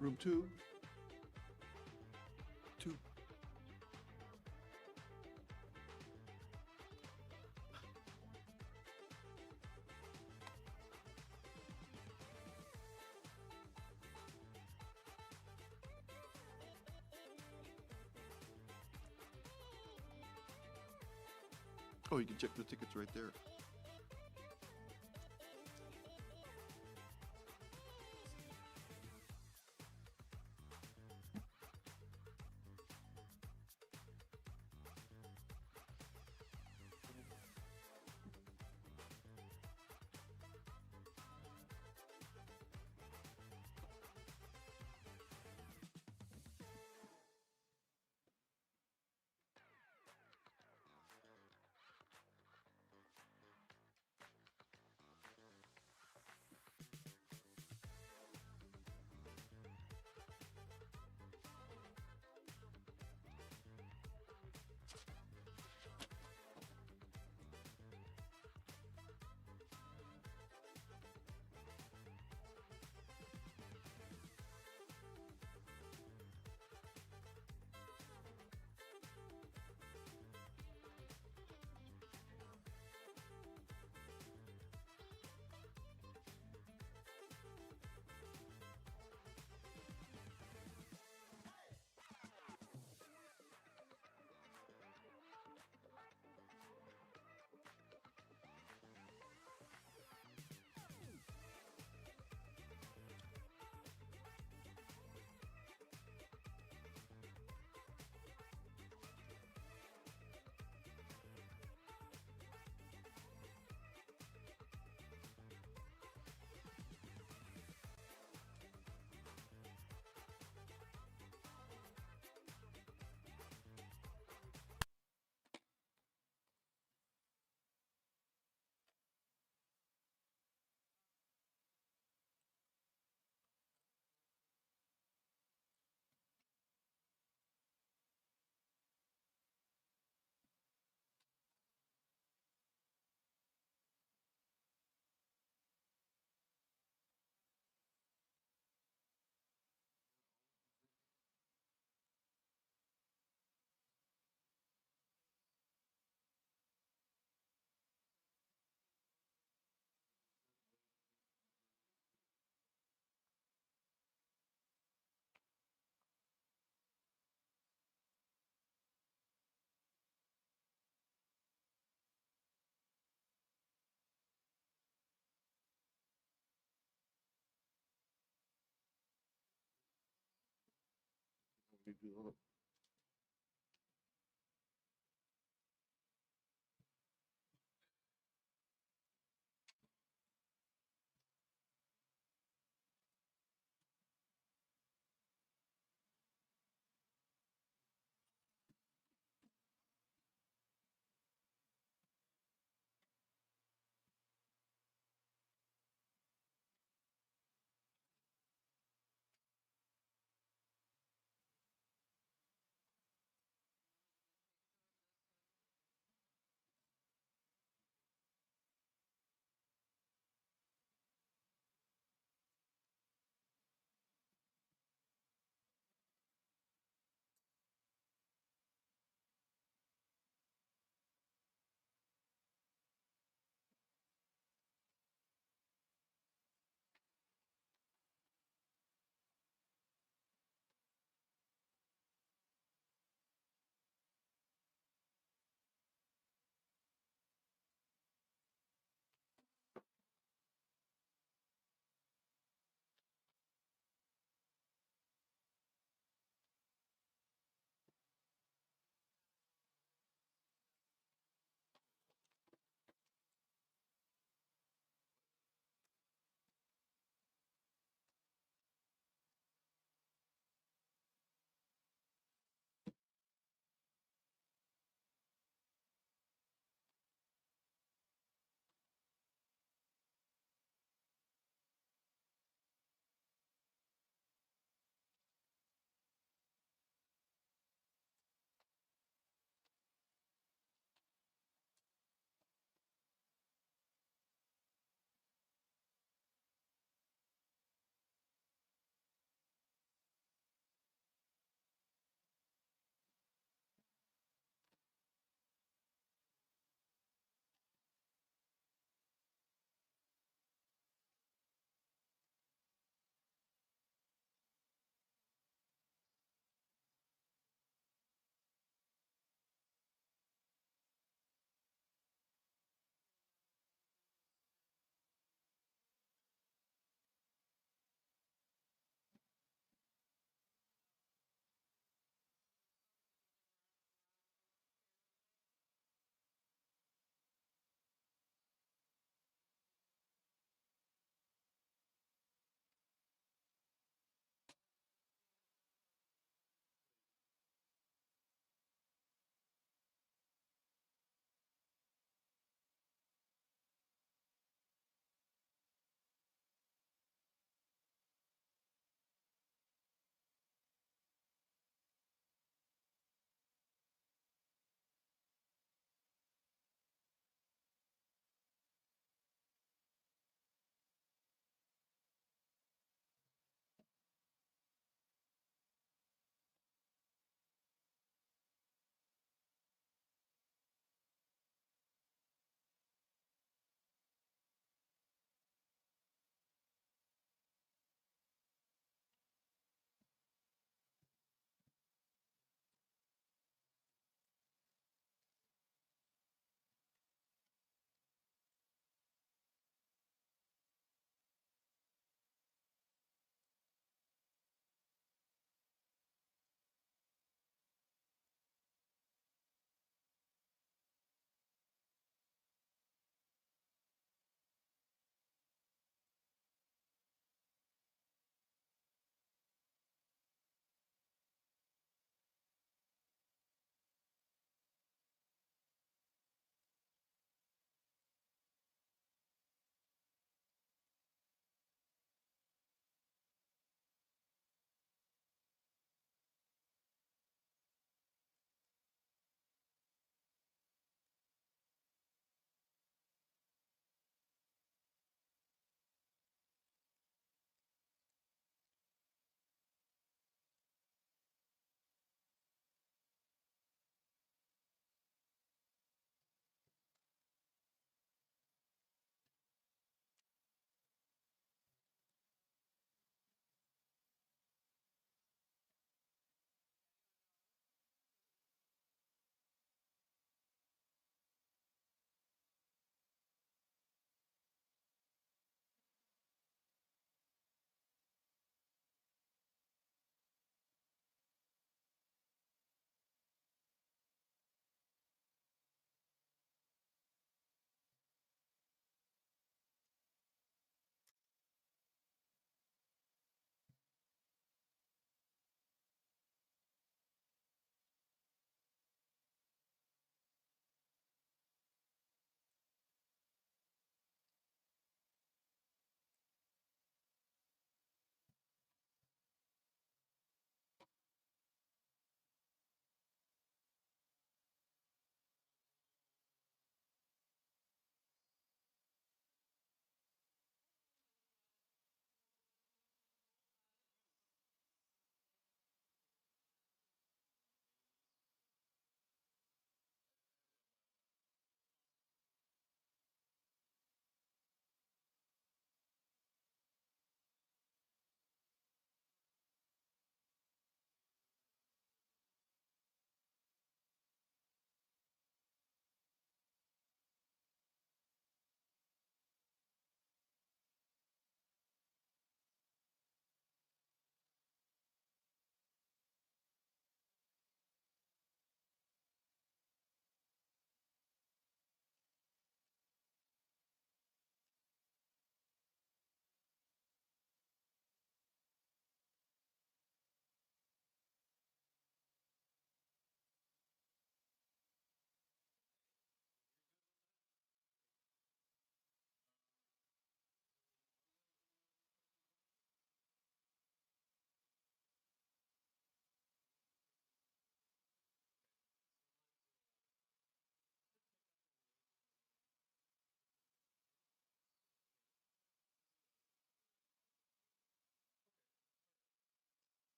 Room 2. 2. Oh, you can check the tickets right there. You do that.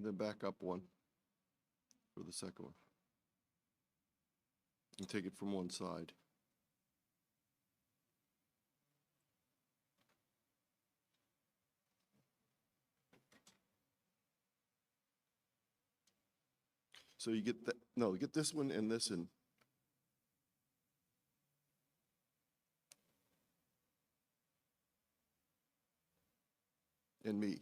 then back up one for the second one. And take it from one side. So you get that, no, get this one and this in. And me.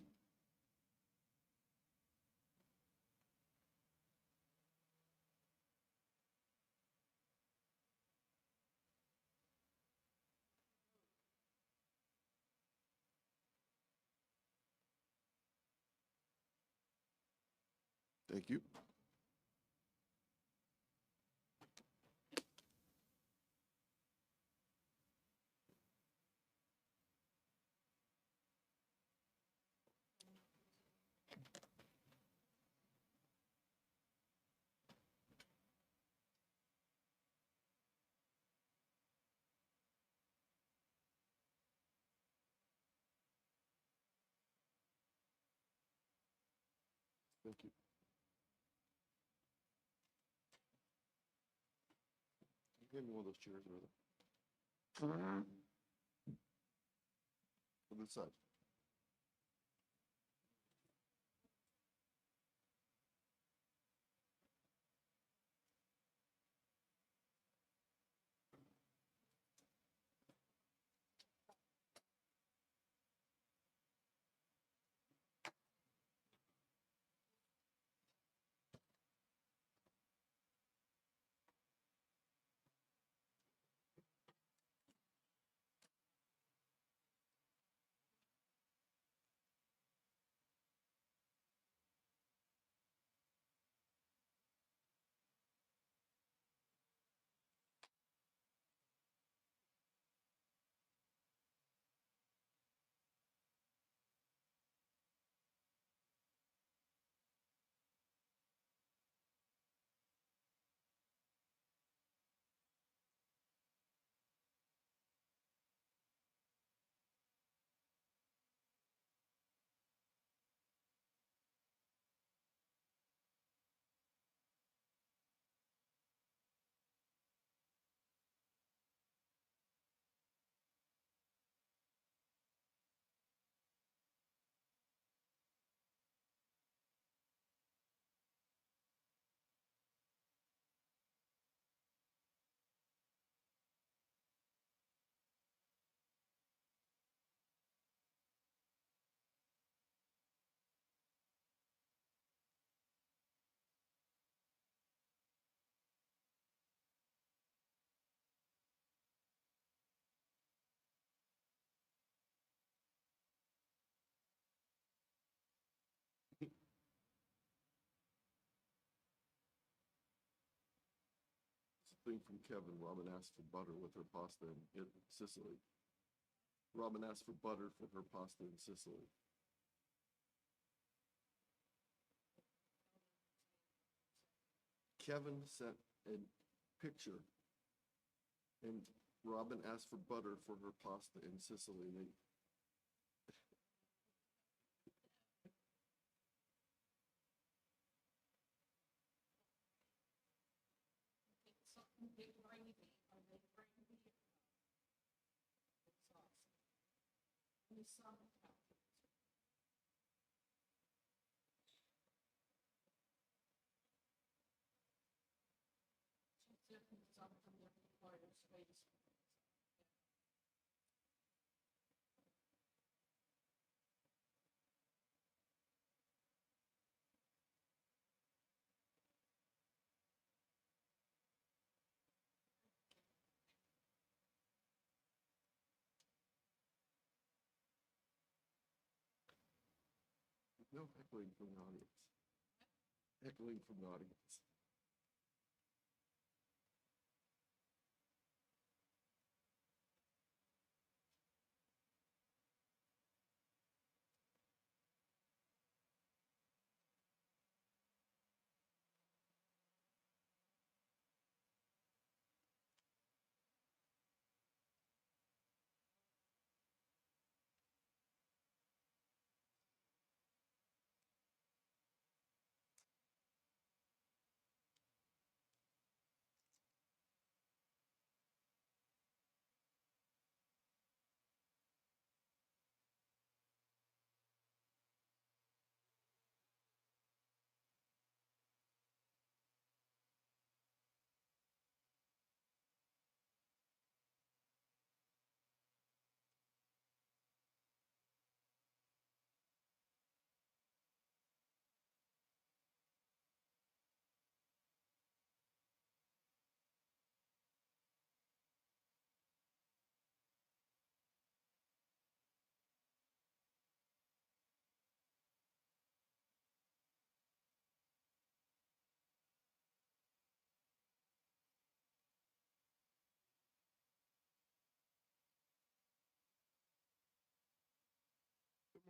Thank you. Thank you. Give me one of those chairs, brother. On this side. Thing from Kevin. Robin asked for butter with her pasta in Sicily. Robin asked for butter for her pasta in Sicily. Kevin sent a picture, and Robin asked for butter for her pasta in Sicily. And no heckling from the audience. Heckling from the audience.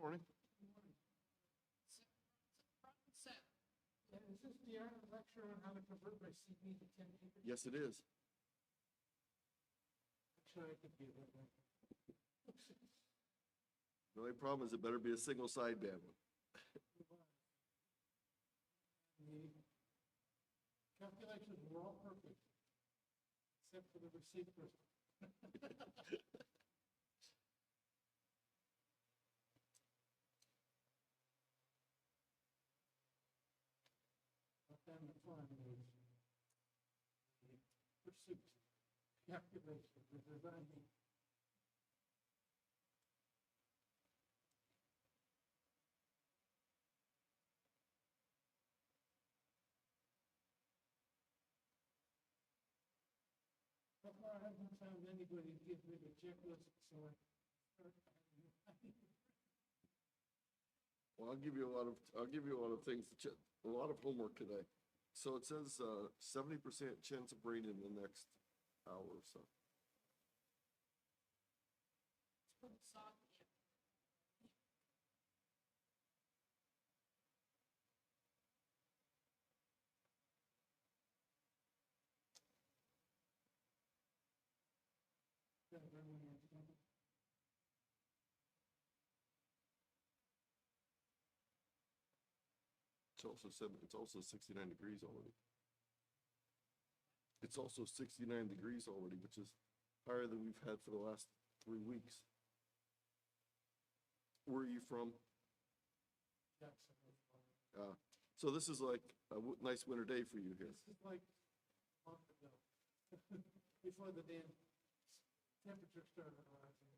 Morning. Yeah, is this DARA lecture on how to convert my CB to 10 acres? Yes, it is. Actually, I could be that way. The only problem is it better be a single sideband one. The calculations were all perfect, except for the receipt crystal. But then the fun was the pursuit, calculation, the designing. So far, I haven't found anybody to give me the checklist, so I start. Well, I'll give you a lot of things to check, a lot of homework today. So it says 70% chance of rain in the next hour or so. It's also 69 degrees already. It's also 69 degrees already, which is higher than we've had for the last 3 weeks. Where are you from? So this is like a nice winter day for you here. This is like a month ago, before the damn temperature started rising.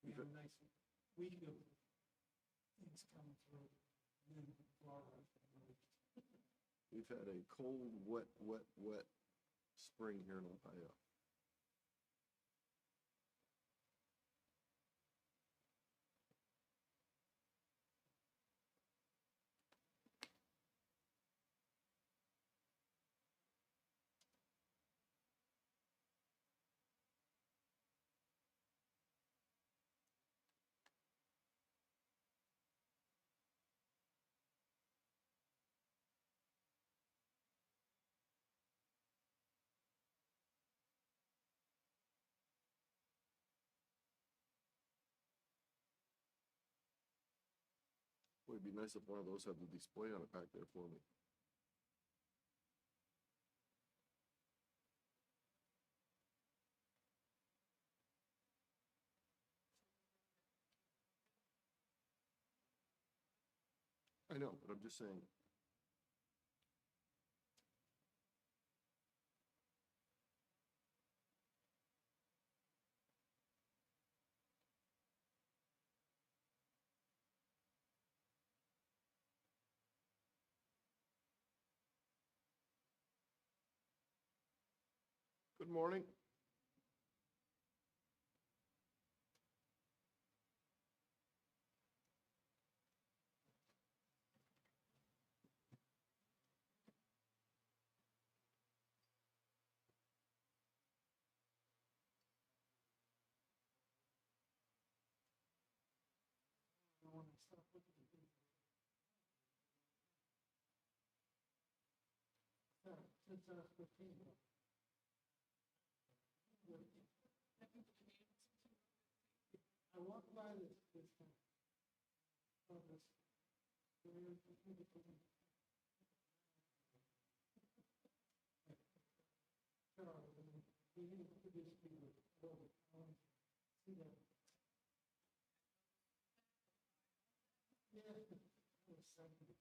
We had a nice week of things coming through, and then Florida. We've had a cold, wet spring here in Ohio. Boy, it'd be nice if one of those had the display on it back there for me. I know, but I'm just saying. Good morning. When I start looking at things. Since I was 15. I walked by this time. Oh, this. Charles, and he introduced me with see that. Yeah, it was something.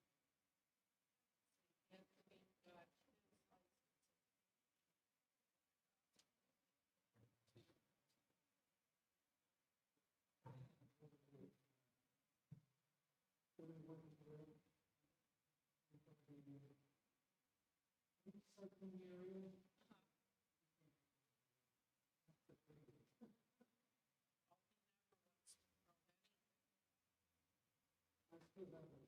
Something area. I still have it.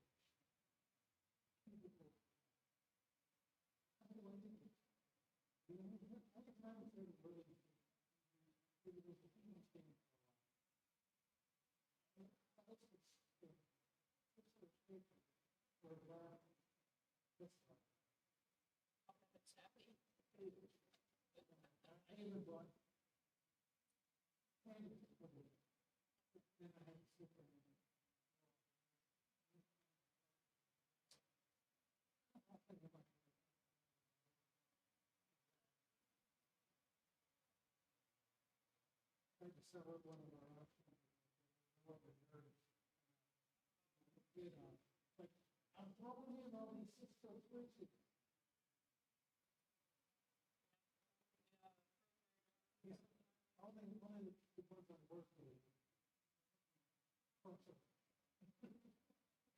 For that, this one. It's happy. I even bought. Candy for it. Then I had to sit there. I had to sell it one of our options. What we heard. You know, but I'm throwing in all these Cisco switches. Yeah, only the ones I work with. Also,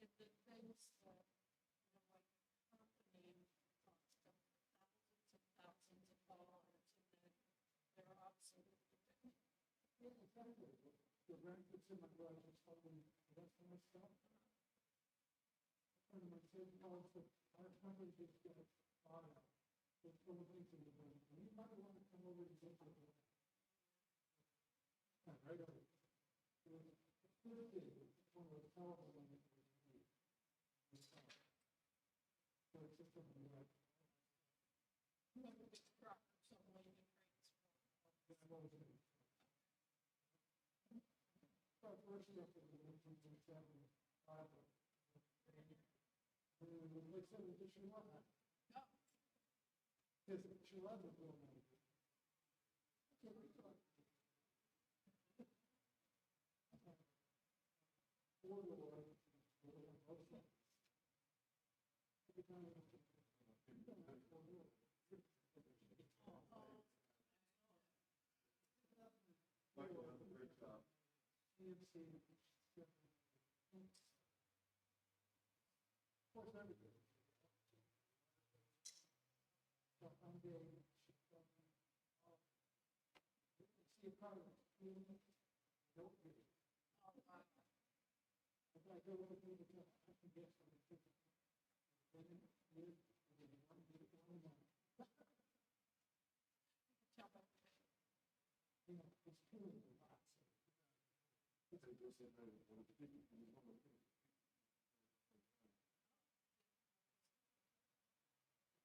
It, the things that, you know, like a company costs them thousands of dollars, and then they're obsolete. yeah, exactly. The rent that's in my garage is holding the rest of my stuff. And my kid calls it, our company just got DARA. It's full of things in the building. And you might want to come over and take a look. Yeah, right over. It was a big, one of the powerful ones that we need. So it's just something like, You have a big truck or some way to transport. I'm always going to. Our first step was in 1927, Bible. And they said that she wasn't. No. Because she wasn't doing anything. Four-door, both sides. Every time I look at it, four-door. Michael, that's a great job. CNC. Of course, everything. So I'm getting, see a car, don't get it. If I go with the people, I can guess what it's. Then it is, and then one get it one month. Tell them. You know, it's killing the lots. They just said, hey, well, the people, you know,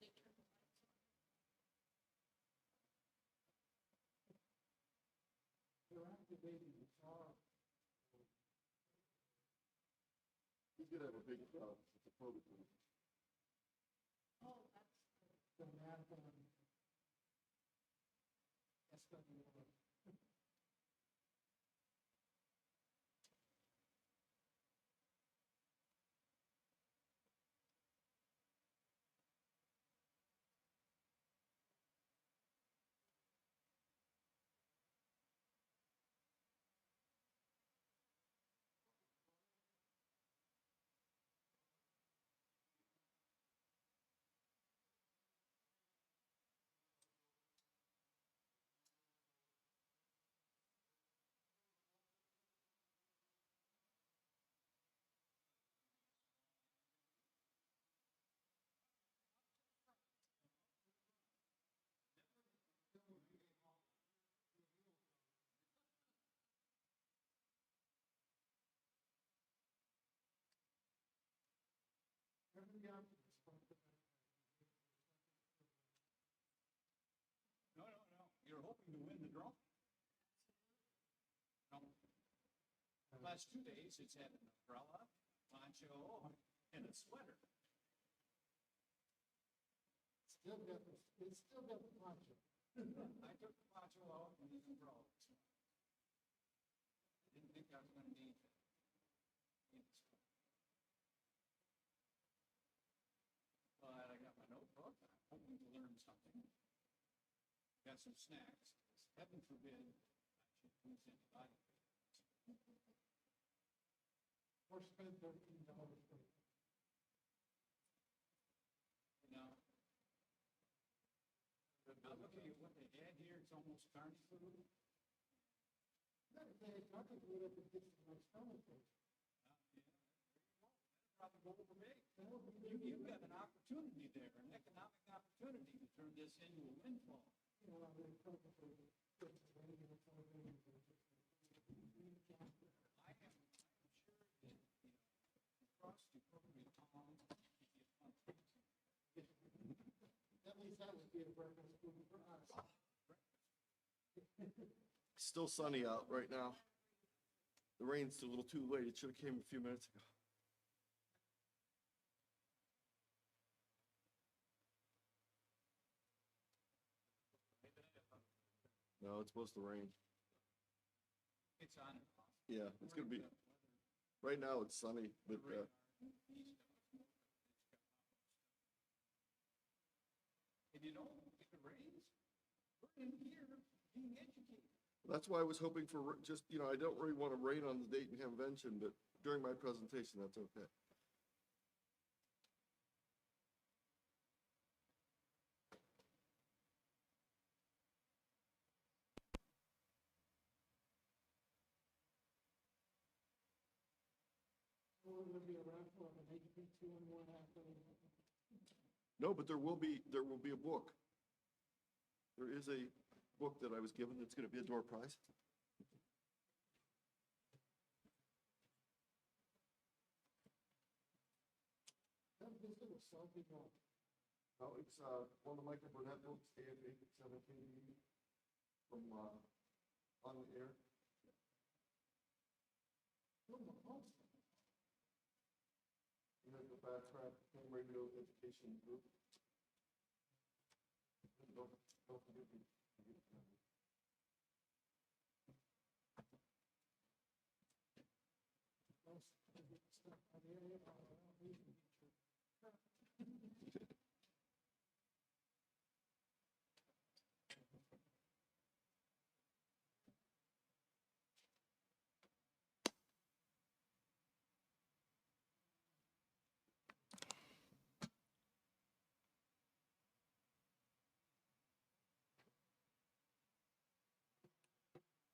They turn the lights on. They're activating the car. he's gonna have a big, it's a prototype. Oh, that's The map on SWR. Every option is fun. No, you're hoping to win the draw. No. The last 2 days, it's had an umbrella, poncho, and a sweater. Still got the, it's still got the poncho. I took the poncho out and the umbrella. I didn't think I was gonna need it. But I got my notebook, I'm hoping to learn something. Got some snacks. Heaven forbid, I should lose anybody. Or spend $13 for it. You know? Now look at what they had here, it's almost carny food. That day, I could go up and get some nice stomach food. Probably go over big. That'll be You've got an opportunity there, an economic opportunity to turn this into a windfall. you know, I'm really comfortable for the radio and television. I am sure that, you know, across house to probably Tom, At least that would be a breakfast food for us. Still sunny out right now. The rain's a little too late. It should have came a few minutes ago. No, it's supposed to rain. it's on and off. Yeah, it's gonna be, right now it's sunny, but, And you know, if it rains, we're in here being educated. that's why I was hoping for just, I don't really want to rain on the Dayton Hamvention, but during my presentation, that's okay. So we're gonna be around for an HP 2-in-1 after. No, but there will be a book. There is a book that I was given that's gonna be a door prize. That visit was something else. No, it's, one of Michael Burnett books, AFA 17 from, On the Air. You know, the backtrack, ham radio education group. Don't forget me.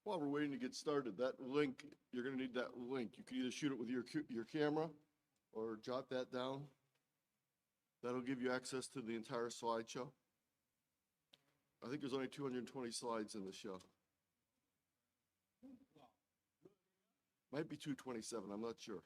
While we're waiting to get started, that link, you're gonna need that link. You can either shoot it with your camera or jot that down. That'll give you access to the entire slideshow. I think there's only 220 slides in the show. Might be 227, I'm not sure.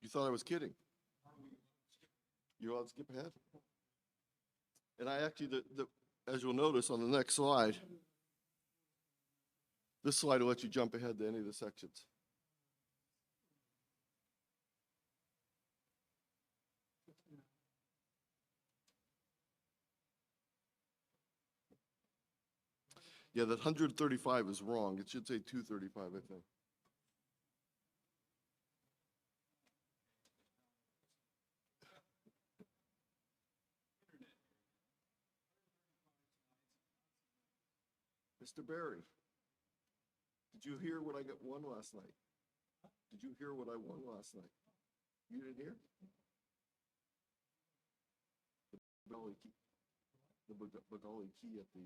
You thought I was kidding? You're allowed to skip ahead? And I actually, as you'll notice on the next slide, this slide will let you jump ahead to any of the sections. Yeah, that 135 is wrong. It should say 235, I think. Mr. Barry, did you hear what I won last night? Did you hear what I won last night? You didn't hear? The Bengali key at the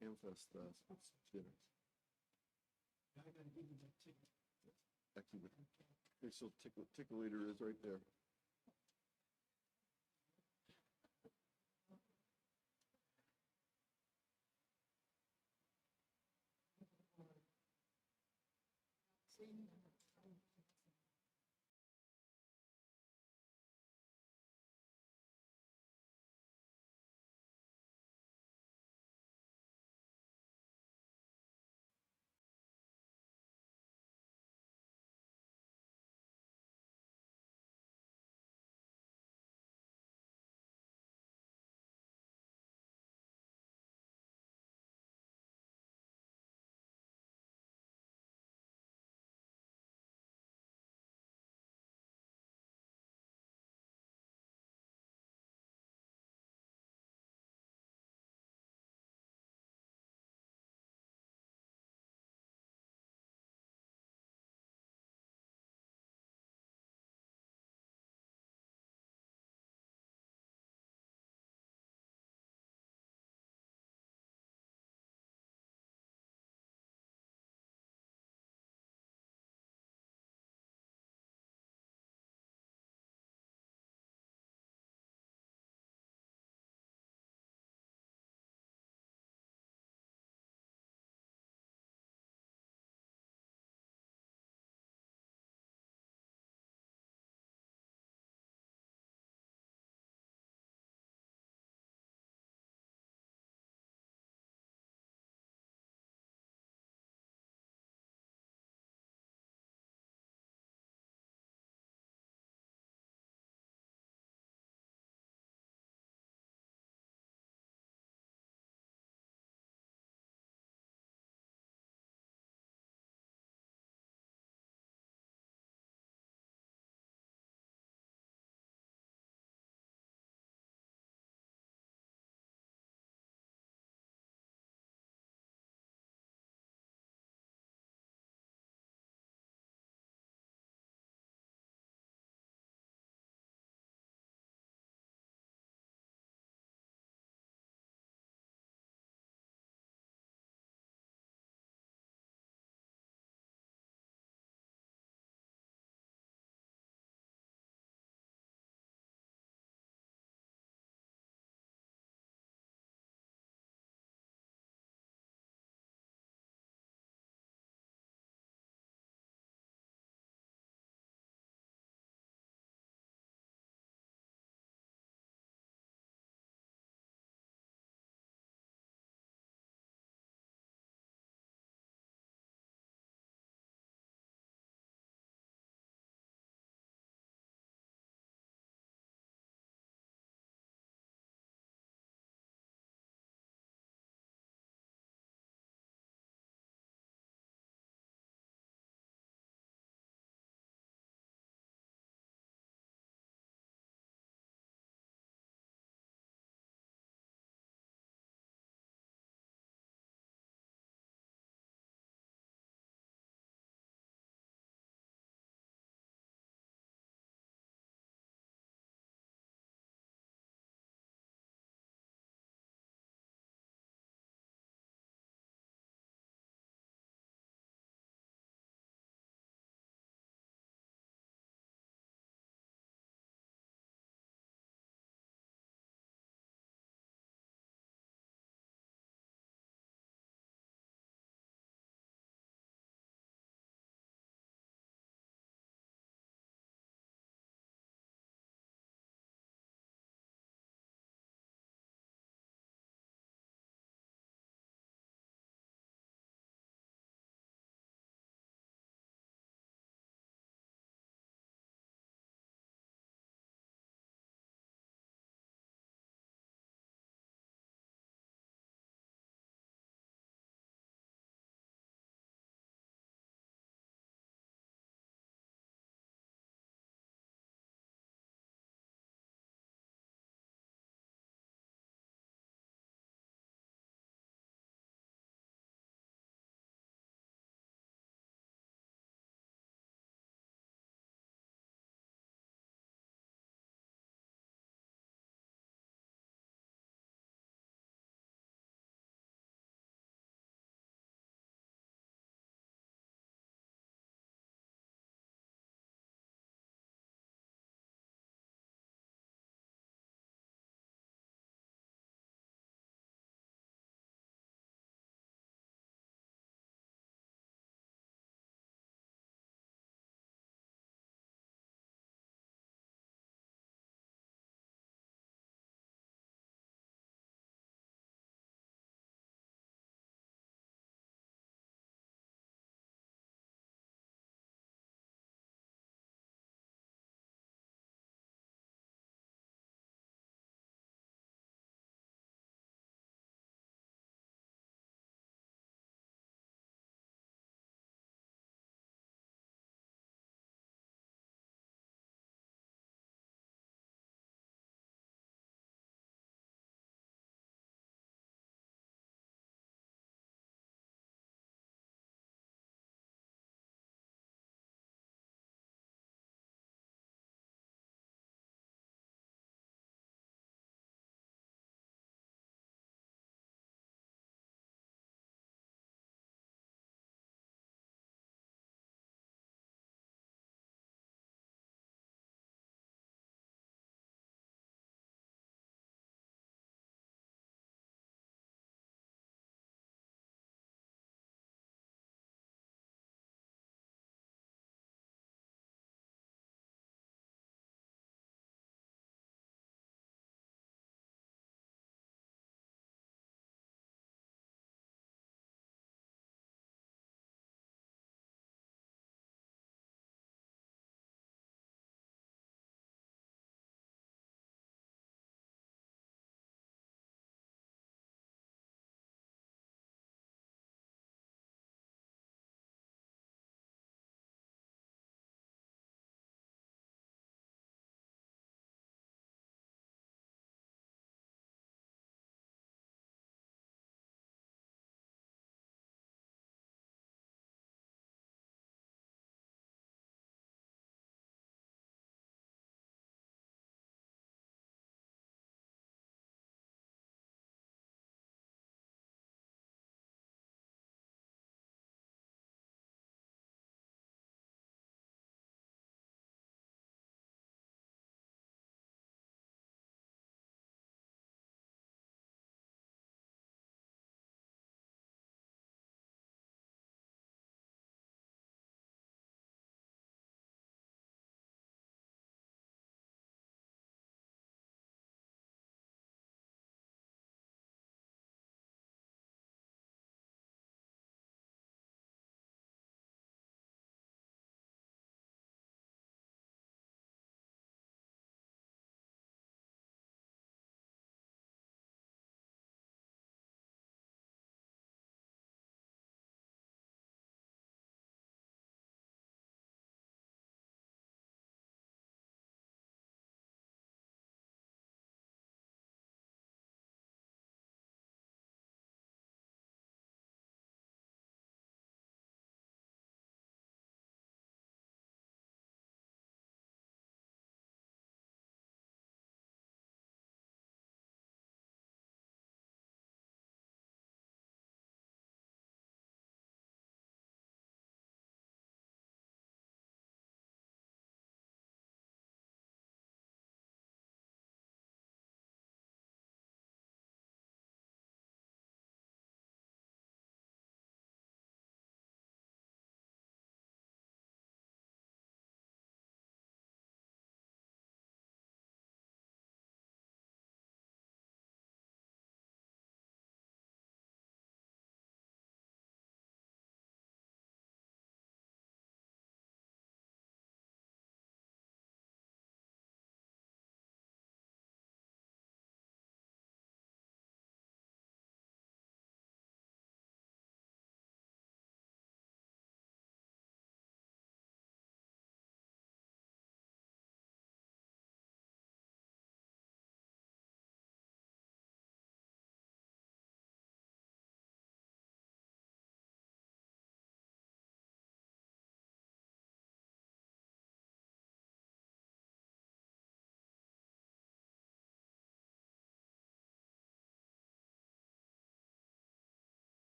Hamfest dinner. Actually, the official tickle leader is right there.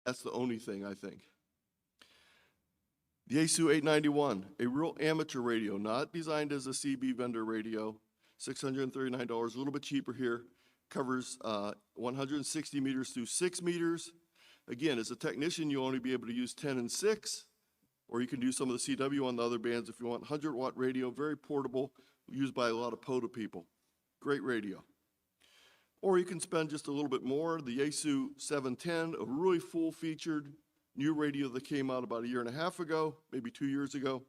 That's the only thing, I think. The ASU 891, a real amateur radio, not designed as a CB vendor radio, $639, a little bit cheaper here, covers 160 meters through 6 meters. Again, as a technician, you'll only be able to use 10 and 6, or you can do some of the CW on the other bands if you want. 100-watt radio, very portable, used by a lot of POTA people. Great radio. Or you can spend just a little bit more. The ASU 710, a really full-featured new radio that came out about 1.5 years ago, maybe 2 years ago.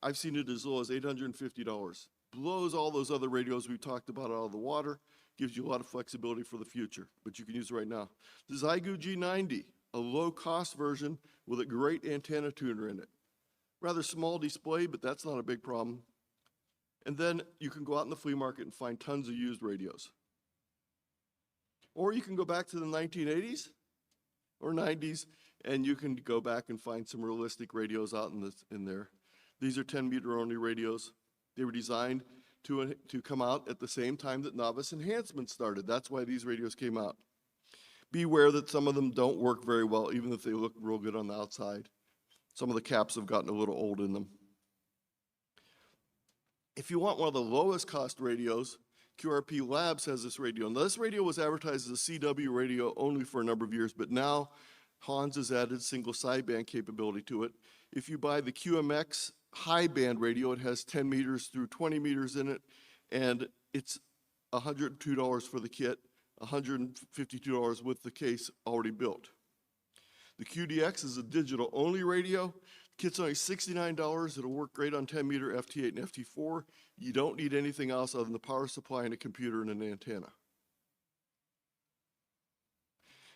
I've seen it as low as $850. Blows all those other radios we talked about out of the water, gives you a lot of flexibility for the future, but you can use it right now. The Xiegu G90, a low-cost version with a great antenna tuner in it. Rather small display, but that's not a big problem. And then you can go out in the flea market and find tons of used radios. Or you can go back to the 1980s or 90s, and you can go back and find some realistic radios out in there. These are 10-meter only radios. They were designed to come out at the same time that novice enhancement started. That's why these radios came out. Beware that some of them don't work very well, even if they look real good on the outside. Some of the caps have gotten a little old in them. If you want one of the lowest cost radios, QRP Labs has this radio. And this radio was advertised as a CW radio only for a number of years, but now Hans has added single sideband capability to it. If you buy the QMX high band radio, it has 10 meters through 20 meters in it, and it's $102 for the kit, $152 with the case already built. The QDX is a digital only radio. Kit's only $69. It'll work great on 10-meter FT8 and FT4. You don't need anything else other than the power supply and a computer and an antenna.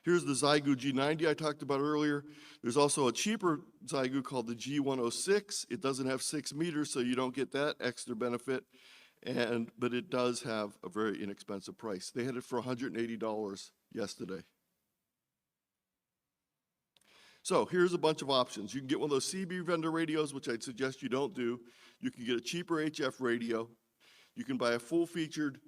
Here's the Xiegu G90 I talked about earlier. There's also a cheaper Xiegu called the G106. It doesn't have 6 meters, so you don't get that extra benefit, but it does have a very inexpensive price. They had it for $180 yesterday. So here's a bunch of options. You can get one of those CB vendor radios, which I'd suggest you don't do. You can get a cheaper HF radio. You can buy a full-featured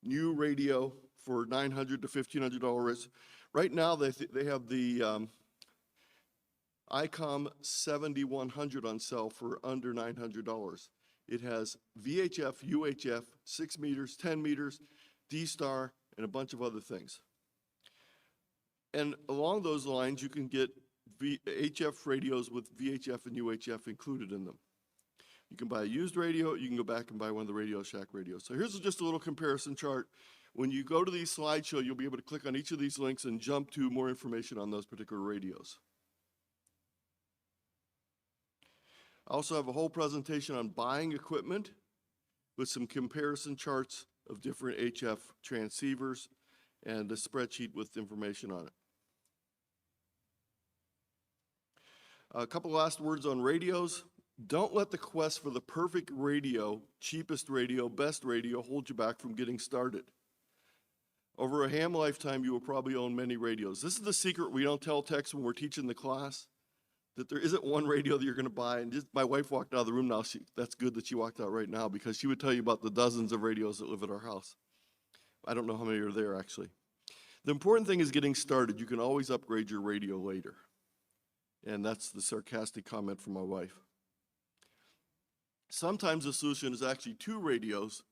new radio for $900 to $1,500. Right now, they have the ICOM 7100 on sale for under $900. It has VHF, UHF, 6 meters, 10 meters, D-Star, and a bunch of other things. And along those lines, you can get HF radios with VHF and UHF included in them. You can buy a used radio, you can go back and buy one of the Radio Shack radios. So here's just a little comparison chart. When you go to these slideshow, you'll be able to click on each of these links and jump to more information on those particular radios. I also have a whole presentation on buying equipment with some comparison charts of different HF transceivers and a spreadsheet with information on it. A couple last words on radios. Don't let the quest for the perfect radio, cheapest radio, best radio hold you back from getting started. Over a ham lifetime, you will probably own many radios. This is the secret we don't tell techs when we're teaching the class, that there isn't one radio that you're going to buy. And just, my wife walked out of the room now. That's good that she walked out right now, because she would tell you about the dozens of radios that live at our house. I don't know how many are there, actually. The important thing is getting started. You can always upgrade your radio later. And that's the sarcastic comment from my wife. Sometimes the solution is actually 2 radios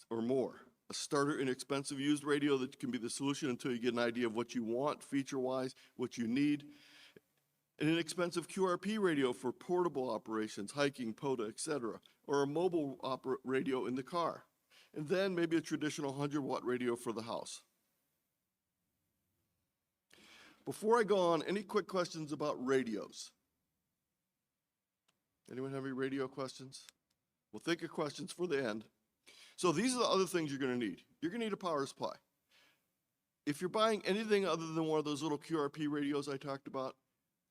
or more. A starter inexpensive used radio that can be the solution until you get an idea of what you want feature-wise, what you need. An inexpensive QRP radio for portable operations, hiking, POTA, etc. Or a mobile radio in the car. And then maybe a traditional 100-watt radio for the house. Before I go on, any quick questions about radios? Anyone have any radio questions? We'll think of questions for the end. So these are the other things you're going to need. You're going to need a power supply. If you're buying anything other than one of those little QRP radios I talked about,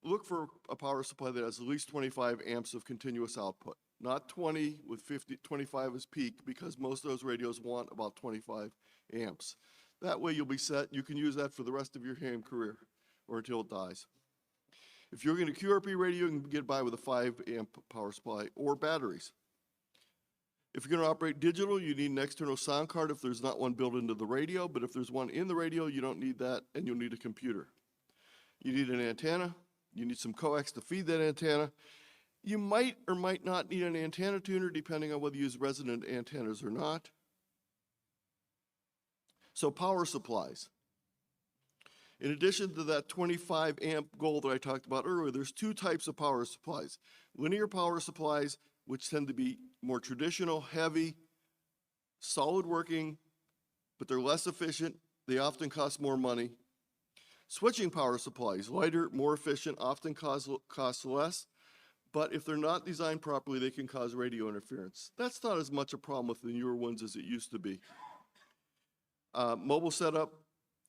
look for a power supply that has at least 25 amps of continuous output. Not 20 with 25 as peak, because most of those radios want about 25 amps. That way you'll be set. You can use that for the rest of your ham career or until it dies. If you're getting a QRP radio, you can get by with a 5 amp power supply or batteries. If you're going to operate digital, you need an external sound card if there's not one built into the radio, but if there's one in the radio, you don't need that, and you'll need a computer. You need an antenna. You need some coax to feed that antenna. You might or might not need an antenna tuner depending on whether you use resonant antennas or not. So power supplies. In addition to that 25 amp goal that I talked about earlier, there's two types of power supplies. Linear power supplies, which tend to be more traditional, heavy, solid working, but they're less efficient. They often cost more money. Switching power supplies, lighter, more efficient, often cost less, but if they're not designed properly, they can cause radio interference. That's not as much a problem with the newer ones as it used to be. Mobile setup,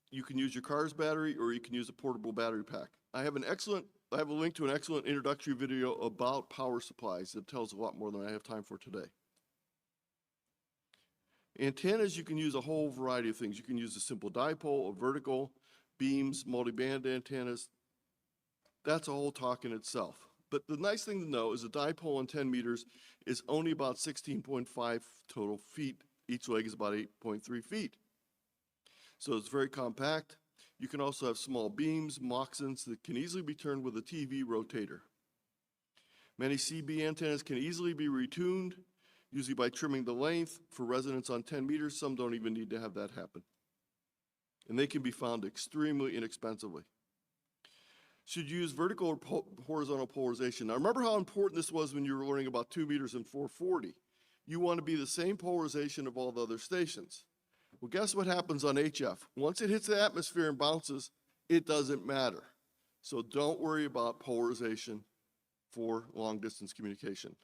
you can use your car's battery or you can use a portable battery pack. I have a link to an excellent introductory video about power supplies that tells a lot more than I have time for today. Antennas, you can use a whole variety of things. You can use a simple dipole, a vertical, beams, multi-band antennas. That's a whole talk in itself. But the nice thing to know is a dipole on 10 meters is only about 16.5 total feet. Each leg is about 8.3 feet. So it's very compact. You can also have small beams, moxons that can easily be turned with a TV rotator. Many CB antennas can easily be retuned, usually by trimming the length. For resonance on 10 meters, some don't even need to have that happen. And they can be found extremely inexpensively. Should you use vertical or horizontal polarization? Now remember how important this was when you were learning about 2 meters and 440. You want to be the same polarization of all the other stations. Well, guess what happens on HF? Once it hits the atmosphere and bounces, it doesn't matter. So don't worry about polarization for long distance communication.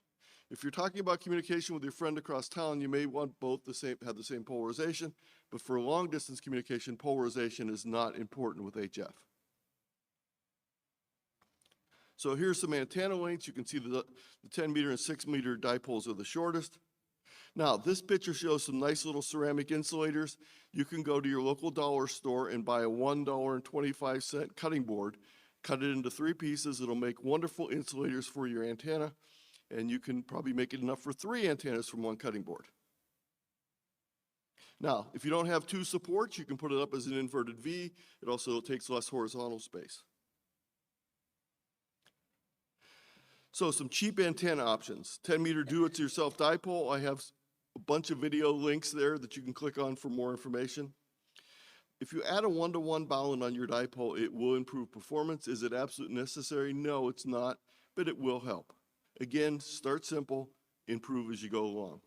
If you're talking about communication with your friend across town, you may want both have the same polarization, but for long distance communication, polarization is not important with HF. So here's some antenna lengths. You can see the 10 meter and 6 meter dipoles are the shortest. Now, this picture shows some nice little ceramic insulators. You can go to your local dollar store and buy a $1.25 cutting board, cut it into 3 pieces. It'll make wonderful insulators for your antenna, and you can probably make it enough for 3 antennas from 1 cutting board. Now, if you don't have 2 supports, you can put it up as an inverted V. It also takes less horizontal space. So some cheap antenna options. 10 meter do-it-yourself dipole. I have a bunch of video links there that you can click on for more information. If you add a 1-to-1 balun on your dipole, it will improve performance. Is it absolutely necessary? No, it's not, but it will help. Again, start simple, improve as you go along.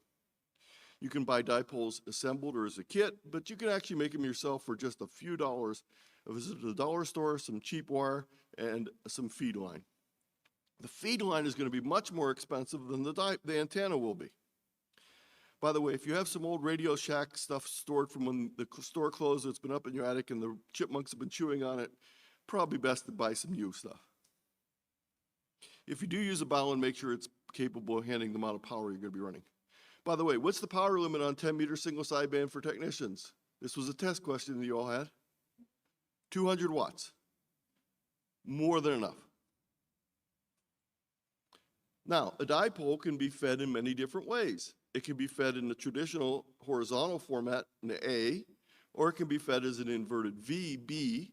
You can buy dipoles assembled or as a kit, but you can actually make them yourself for just a few dollars. Visit the dollar store, some cheap wire, and some feed line. The feed line is going to be much more expensive than the antenna will be. By the way, if you have some old Radio Shack stuff stored from when the store closed, it's been up in your attic and the chipmunks have been chewing on it, probably best to buy some new stuff. If you do use a balun, make sure it's capable of handling the amount of power you're going to be running. By the way, what's the power limit on 10 meter single sideband for technicians? This was a test question that you all had. 200 watts. More than enough. Now, a dipole can be fed in many different ways. It can be fed in the traditional horizontal format, in the A, or it can be fed as an inverted V, B,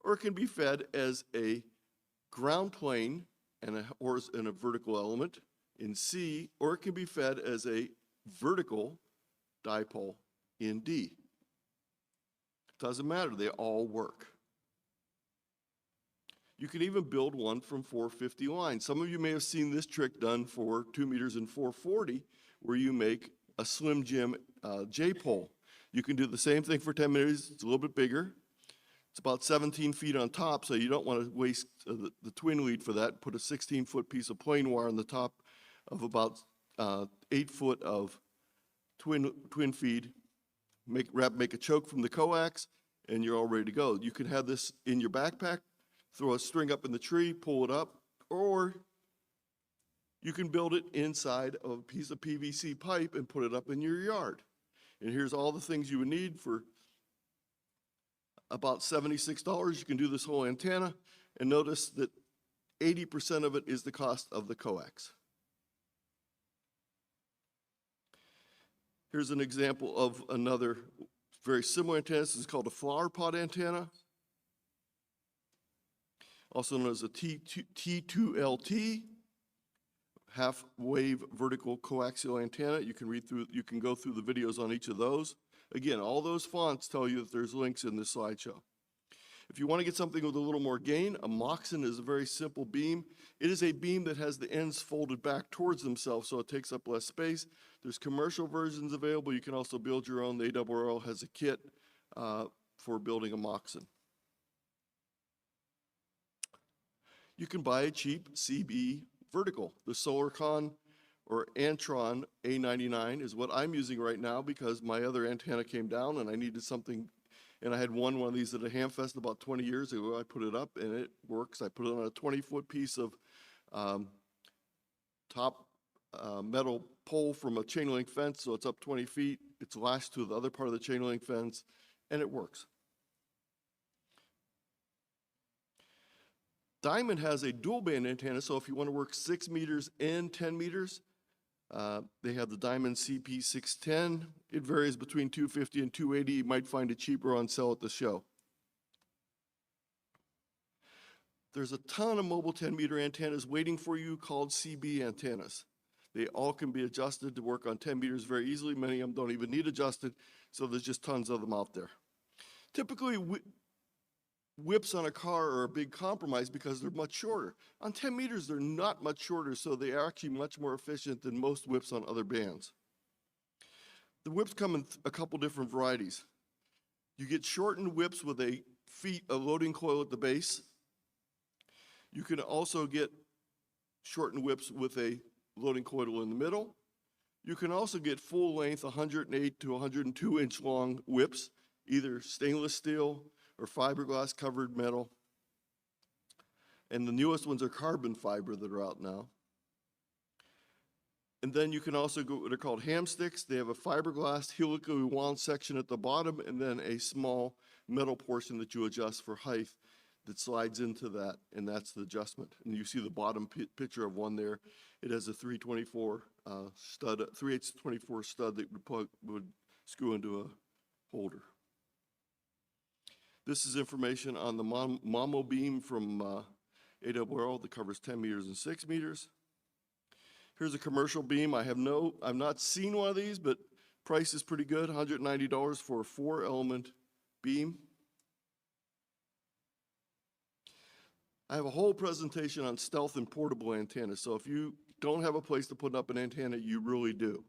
or it can be fed as a ground plane and a vertical element in C, or it can be fed as a vertical dipole in D. Doesn't matter, they all work. You can even build one from 450 lines. Some of you may have seen this trick done for 2 meters and 440, where you make a Slim Jim J-pole. You can do the same thing for 10 meters. It's a little bit bigger. It's about 17 feet on top, so you don't want to waste the twin lead for that. Put a 16-foot piece of plain wire on the top of about 8 foot of twin feed. Make a choke from the coax, and you're all ready to go. You can have this in your backpack. Throw a string up in the tree, pull it up, or you can build it inside of a piece of PVC pipe and put it up in your yard. And here's all the things you would need for about $76. You can do this whole antenna, and notice that 80% of it is the cost of the coax. Here's an example of another very similar antenna. This is called a flower pot antenna. also known as a T2LT, half wave vertical coaxial antenna. You can go through the videos on each of those. Again, all those fonts tell you that there's links in this slideshow. If you want to get something with a little more gain, a Moxon is a very simple beam. It is a beam that has the ends folded back towards themselves, so it takes up less space. There's commercial versions available. You can also build your own. The ARRL has a kit for building a Moxon. You can buy a cheap CB vertical. The Solarcon or Antron A99 is what I'm using right now because my other antenna came down and I needed something, and I had one of these at a Hamfest about 20 years ago. I put it up and it works. I put it on a 20-foot piece of top metal pole from a chain link fence, so it's up 20 feet. It's lashed to the other part of the chain link fence, and it works. Diamond has a dual band antenna, so if you want to work 6 meters and 10 meters, they have the Diamond CP610. It varies between $250 and $280. You might find it cheaper on sale at the show. There's a ton of mobile 10-meter antennas waiting for you called CB antennas. They all can be adjusted to work on 10 meters very easily. Many of them don't even need adjusted, so there's just tons of them out there. Typically, whips on a car are a big compromise because they're much shorter. On 10 meters, they're not much shorter, so they are actually much more efficient than most whips on other bands. The whips come in a couple different varieties. You get shortened whips with a loading coil at the base. You can also get shortened whips with a loading coil in the middle. You can also get full length 108 to 102 inch long whips, either stainless steel or fiberglass covered metal. And the newest ones are carbon fiber that are out now. And then you can also go, they're called ham sticks. They have a fiberglass helically wound section at the bottom and then a small metal portion that you adjust for height that slides into that, and that's the adjustment. And you see the bottom picture of one there. It has a 3/24 stud, 3/8 stud that would screw into a holder. This is information on the Momo beam from ARRL that covers 10 meters and 6 meters. Here's a commercial beam. I've not seen one of these, but price is pretty good, $190 for a 4-element beam. I have a whole presentation on stealth and portable antennas, so if you don't have a place to put up an antenna, you really do.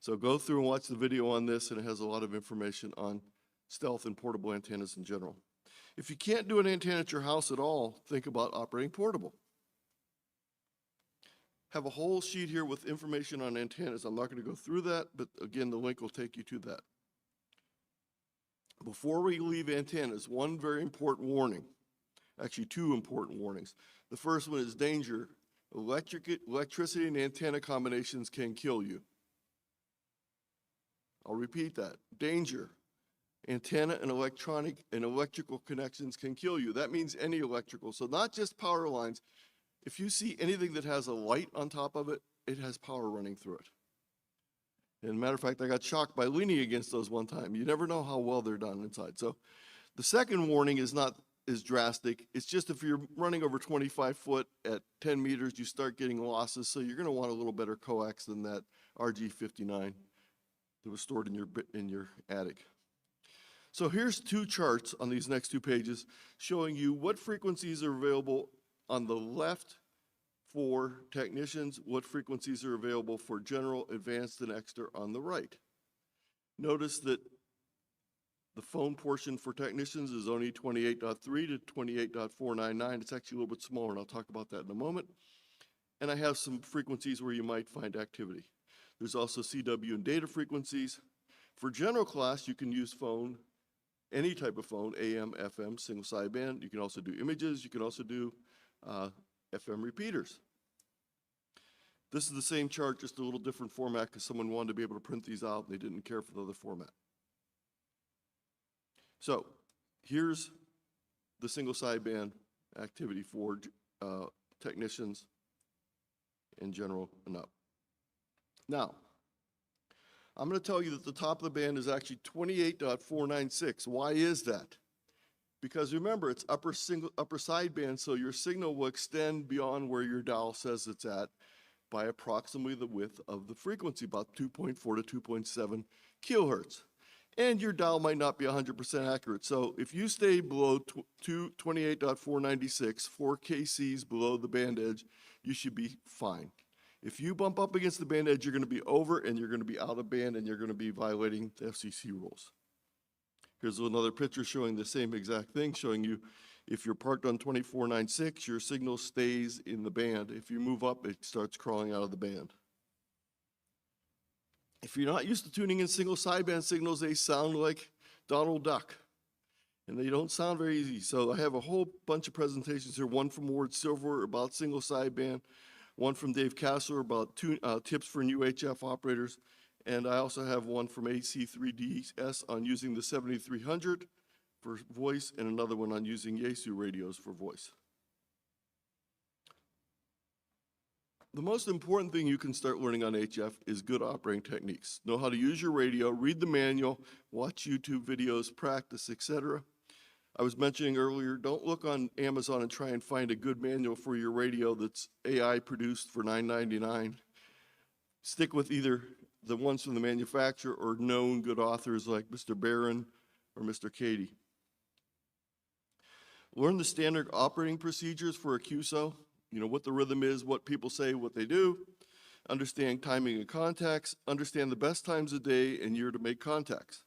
So go through and watch the video on this, and it has a lot of information on stealth and portable antennas in general. If you can't do an antenna at your house at all, think about operating portable. Have a whole sheet here with information on antennas. I'm not going to go through that, but again, the link will take you to that. Before we leave antennas, one very important warning. Actually, two important warnings. The first one is danger. Electricity and antenna combinations can kill you. I'll repeat that. Danger. Antenna and electrical connections can kill you. That means any electrical. So not just power lines. If you see anything that has a light on top of it, it has power running through it. And as a matter of fact, I got shocked by leaning against those one time. You never know how well they're done inside. So the second warning is not as drastic. It's just if you're running over 25 foot at 10 meters, you start getting losses. So you're going to want a little better coax than that RG59 that was stored in your attic. So here's two charts on these next 2 pages showing you what frequencies are available on the left for technicians, what frequencies are available for general, advanced, and extra on the right. Notice that the phone portion for technicians is only 28.3 to 28.499. It's actually a little bit smaller, and I'll talk about that in a moment. And I have some frequencies where you might find activity. There's also CW and data frequencies. For general class, you can use phone, any type of phone, AM, FM, single sideband. You can also do images. You can also do FM repeaters. This is the same chart, just a little different format because someone wanted to be able to print these out and they didn't care for the other format. So here's the single sideband activity for technicians in general and up. Now, I'm going to tell you that the top of the band is actually 28.496. Why is that? Because remember, it's upper sideband, so your signal will extend beyond where your dial says it's at by approximately the width of the frequency, about 2.4 to 2.7 kilohertz. And your dial might not be 100% accurate. So if you stay below 28.496, 4 kcs below the band edge, you should be fine. If you bump up against the band edge, you're going to be over and you're going to be out of band and you're going to be violating the FCC rules. Here's another picture showing the same exact thing, showing you if you're parked on 24.96, your signal stays in the band. If you move up, it starts crawling out of the band. If you're not used to tuning in single sideband signals, they sound like Donald Duck. And they don't sound very easy. So I have a whole bunch of presentations here, one from Ward Silver about single sideband, one from Dave Kassler about tips for new HF operators, and I also have one from AC3DS on using the 7300 for voice, and another one on using Yaesu radios for voice. The most important thing you can start learning on HF is good operating techniques. Know how to use your radio, read the manual, watch YouTube videos, practice, etc. I was mentioning earlier, don't look on Amazon and try and find a good manual for your radio that's AI produced for $9.99. Stick with either the ones from the manufacturer or known good authors like Mr. Barron or Mr. Cady. Learn the standard operating procedures for a QSO. You know what the rhythm is, what people say, what they do. Understand timing and contacts. Understand the best times of day and year to make contacts.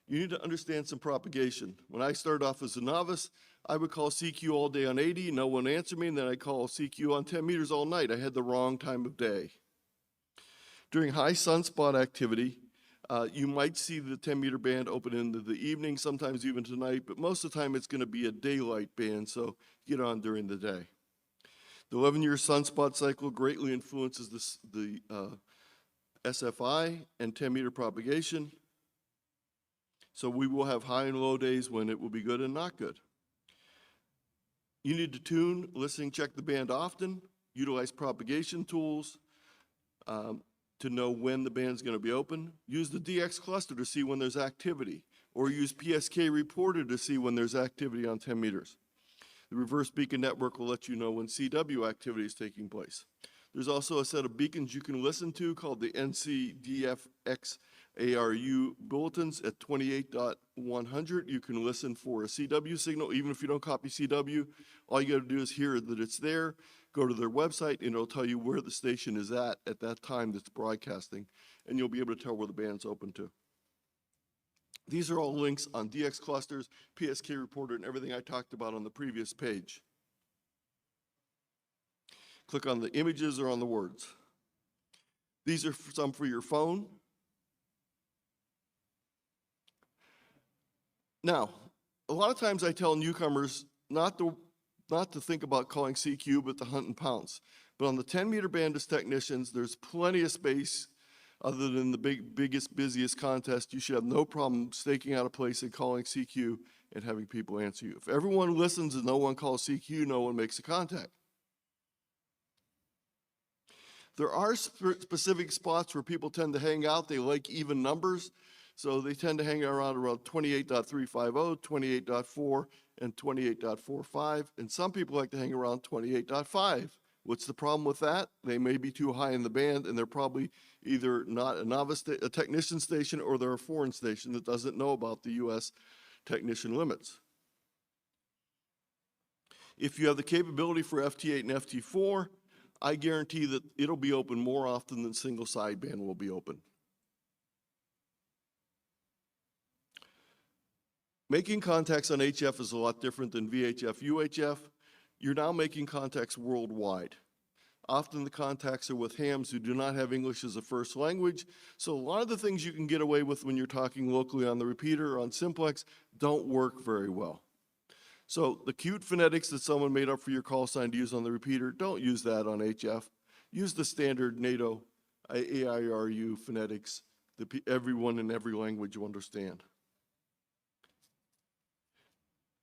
You need to understand some propagation. When I started off as a novice, I would call CQ all day on 80, no one answered me, and then I'd call CQ on 10 meters all night. I had the wrong time of day. During high sunspot activity, you might see the 10-meter band open into the evening, sometimes even tonight, but most of the time it's going to be a daylight band, so get on during the day. The 11-year sunspot cycle greatly influences the SFI and 10-meter propagation, so we will have high and low days when it will be good and not good. You need to tune, listen, check the band often, utilize propagation tools, to know when the band's going to be open. Use the DX cluster to see when there's activity, or use PSK reporter to see when there's activity on 10 meters. The reverse beacon network will let you know when CW activity is taking place. There's also a set of beacons you can listen to called the NCDFX ARU bulletins at 28.100. You can listen for a CW signal, even if you don't copy CW. All you got to do is hear that it's there. Go to their website, and it'll tell you where the station is at that time that's broadcasting, and you'll be able to tell where the band's open to. These are all links on DX clusters, PSK reporter, and everything I talked about on the previous page. Click on the images or on the words. These are some for your phone. Now, a lot of times I tell newcomers not to think about calling CQ, but to hunt and pounce. But on the 10-meter band as technicians, there's plenty of space other than the biggest, busiest contest. You should have no problem staking out a place and calling CQ and having people answer you. If everyone listens and no one calls CQ, no one makes a contact. There are specific spots where people tend to hang out. They like even numbers. So they tend to hang around 28.350, 28.4, and 28.45. And some people like to hang around 28.5. What's the problem with that? They may be too high in the band, and they're probably either not a technician station, or they're a foreign station that doesn't know about the US technician limits. If you have the capability for FT8 and FT4, I guarantee that it'll be open more often than single sideband will be open. Making contacts on HF is a lot different than VHF, UHF. You're now making contacts worldwide. Often the contacts are with hams who do not have English as a first language, so a lot of the things you can get away with when you're talking locally on the repeater or on simplex don't work very well. So the cute phonetics that someone made up for your call sign to use on the repeater, don't use that on HF. Use the standard NATO AIRU phonetics that everyone in every language will understand.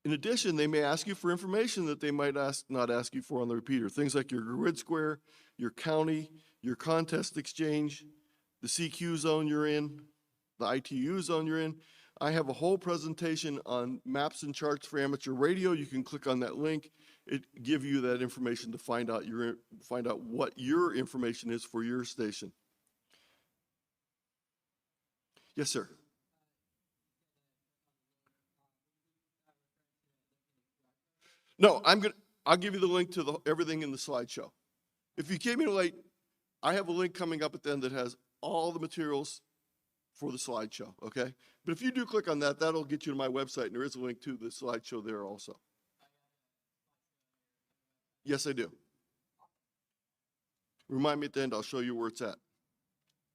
In addition, they may ask you for information that they might not ask you for on the repeater. Things like your grid square, your county, your contest exchange, the CQ zone you're in, the ITU zone you're in. I have a whole presentation on maps and charts for amateur radio. You can click on that link. It give you that information to find out what your information is for your station. Yes, sir. No, I'll give you the link to everything in the slideshow. If you came in late, I have a link coming up at the end that has all the materials for the slideshow, okay? But if you do click on that, that'll get you to my website, and there is a link to the slideshow there also. Yes, I do. Remind me at the end, I'll show you where it's at.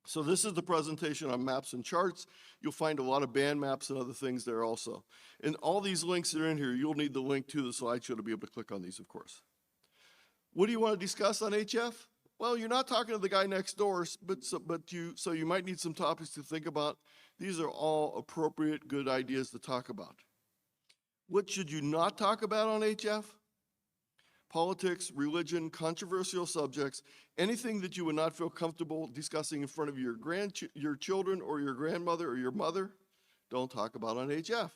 So this is the presentation on maps and charts. You'll find a lot of band maps and other things there also. And all these links that are in here, you'll need the link to the slideshow to be able to click on these, of course. What do you want to discuss on HF? Well, you're not talking to the guy next door, so you might need some topics to think about. These are all appropriate, good ideas to talk about. What should you not talk about on HF? Politics, religion, controversial subjects, anything that you would not feel comfortable discussing in front of your children or your grandmother or your mother, don't talk about on HF.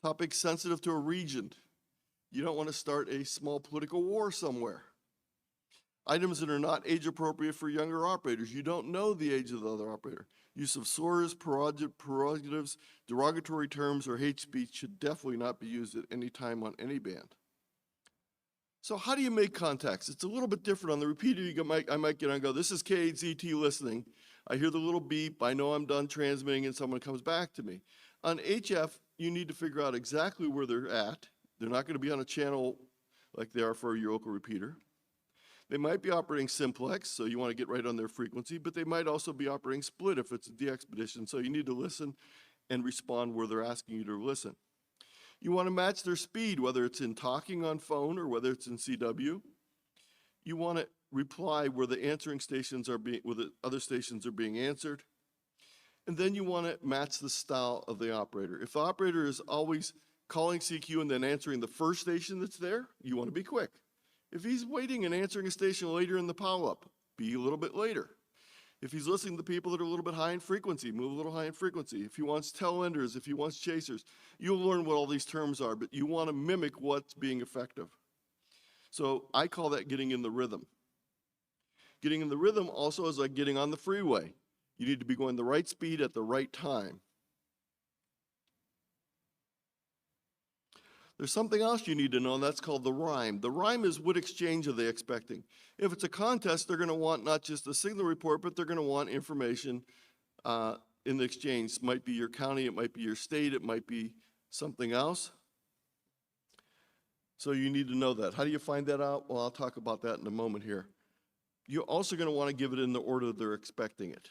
Topics sensitive to a region. You don't want to start a small political war somewhere. Items that are not age appropriate for younger operators. You don't know the age of the other operator. Use of slurs, prerogatives, derogatory terms, or hate speech should definitely not be used at any time on any band. So how do you make contacts? It's a little bit different. On the repeater, I might get on and go, this is KZT listening. I hear the little beep. I know I'm done transmitting and someone comes back to me. On HF, you need to figure out exactly where they're at. They're not going to be on a channel like they are for your local repeater. They might be operating simplex, so you want to get right on their frequency, but they might also be operating split if it's a de-expedition, so you need to listen and respond where they're asking you to listen. You want to match their speed, whether it's in talking on phone or whether it's in CW. You want to reply where the answering stations are where the other stations are being answered. And then you want to match the style of the operator. If the operator is always calling CQ and then answering the first station that's there, you want to be quick. If he's waiting and answering a station later in the power-up, be a little bit later. If he's listening to people that are a little bit high in frequency, move a little high in frequency. If he wants tail-enders, if he wants chasers, you'll learn what all these terms are, but you want to mimic what's being effective. So I call that getting in the rhythm. Getting in the rhythm also is like getting on the freeway. You need to be going the right speed at the right time. There's something else you need to know, and that's called the rhyme. The rhyme is what exchange are they expecting? If it's a contest, they're going to want not just a signal report, but they're going to want information in the exchange. It might be your county, it might be your state, it might be something else. So you need to know that. How do you find that out? Well, I'll talk about that in a moment here. You're also going to want to give it in the order they're expecting it.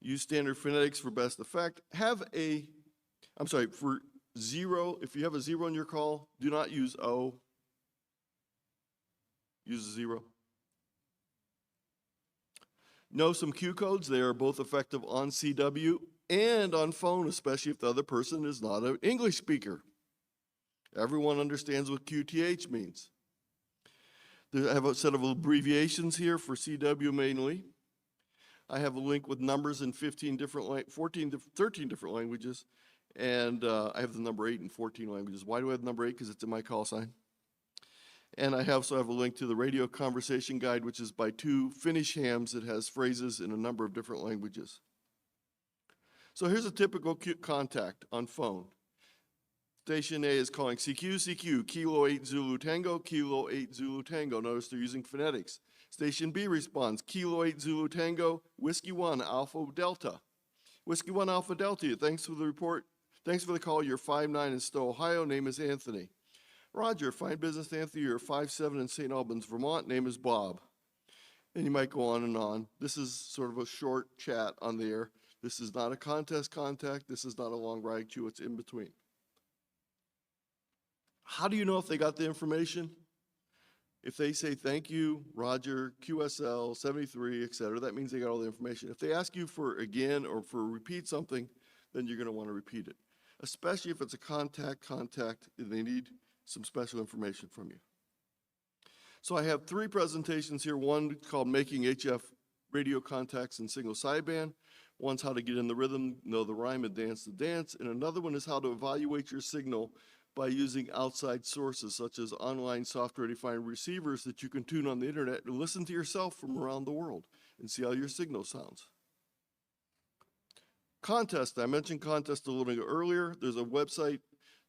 Use standard phonetics for best effect. For zero, if you have a zero in your call, do not use O. Use a zero. Know some Q codes. They are both effective on CW and on phone, especially if the other person is not an English speaker. Everyone understands what QTH means. I have a set of abbreviations here for CW mainly. I have a link with numbers in 13 different languages. And I have the number 8 in 14 languages. Why do I have number 8? Because it's in my call sign. And I also have a link to the radio conversation guide, which is by 2 Finnish hams that has phrases in a number of different languages. So here's a typical contact on phone. Station A is calling CQ, CQ, Kilo 8 Zulu Tango, Kilo 8 Zulu Tango. Notice they're using phonetics. Station B responds, Kilo 8 Zulu Tango, Whiskey 1 Alpha Delta. Whiskey 1 Alpha Delta, thanks for the report. Thanks for the call. You're 5'9" in Stowe, Ohio. Name is Anthony. Roger, fine business, Anthony. You're 5'7" in St. Albans, Vermont. Name is Bob. And you might go on and on. This is sort of a short chat on the air. This is not a contest contact. This is not a long ride queue. It's in between. How do you know if they got the information? If they say thank you, Roger, QSL, 73, et cetera, that means they got all the information. If they ask you for again or for repeat something, then you're going to want to repeat it, especially if it's a contact, and they need some special information from you. So I have 3 presentations here. One called Making HF Radio Contacts in Single Sideband. One's how to get in the rhythm, know the rhyme, and dance the dance. And another one is how to evaluate your signal by using outside sources such as online software-defined receivers that you can tune on the internet and listen to yourself from around the world and see how your signal sounds. Contest, I mentioned contest a little bit earlier. There's a website,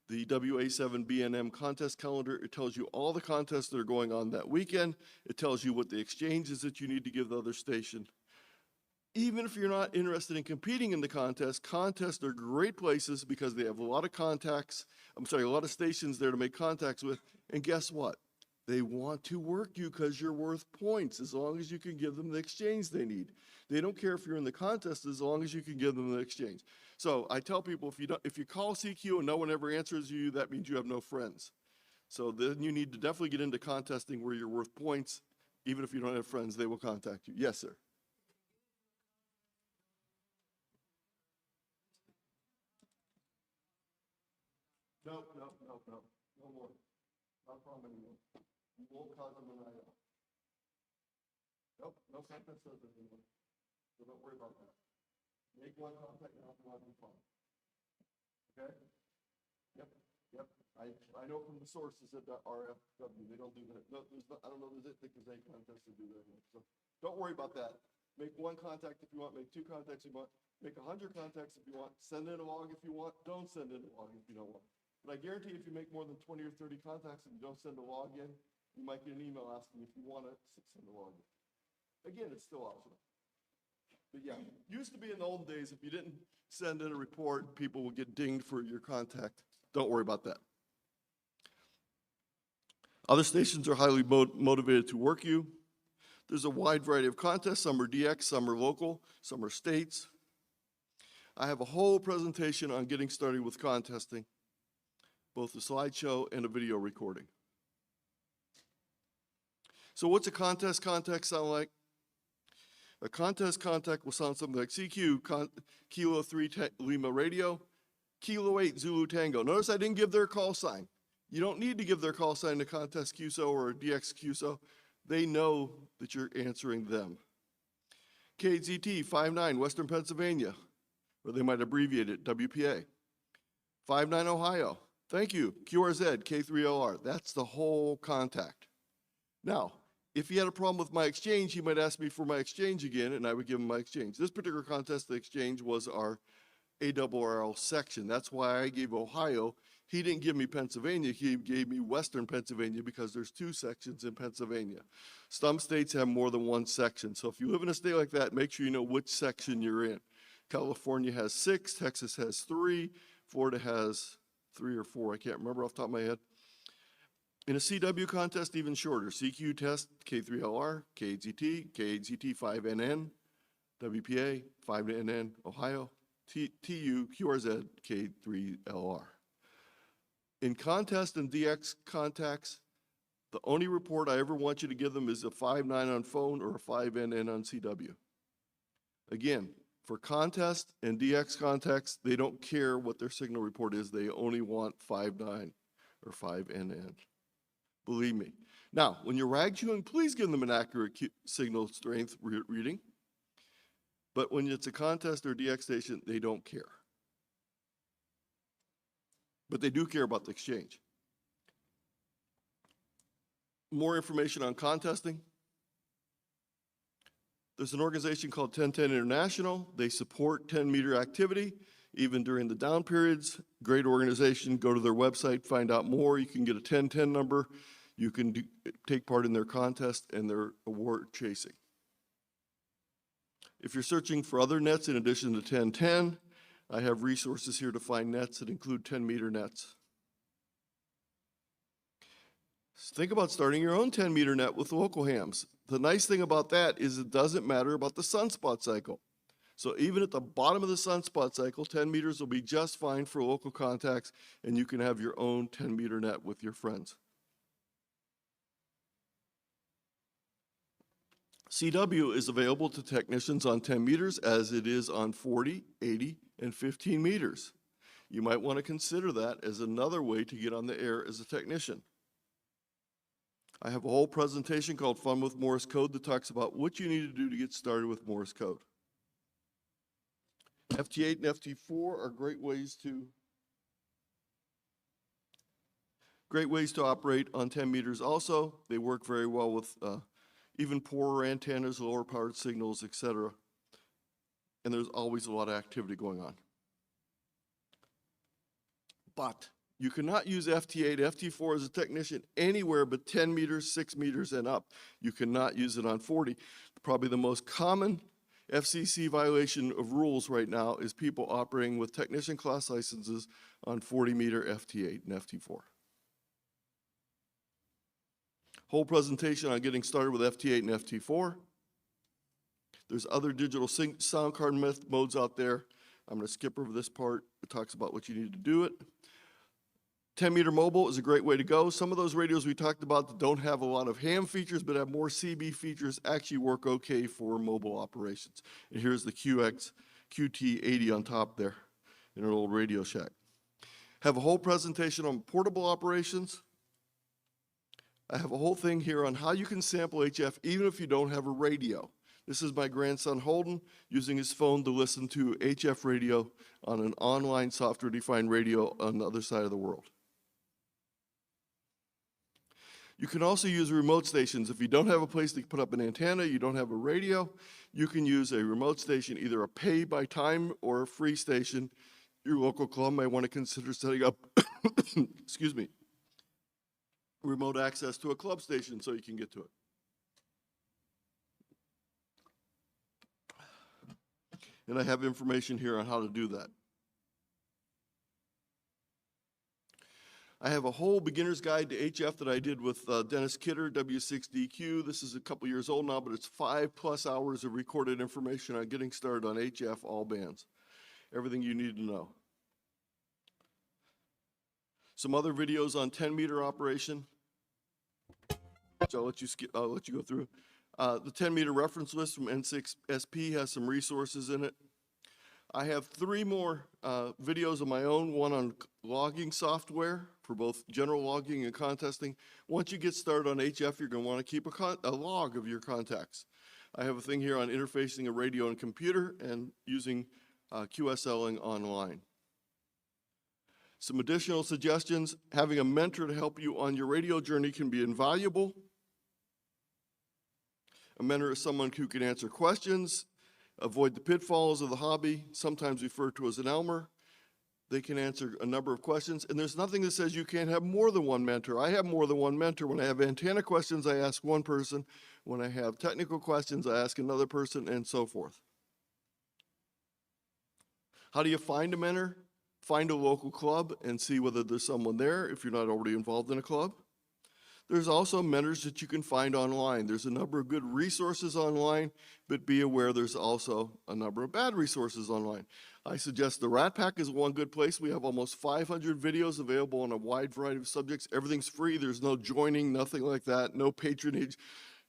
the WA7BNM contest calendar. It tells you all the contests that are going on that weekend. It tells you what the exchanges that you need to give the other station. Even if you're not interested in competing in the contest, contests are great places because they have a lot of contacts, a lot of stations there to make contacts with. And guess what? They want to work you because you're worth points as long as you can give them the exchange they need. They don't care if you're in the contest as long as you can give them the exchange. So I tell people, if you call CQ and no one ever answers you, that means you have no friends. So then you need to definitely get into contesting where you're worth points. Even if you don't have friends, they will contact you. Yes, sir. No more. Not from anyone. You won't cause them an IO. Nope, no contest does it anymore. So don't worry about that. Make one contact now if you want to be fun. Okay? Yep. I know from the sources at the RFW, they don't do that. No, I don't know, there's a contest to do that. So don't worry about that. Make one contact if you want, make two contacts if you want, make 100 contacts if you want, send in a log if you want, don't send in a log if you don't want. But I guarantee if you make more than 20 or 30 contacts and you don't send a log in, you might get an email asking if you want to send a log in. Again, it's still optional. But yeah, used to be in the old days, if you didn't send in a report, people would get dinged for your contact. Don't worry about that. Other stations are highly motivated to work you. There's a wide variety of contests. Some are DX, some are local, some are states. I have a whole presentation on getting started with contesting, both a slideshow and a video recording. So what's a contest contact sound like? A contest contact will sound something like CQ, Kilo 3 Lima Radio, Kilo 8 Zulu Tango. Notice I didn't give their call sign. You don't need to give their call sign to contest QSO or DX QSO. They know that you're answering them. KZT 59 Western Pennsylvania, or they might abbreviate it, WPA. 59 Ohio, thank you, QRZ K3LR. That's the whole contact. Now, if he had a problem with my exchange, he might ask me for my exchange again, and I would give him my exchange. This particular contest, the exchange was our ARRL section. That's why I gave Ohio. He didn't give me Pennsylvania. He gave me Western Pennsylvania because there's 2 sections in Pennsylvania. Some states have more than 1 section. So if you live in a state like that, make sure you know which section you're in. California has 6, Texas has 3, Florida has 3 or 4. I can't remember off the top of my head. In a CW contest, even shorter. CQ test, K3LR, KZT, KZT 5NN, WPA, 5NN, Ohio, TU, QRZ, K3LR. In contest and DX contacts, the only report I ever want you to give them is a 5.9 on phone or a 5NN on CW. Again, for contest and DX contacts, they don't care what their signal report is. They only want 5.9 or 5NN. Believe me. Now, when you're rag chewing, please give them an accurate signal strength reading. But when it's a contest or DX station, they don't care. But they do care about the exchange. More information on contesting. There's an organization called 1010 International. They support 10-meter activity, even during the down periods. Great organization. Go to their website, find out more. You can get a 1010 number. You can take part in their contest and their award chasing. If you're searching for other nets in addition to 1010, I have resources here to find nets that include 10-meter nets. So think about starting your own 10-meter net with local hams. The nice thing about that is it doesn't matter about the sunspot cycle. So even at the bottom of the sunspot cycle, 10 meters will be just fine for local contacts, and you can have your own 10-meter net with your friends. CW is available to technicians on 10 meters as it is on 40, 80, and 15 meters. You might want to consider that as another way to get on the air as a technician. I have a whole presentation called Fun with Morse Code that talks about what you need to do to get started with Morse code. FT8 and FT4 are great ways to operate on 10 meters also. They work very well with even poorer antennas, lower powered signals, etc. And there's always a lot of activity going on. But you cannot use FT8, FT4 as a technician anywhere but 10 meters, 6 meters, and up. You cannot use it on 40. Probably the most common FCC violation of rules right now is people operating with technician class licenses on 40 meter FT8 and FT4. Whole presentation on getting started with FT8 and FT4. There's other digital sound card modes out there. I'm going to skip over this part. It talks about what you need to do it. 10 meter mobile is a great way to go. Some of those radios we talked about that don't have a lot of ham features but have more CB features actually work okay for mobile operations. And here's the QT80 on top there in an old Radio Shack. Have a whole presentation on portable operations. I have a whole thing here on how you can sample HF even if you don't have a radio. This is my grandson Holden using his phone to listen to HF radio on an online software-defined radio on the other side of the world. You can also use remote stations. If you don't have a place to put up an antenna, you don't have a radio, you can use a remote station, either a pay by time or a free station. Your local club may want to consider setting up, excuse me, remote access to a club station so you can get to it. And I have information here on how to do that. I have a whole beginner's guide to HF that I did with Dennis Kidder, W6DQ. This is a couple years old now, but it's 5+ hours of recorded information on getting started on HF, all bands. Everything you need to know. Some other videos on 10 meter operation, which I'll let you go through. The 10 meter reference list from N6SP has some resources in it. I have 3 more videos of my own, one on logging software for both general logging and contesting. Once you get started on HF, you're going to want to keep a log of your contacts. I have a thing here on interfacing a radio and computer and using QSLing online. Some additional suggestions: having a mentor to help you on your radio journey can be invaluable. A mentor is someone who can answer questions, avoid the pitfalls of the hobby, sometimes referred to as an Elmer. They can answer a number of questions, and there's nothing that says you can't have more than one mentor. I have more than one mentor. When I have antenna questions, I ask one person. When I have technical questions, I ask another person, and so forth. How do you find a mentor? Find a local club and see whether there's someone there if you're not already involved in a club. There's also mentors that you can find online. There's a number of good resources online, but be aware there's also a number of bad resources online. I suggest the Rat Pack is one good place. We have almost 500 videos available on a wide variety of subjects. Everything's free. There's no joining, nothing like that, no patronage,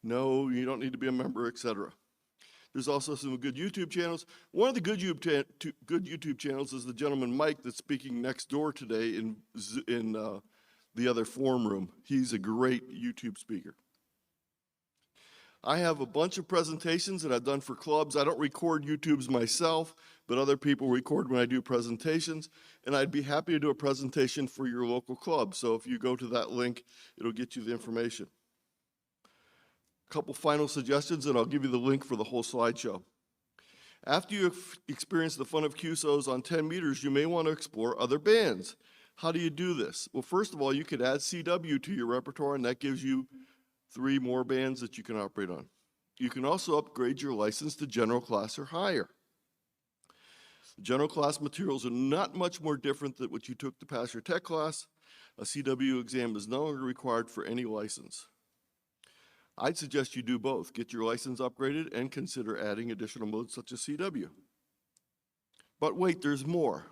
no, you don't need to be a member, etc. There's also some good YouTube channels. One of the good YouTube channels is the gentleman Mike that's speaking next door today in the other forum room. He's a great YouTube speaker. I have a bunch of presentations that I've done for clubs. I don't record YouTubes myself, but other people record when I do presentations, and I'd be happy to do a presentation for your local club. So if you go to that link, it'll get you the information. A couple final suggestions, and I'll give you the link for the whole slideshow. After you've experienced the fun of QSOs on 10 meters, you may want to explore other bands. How do you do this? Well, first of all, you could add CW to your repertoire, and that gives you 3 more bands that you can operate on. You can also upgrade your license to general class or higher. General class materials are not much more different than what you took to pass your tech class. A CW exam is no longer required for any license. I'd suggest you do both. Get your license upgraded and consider adding additional modes such as CW. But wait, there's more.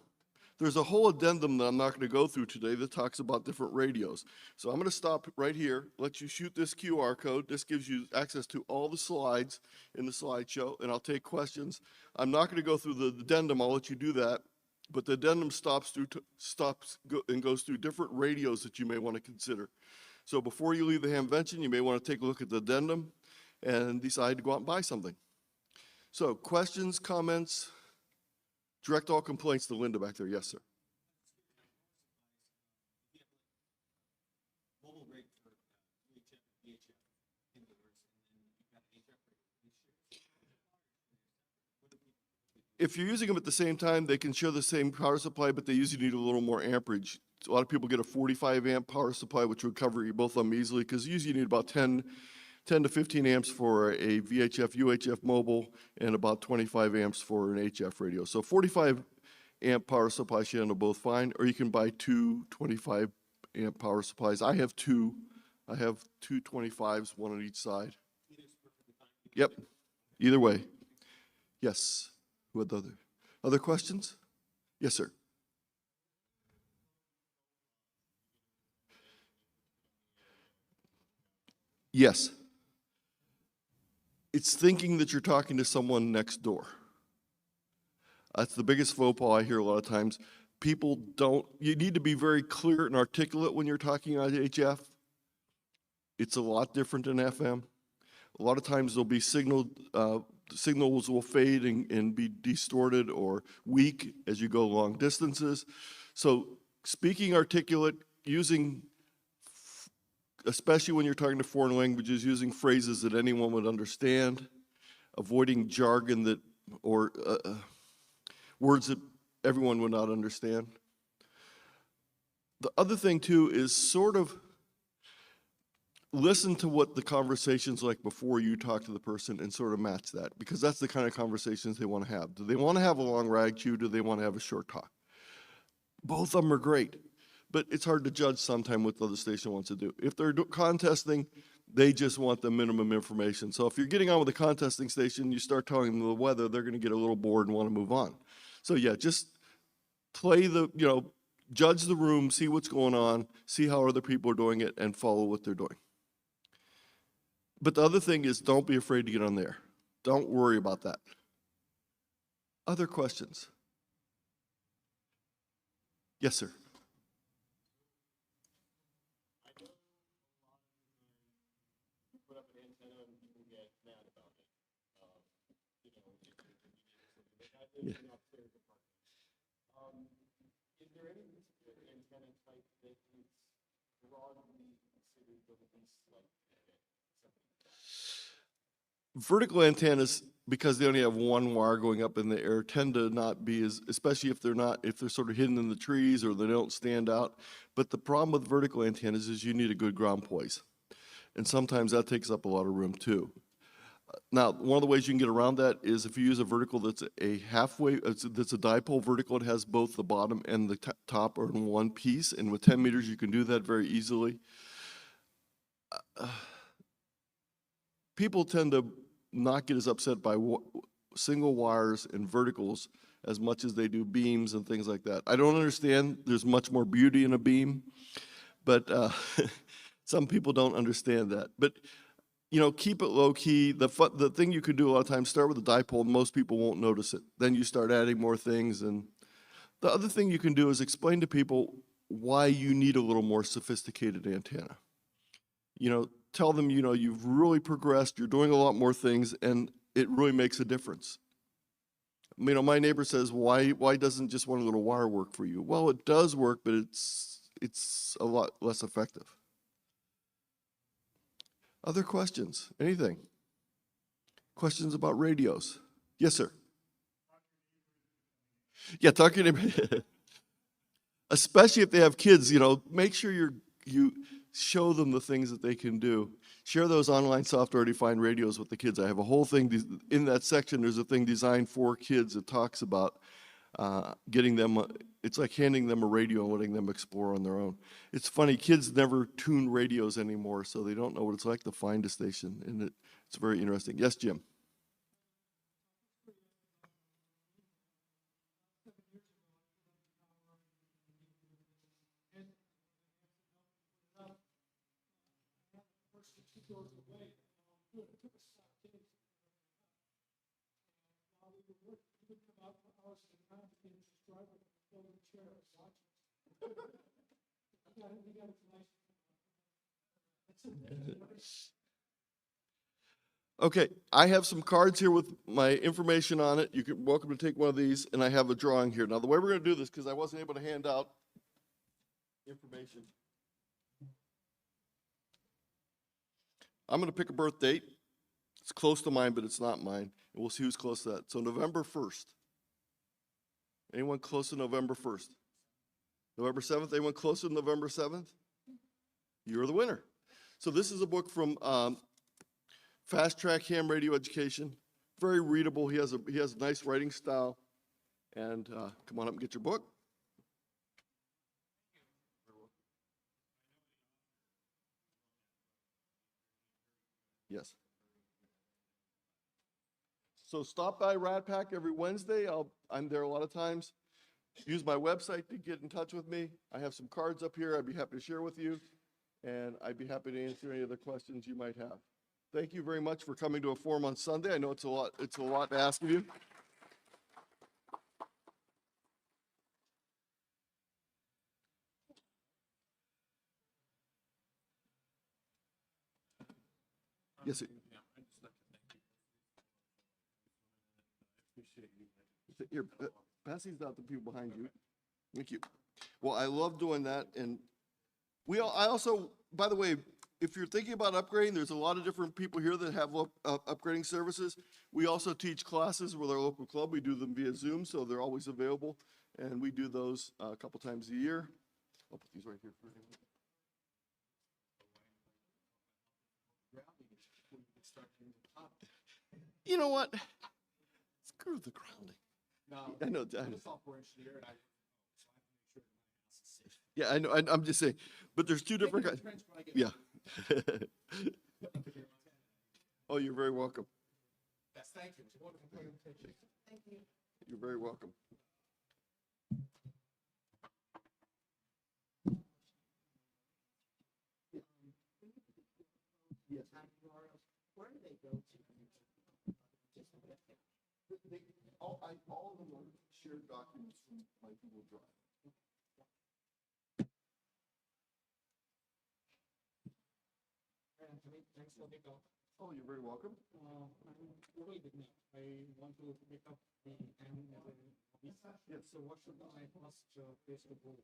There's a whole addendum that I'm not going to go through today that talks about different radios. So I'm going to stop right here, let you shoot this QR code. This gives you access to all the slides in the slideshow, and I'll take questions. I'm not going to go through the addendum. I'll let you do that. But the addendum stops and goes through different radios that you may want to consider. So before you leave the Hamvention, you may want to take a look at the addendum and decide to go out and buy something. So questions, comments? Direct all complaints to Linda back there. Yes, sir. Mobile rig for UHF, VHF indoors, and then you've got an HF rig. If you're using them at the same time, they can share the same power supply, but they usually need a little more amperage. A lot of people get a 45 amp power supply, which would cover you both of them easily, because usually you need about 10 to 15 amps for a VHF, UHF mobile, and about 25 amps for an HF radio. So 45 amp power supply should handle both fine, or you can buy two 25 amp power supplies. I have two 25s, one on each side. Yep, either way. Yes, who had the other questions? Yes, sir. Yes. It's thinking that you're talking to someone next door. That's the biggest faux pas I hear a lot of times. People don't, you need to be very clear and articulate when you're talking on HF. It's a lot different than FM. A lot of times there'll be signals will fade and be distorted or weak as you go long distances. So speaking articulate, using, especially when you're talking to foreign languages, using phrases that anyone would understand, avoiding jargon that, or words that everyone would not understand. The other thing too is sort of listen to what the conversation's like before you talk to the person and sort of match that, because that's the kind of conversations they want to have. Do they want to have a long rag queue? Do they want to have a short talk? Both of them are great, but it's hard to judge sometime what the other station wants to do. If they're contesting, they just want the minimum information. So if you're getting on with the contesting station, you start telling them the weather, they're going to get a little bored and want to move on. So yeah, just play the, judge the room, see what's going on, see how other people are doing it, and follow what they're doing. But the other thing is, don't be afraid to get on there. Don't worry about that. Other questions? Yes, sir. Yeah. Is there any particular antenna type that is broadly considered the least like Vertical antennas, because they only have one wire going up in the air, tend to not be as, especially if they're sort of hidden in the trees or they don't stand out. But the problem with vertical antennas is you need a good ground poise. And sometimes that takes up a lot of room too. Now, one of the ways you can get around that is if you use a vertical that's a halfway, that's a dipole vertical, it has both the bottom and the top are in one piece, and with 10 meters you can do that very easily. People tend to not get as upset by single wires and verticals as much as they do beams and things like that. I don't understand, there's much more beauty in a beam, but some people don't understand that. But keep it low key. The thing you can do a lot of times, start with a dipole, and most people won't notice it. Then you start adding more things. And the other thing you can do is explain to people why you need a little more sophisticated antenna. Tell them, you've really progressed, you're doing a lot more things, and it really makes a difference. My neighbor says, why doesn't just one little wire work for you? Well, it does work, but it's a lot less effective. Other questions? Anything? Questions about radios? Yes, sir. Yeah, talk to your neighbor. Especially if they have kids, make sure you show them the things that they can do. Share those online software-defined radios with the kids. I have a whole thing in that section. There's a thing designed for kids that talks about getting them, it's like handing them a radio and letting them explore on their own. It's funny, kids never tune radios anymore, so they don't know what it's like to find a station, and it's very interesting. Yes, Jim? Okay, I have some cards here with my information on it. You can, welcome to take one of these, and I have a drawing here. Now, the way we're gonna do this, because I wasn't able to hand out information. I'm gonna pick a birth date. It's close to mine, but it's not mine, and we'll see who's close to that. So November 1st. Anyone close to November 1st? November 7th, anyone close to November 7th? You're the winner. So this is a book from Fast Track Ham Radio Education. Very readable. He has a nice writing style. And come on up and get your book. Yes. So stop by Rat Pack every Wednesday. I'm there a lot of times. Use my website to get in touch with me. I have some cards up here I'd be happy to share with you. And I'd be happy to answer any other questions you might have. Thank you very much for coming to a forum on Sunday. I know it's a lot to ask of you. Yes, sir. Here, pass these out to people behind you. Thank you. Well, I love doing that, and I also, by the way, if you're thinking about upgrading, there's a lot of different people here that have upgrading services. We also teach classes with our local club. We do them via Zoom, so they're always available, and we do those a couple times a year. I'll put these right here for you. You know what? Screw the grounding. No, I know. I'm a software engineer, and Yeah, I know. I'm just saying, but there's two different kinds. Yeah. Oh, you're very welcome. Yes, thank you. It's a wonderful presentation. Thank you. You're very welcome. Yes. Where do they go to? All of them are shared documents from my Google Drive. Thanks for the talk. Oh, you're very welcome. I'm Google beginner. I want to pick up the ham as a hobby. Yes. So what should my first place to go?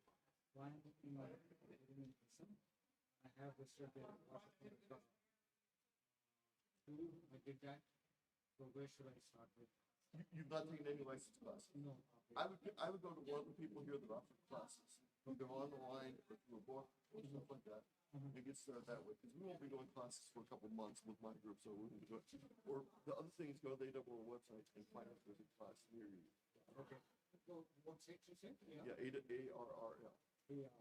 One, in my person. I have registered there. Two, I did that. So where should I start with? You've not taken any license classes? No. I would go to one of the people here that offer classes. They're on the line or through a book or stuff like that. And get started that way, because we won't be doing classes for a couple months with my group, so we're gonna do it. Or the other thing is go to the AWR website and find out if there's a class near you. Okay. So what's it you said? Yeah, ARRL. Yeah.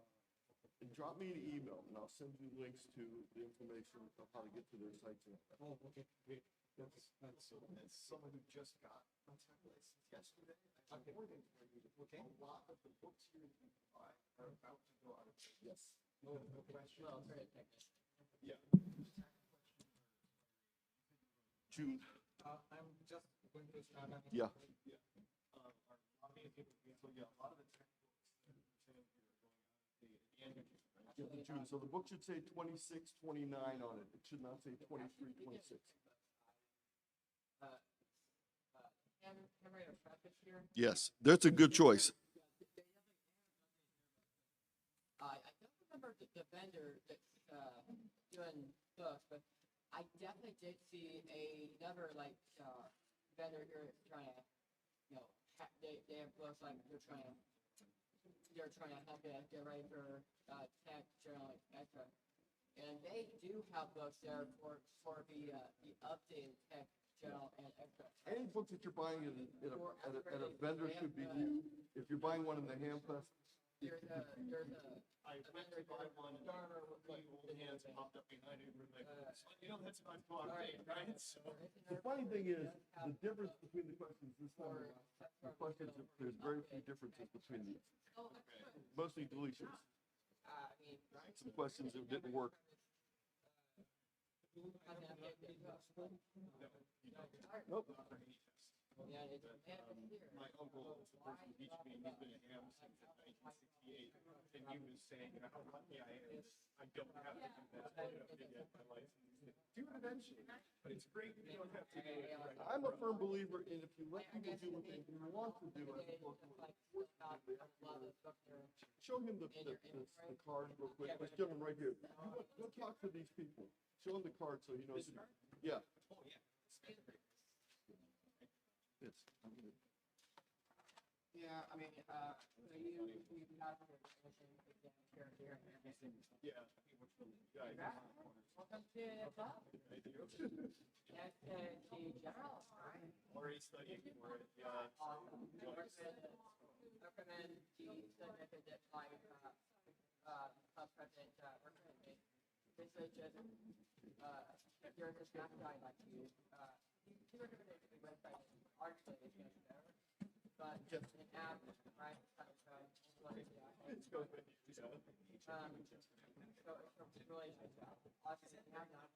And drop me an email, and I'll send you links to the information of how to get to their sites. Oh, okay, great. That's As someone who just got a tech license yesterday, I have more than okay. a lot of the books here that you can buy are about to go out of print. Yes. No question. Well, very technical. Yeah. June. I'm just going to start. Yeah. Our lobby is able to be, so yeah, a lot of the tech books that are for sale here are going out at the end of June. Right? Yeah, June. So the book should say 26, 29 on it. It should not say 23, 26. Hammer traffic here. Yes, that's a good choice. I don't remember the vendor that's doing books, but I definitely did see another vendor here that's trying to, they have books like they're trying to help you get ready for tech, journal, etc. And they do have books there for the updated tech, journal, and etc. Any books that you're buying at a vendor should be new. If you're buying one in the Ham Fest, There's a I went to buy one, and DARA with the old hands popped up behind it, and we're like, that's an uncommon thing, right? So, the funny thing is, the difference between the questions this time around, the questions, there's very few differences between these. Mostly deletions. Some questions that didn't work. Nope. my uncle is the person who teaches me, he's been a ham since 1968, and he was saying, how lucky I am, I don't have to do that, I don't have to get my license. Do you have Hamvention, but it's great that you don't have to do it. Right. I'm a firm believer in if you let people do what they want to do as opposed to what they force them to do. Show him the card real quick. Let's give him right here. Go talk to these people. Show him the card so he knows. Yeah. Oh, yeah. It's, Yeah, I mean, you have your commission exam here and everything. Yeah. Welcome to the club. Next, the general, right? Already studying for it, yeah. Awesome. Recommend the method that my, club president, recommended. Basically just, if you're just not guy like you, he recommended the website, arguably it's much better. But just an app, right, kind of, what is that? It's going, yeah. So it's really nice job. Awesome, you have not,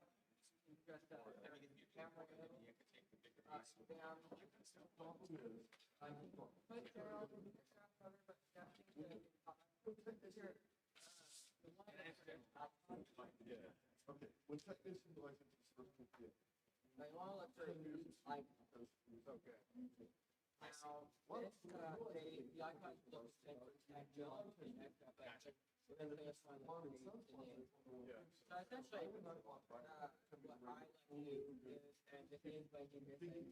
you just, camera, down, put your, cover, but definitely, yeah. Okay. When technician license is first complete. I want to look for, like, Okay. now, this, the icon looks like John, but then this one is the name. So essentially, what I like to do is, and this is like in this thing,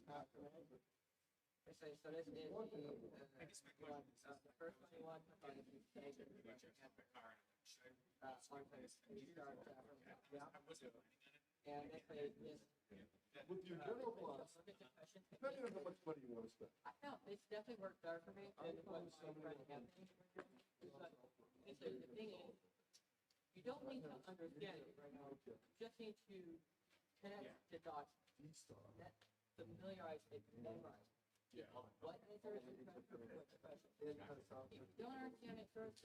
so this is the, the first one you want, is the stage, on place, you start, yeah. And actually, this. With your general class, depending on how much money you want to spend. I know, it's definitely worked better for me than what my friend Hamvention. But basically, the thing is, you don't need to understand it right now. You just need to connect the dots, familiarize it, memorize. Yeah. What is there to what the question is. If you don't understand it first,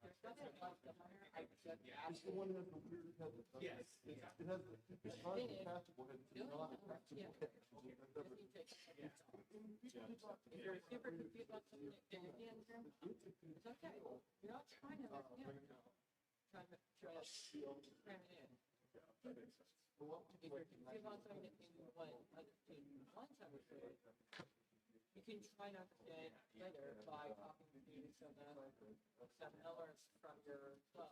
there's nothing like the hunter, I just It's asked. the one that has the weird head. Yes. It has the, it's not compatible and it's not compatible. If you're super confused about something that you can't understand, it's okay. You're not trying to understand. Trying to cram it in. If you're confused about something that you want to understand one time or two, you can try to understand it later by talking to some elders from your club.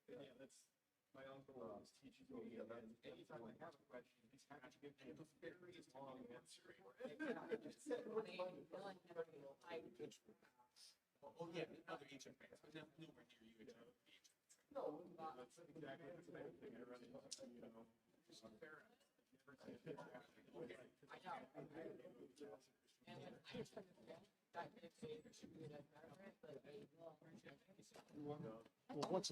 Yeah, that's, my uncle was teaching me, and anytime I have a question, he's happy to give me a very long answer. Oh, yeah, other HF fans, but nowhere near you, No, that's exactly the same thing I run into, you know. I know. And I just understand that it's a, should be an environment, but Well,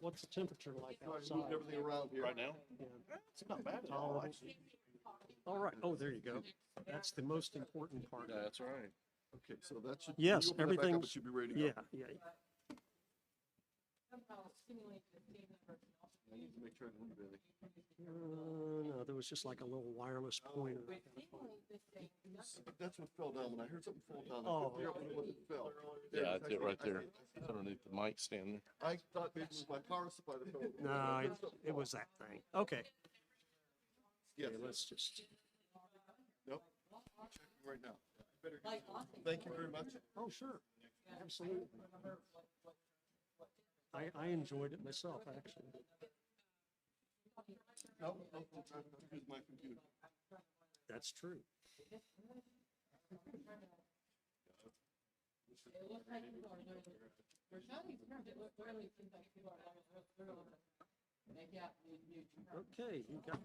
what's the temperature like moved outside? everything around here. Right now? Yeah. It's not bad at all, all, actually. All right, oh, there you go. That's the most important part. That's right. Okay, so that should. Yes, you open that back up, everything's- It should be ready to go. Yeah. somehow simulate the same number of I need to make sure I didn't leave anything. No, there was just like a little wireless pointer. with simulate the same number. That's what fell down. When I heard something fall down, I Oh. couldn't figure out what it fell. Yeah, that's it right there. It's underneath the mic stand there. I thought maybe it was my power supply that fell. No, it was that thing. Okay. Yes, Okay, let's just, nope. Checking right now. Like Austin. Thank you very much. oh, sure. Absolutely. I enjoyed it myself, actually. No, here's my computer. That's true. It looks like people are doing it. There's not these terms, it looks really seems like people are having they got new terms. Okay, you got.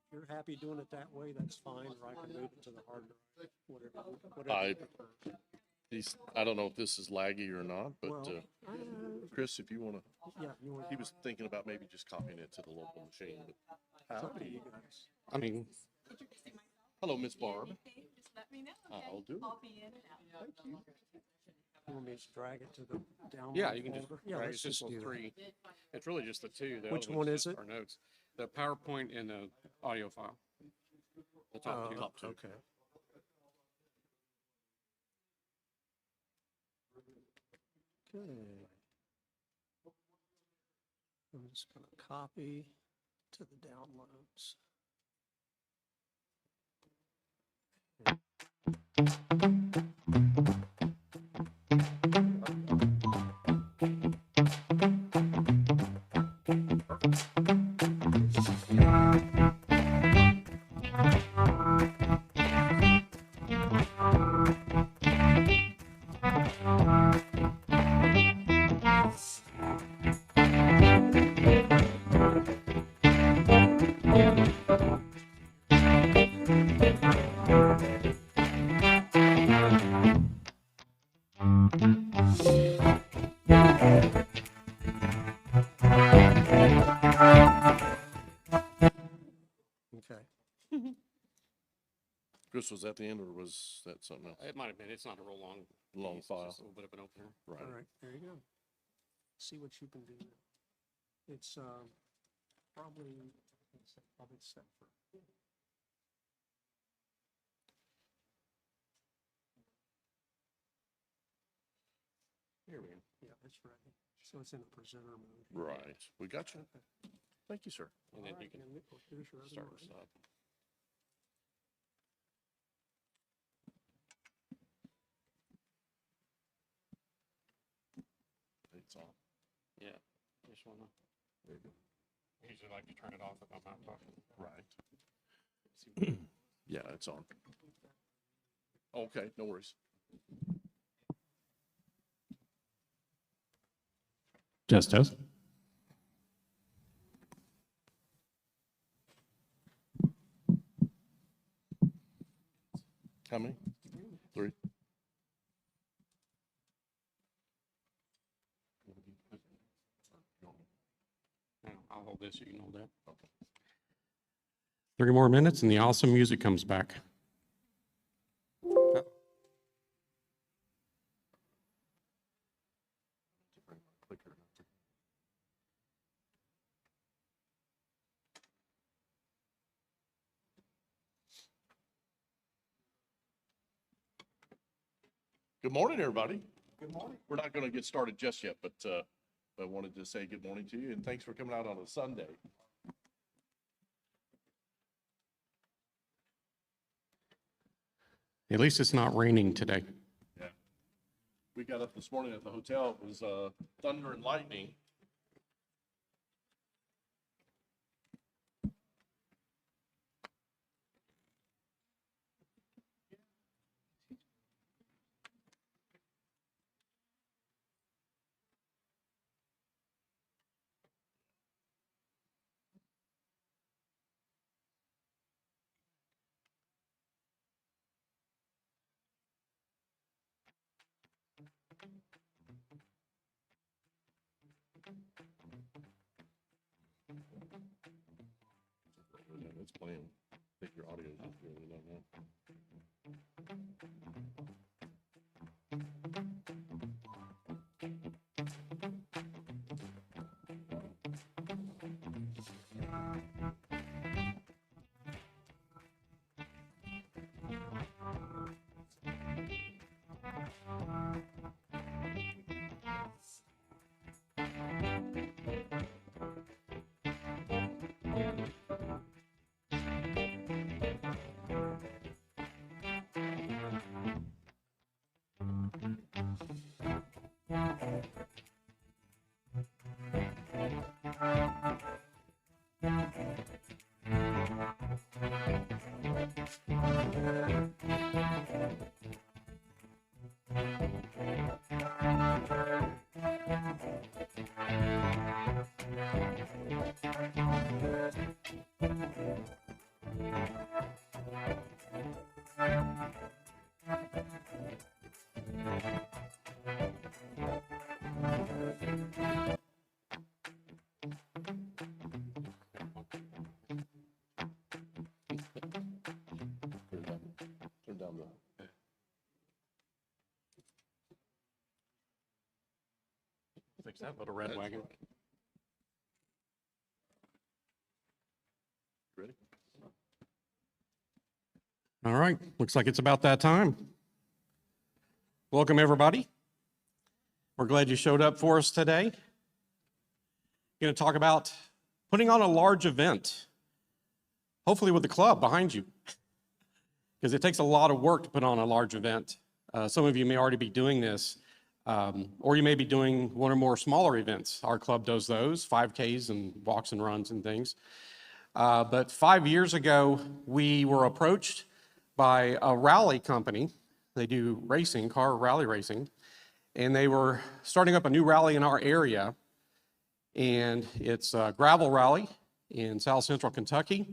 If you're happy doing it that way, that's fine, or I can move it to the hard drive, whatever I- you prefer. I don't know if this is laggy or not, but Well, Chris, if you want to, yeah, you want he was thinking about maybe just copying it to the local machine, but it's up to you guys. I mean, hello, Miss Barb. Just let me know, okay? I'll do it. I'll be in and out. You want me to drag it to the download Yeah, you can just, folder? Yeah, right, let's it's just just do those that. three. It's really just the two. The Which other one ones is it? Are notes. The PowerPoint and the audio file. The top two. Top two. Okay. Okay. I'm just going to copy to the downloads. Okay. Chris, was that the end or was that something else? It might have been, it's not a real long. Long piece, it's file. Just a little bit of an opener. Right. All right, there you go. See what you can do now. It's probably set for. Here we go. Yeah, it's ready. So it's in the presenter mode. Right. We got you. Thank you, sir. And then All you right, can and here's your other Start one. us up. It's on. yeah, just wanna, There you go. I usually like to turn it off if I'm not talking. Right. Yeah, it's on. Okay, no worries. Test. How many? 3. No, I'll hold this, you can hold that. 30 more minutes and the awesome music comes back. Good morning, everybody. Good morning. We're not going to get started just yet, but I wanted to say good morning to you and thanks for coming out on a Sunday. At least it's not raining today. Yeah. We got up this morning at the hotel. It was thunder and lightning. Yeah, it's playing. I think your audio is just doing it on that. Turn down the. Fix that little red wagon. Ready? All right, looks like it's about that time. Welcome, everybody. We're glad you showed up for us today. Going to talk about putting on a large event, hopefully with the club behind you, because it takes a lot of work to put on a large event. Some of you may already be doing this, or you may be doing one or more smaller events. Our club does those, 5Ks and walks and runs and things. But 5 years ago, we were approached by a rally company. They do racing, car rally racing, and they were starting up a new rally in our area. And it's a gravel rally in South Central Kentucky,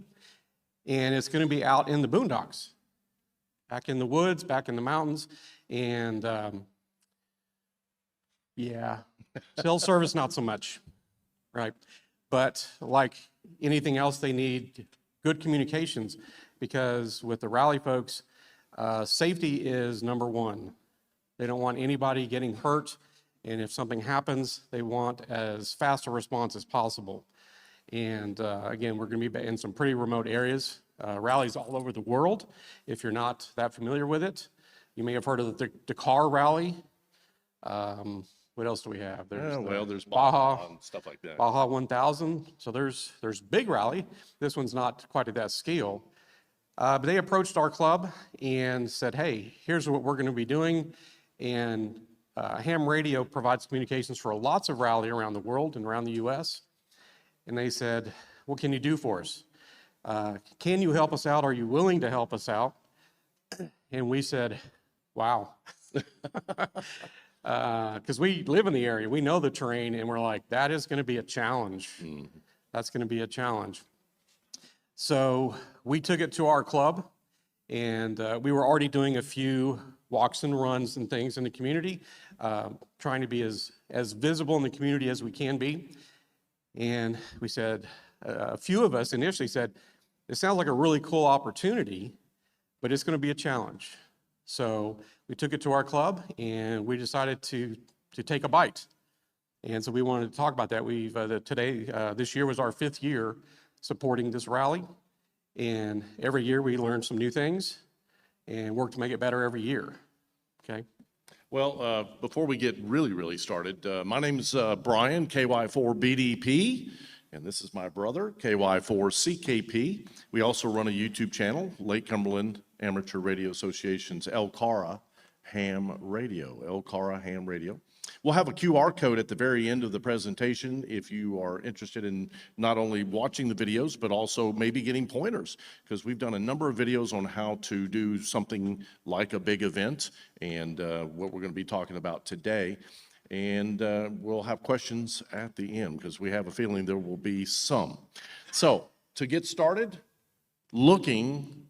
and it's going to be out in the boondocks, back in the woods, back in the mountains, and yeah, cell service not so much, right? But like anything else, they need good communications, because with the rally folks, safety is number one. They don't want anybody getting hurt, and if something happens, they want as fast a response as possible. And again, we're going to be in some pretty remote areas, rallies all over the world. If you're not that familiar with it, you may have heard of the Dakar rally. What else do we have? There's Baja and stuff like that. Baja 1000. So there's big rally. This one's not quite at that scale. But they approached our club and said, hey, here's what we're going to be doing. And ham radio provides communications for lots of rally around the world and around the U.S. And they said, what can you do for us? Can you help us out? Are you willing to help us out? And we said, wow. Because we live in the area, we know the terrain, and we're like, that is going to be a challenge. That's going to be a challenge. So we took it to our club, and we were already doing a few walks and runs and things in the community, trying to be as visible in the community as we can be. And we said, a few of us initially said, it sounds like a really cool opportunity, but it's going to be a challenge. So we took it to our club, and we decided to take a bite. And so we wanted to talk about that. We've this year was our 5th year supporting this rally, and every year we learn some new things and work to make it better every year. Okay. Well, before we get really started, my name is Brian, KY4BDP, and this is my brother, KY4CKP. We also run a YouTube channel, Lake Cumberland Amateur Radio Association's LCARA Ham Radio, LCARA Ham Radio. We'll have a QR code at the very end of the presentation if you are interested in not only watching the videos, but also maybe getting pointers, because we've done a number of videos on how to do something like a big event, and what we're going to be talking about today. And we'll have questions at the end, because we have a feeling there will be some. So to get started, looking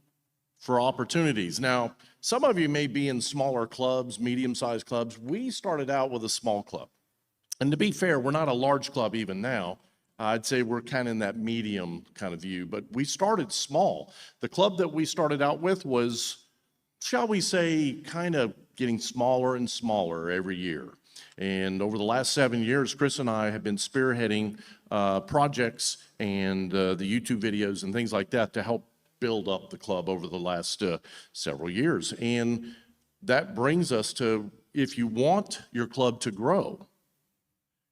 for opportunities. Now, some of you may be in smaller clubs, medium-sized clubs. We started out with a small club. And to be fair, we're not a large club even now. I'd say we're kind of in that medium kind of view, but we started small. The club that we started out with was, shall we say, kind of getting smaller and smaller every year. And over the last 7 years, Chris and I have been spearheading projects and the YouTube videos and things like that to help build up the club over the last several years. And that brings us to, if you want your club to grow,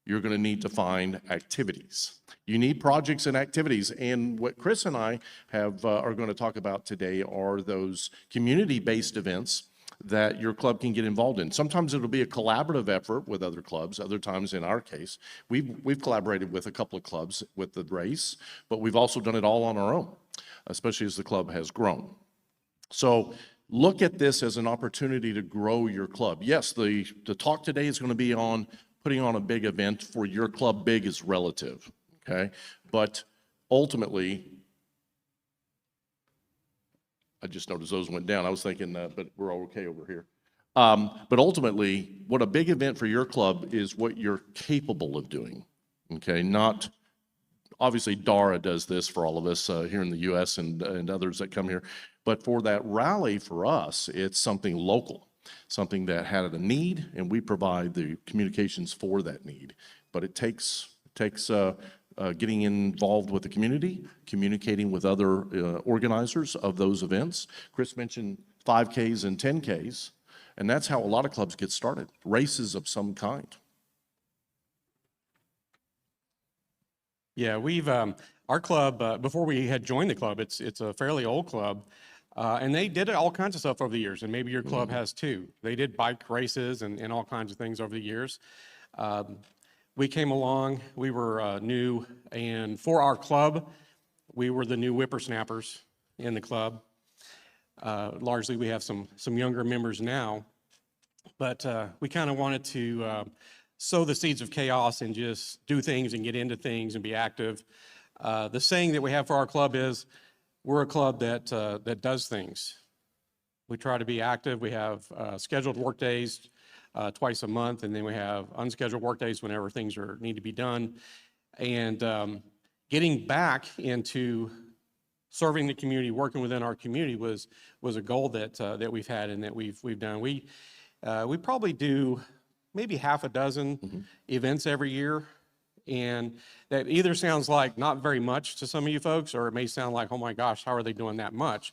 you're going to need to find activities. You need projects and activities. And what Chris and I have are going to talk about today are those community-based events that your club can get involved in. Sometimes it'll be a collaborative effort with other clubs. Other times, in our case, we've collaborated with a couple of clubs with the race, but we've also done it all on our own, especially as the club has grown. So look at this as an opportunity to grow your club. Yes, the talk today is going to be on putting on a big event for your club. Big is relative, okay? But ultimately, I just noticed those went down. I was thinking, but we're all okay over here. But ultimately, what a big event for your club is what you're capable of doing, okay? Not, obviously, DARA does this for all of us here in the U.S. and others that come here. But for that rally, for us, it's something local, something that had a need, and we provide the communications for that need. But it takes getting involved with the community, communicating with other organizers of those events. Chris mentioned 5Ks and 10Ks, and that's how a lot of clubs get started, races of some kind. Yeah, our club, before we had joined the club, it's a fairly old club. And they did all kinds of stuff over the years, and maybe your club has too. They did bike races and all kinds of things over the years. We came along, we were new, and for our club, we were the new whippersnappers in the club. Largely, we have some younger members now, but we kind of wanted to sow the seeds of chaos and just do things and get into things and be active. The saying that we have for our club is, we're a club that does things. We try to be active. We have scheduled work days twice a month, and then we have unscheduled work days whenever things need to be done. And getting back into serving the community, working within our community was a goal that we've had and that we've done. We probably do maybe half a dozen events every year. And that either sounds like not very much to some of you folks, or it may sound like, oh my gosh, how are they doing that much?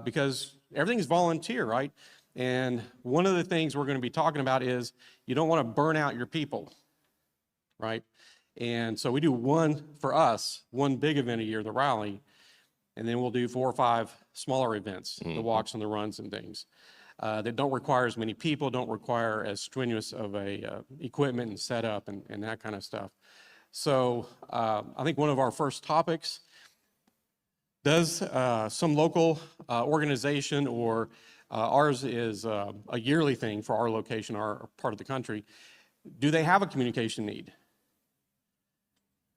Because everything's volunteer, right? And one of the things we're going to be talking about is you don't want to burn out your people, right? And so we do one big event a year, the rally, and then we'll do 4 or 5 smaller events, the walks and the runs and things. That don't require as many people, don't require as strenuous of a equipment and setup and that kind of stuff. So I think one of our first topics, does some local organization, or ours is a yearly thing for our location, our part of the country, do they have a communication need?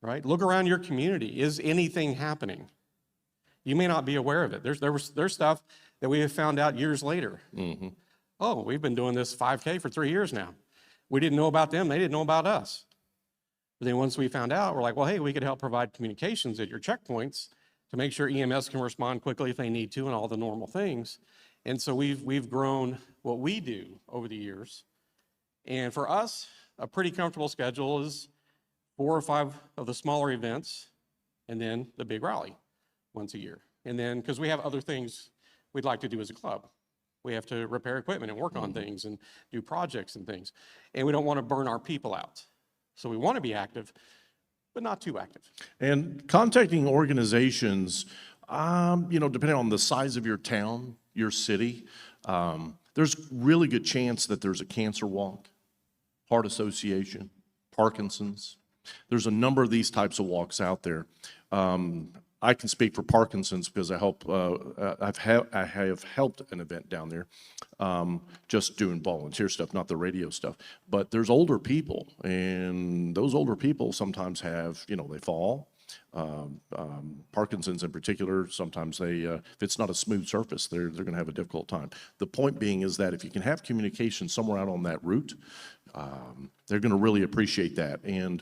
Right? Look around your community. Is anything happening? You may not be aware of it. There's stuff that we have found out years later. Oh, we've been doing this 5K for 3 years now. We didn't know about them, they didn't know about us. But then once we found out, we're like, well, hey, we could help provide communications at your checkpoints to make sure EMS can respond quickly if they need to and all the normal things. And so we've grown what we do over the years. And for us, a pretty comfortable schedule is 4 or 5 of the smaller events and then the big rally once a year. And then, because we have other things we'd like to do as a club. We have to repair equipment and work on things and do projects and things. And we don't want to burn our people out. So we want to be active, but not too active. And contacting organizations, depending on the size of your town, your city, there's really good chance that there's a cancer walk, heart association, Parkinson's. There's a number of these types of walks out there. I can speak for Parkinson's because I have helped an event down there, just doing volunteer stuff, not the radio stuff. But there's older people, and those older people sometimes have, they fall. Parkinson's in particular, sometimes if it's not a smooth surface, they're going to have a difficult time. The point being is that if you can have communication somewhere out on that route, they're going to really appreciate that. And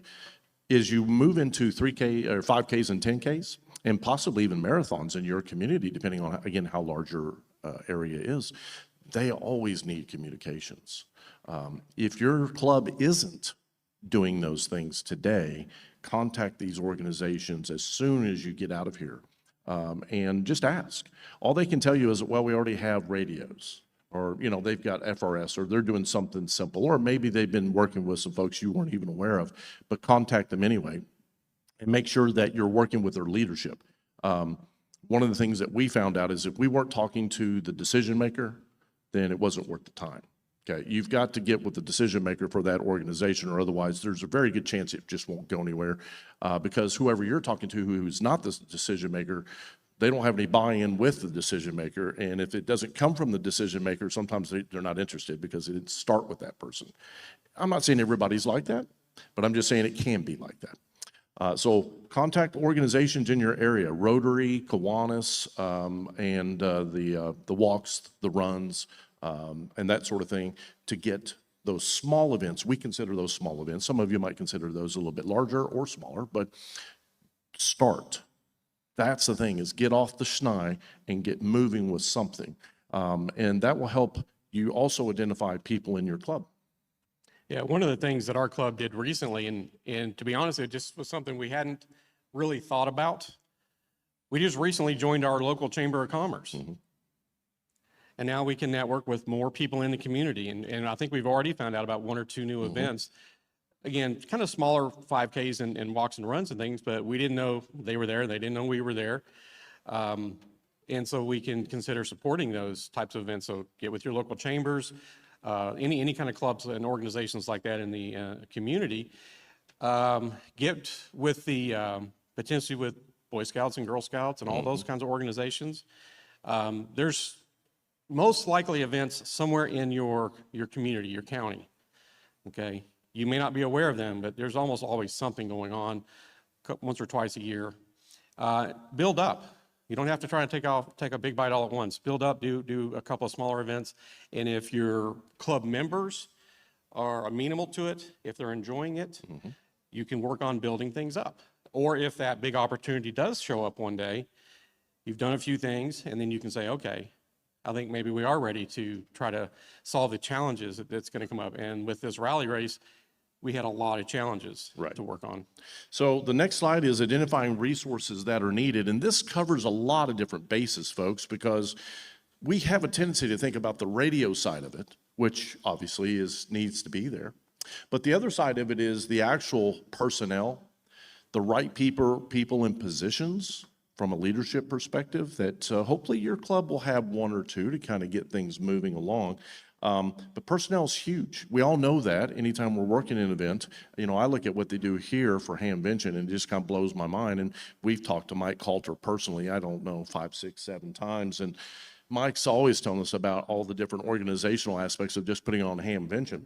as you move into 3K or 5Ks and 10Ks, and possibly even marathons in your community, depending on, again, how large your area is, they always need communications. If your club isn't doing those things today, contact these organizations as soon as you get out of here and just ask. All they can tell you is, well, we already have radios, or, they've got FRS, or they're doing something simple, or maybe they've been working with some folks you weren't even aware of, but contact them anyway. And make sure that you're working with their leadership. One of the things that we found out is if we weren't talking to the decision maker, then it wasn't worth the time. Okay, you've got to get with the decision maker for that organization, or otherwise there's a very good chance it just won't go anywhere, because whoever you're talking to who's not the decision maker, they don't have any buy-in with the decision maker, and if it doesn't come from the decision maker, sometimes they're not interested because it didn't start with that person. I'm not saying everybody's like that, but I'm just saying it can be like that. So contact organizations in your area, Rotary, Kiwanis, and the walks, the runs, and that sort of thing, to get those small events. We consider those small events. Some of you might consider those a little bit larger or smaller, but start. That's the thing, is get off the schneid and get moving with something. And that will help you also identify people in your club. Yeah, one of the things that our club did recently, and to be honest, it just was something we hadn't really thought about. We just recently joined our local Chamber of Commerce. And now we can network with more people in the community. And I think we've already found out about 1 or 2 new events. again, kind of smaller 5Ks and walks and runs and things, but we didn't know they were there. They didn't know we were there. And so we can consider supporting those types of events. So get with your local chambers, any kind of clubs and organizations like that in the community. Get with the, potentially with Boy Scouts and Girl Scouts and all those kinds of organizations. There's most likely events somewhere in your community, your county, okay? You may not be aware of them, but there's almost always something going on once or twice a year. Build up. You don't have to try to take a big bite all at once. Build up, do a couple of smaller events. And if your club members are amenable to it, if they're enjoying it, you can work on building things up. Or if that big opportunity does show up one day, you've done a few things, and then you can say, okay, I think maybe we are ready to try to solve the challenges that's going to come up. And with this rally race, we had a lot of challenges to work on. So the next slide is identifying resources that are needed. And this covers a lot of different bases, folks, because we have a tendency to think about the radio side of it, which obviously needs to be there. But the other side of it is the actual personnel, the right people in positions from a leadership perspective that hopefully your club will have one or two to kind of get things moving along. But personnel is huge. We all know that anytime we're working an event. You know, I look at what they do here for Hamvention and it just kind of blows my mind. And we've talked to Mike Coulter personally, I don't know, 5, 6, 7 times. And Mike's always telling us about all the different organizational aspects of just putting on Hamvention.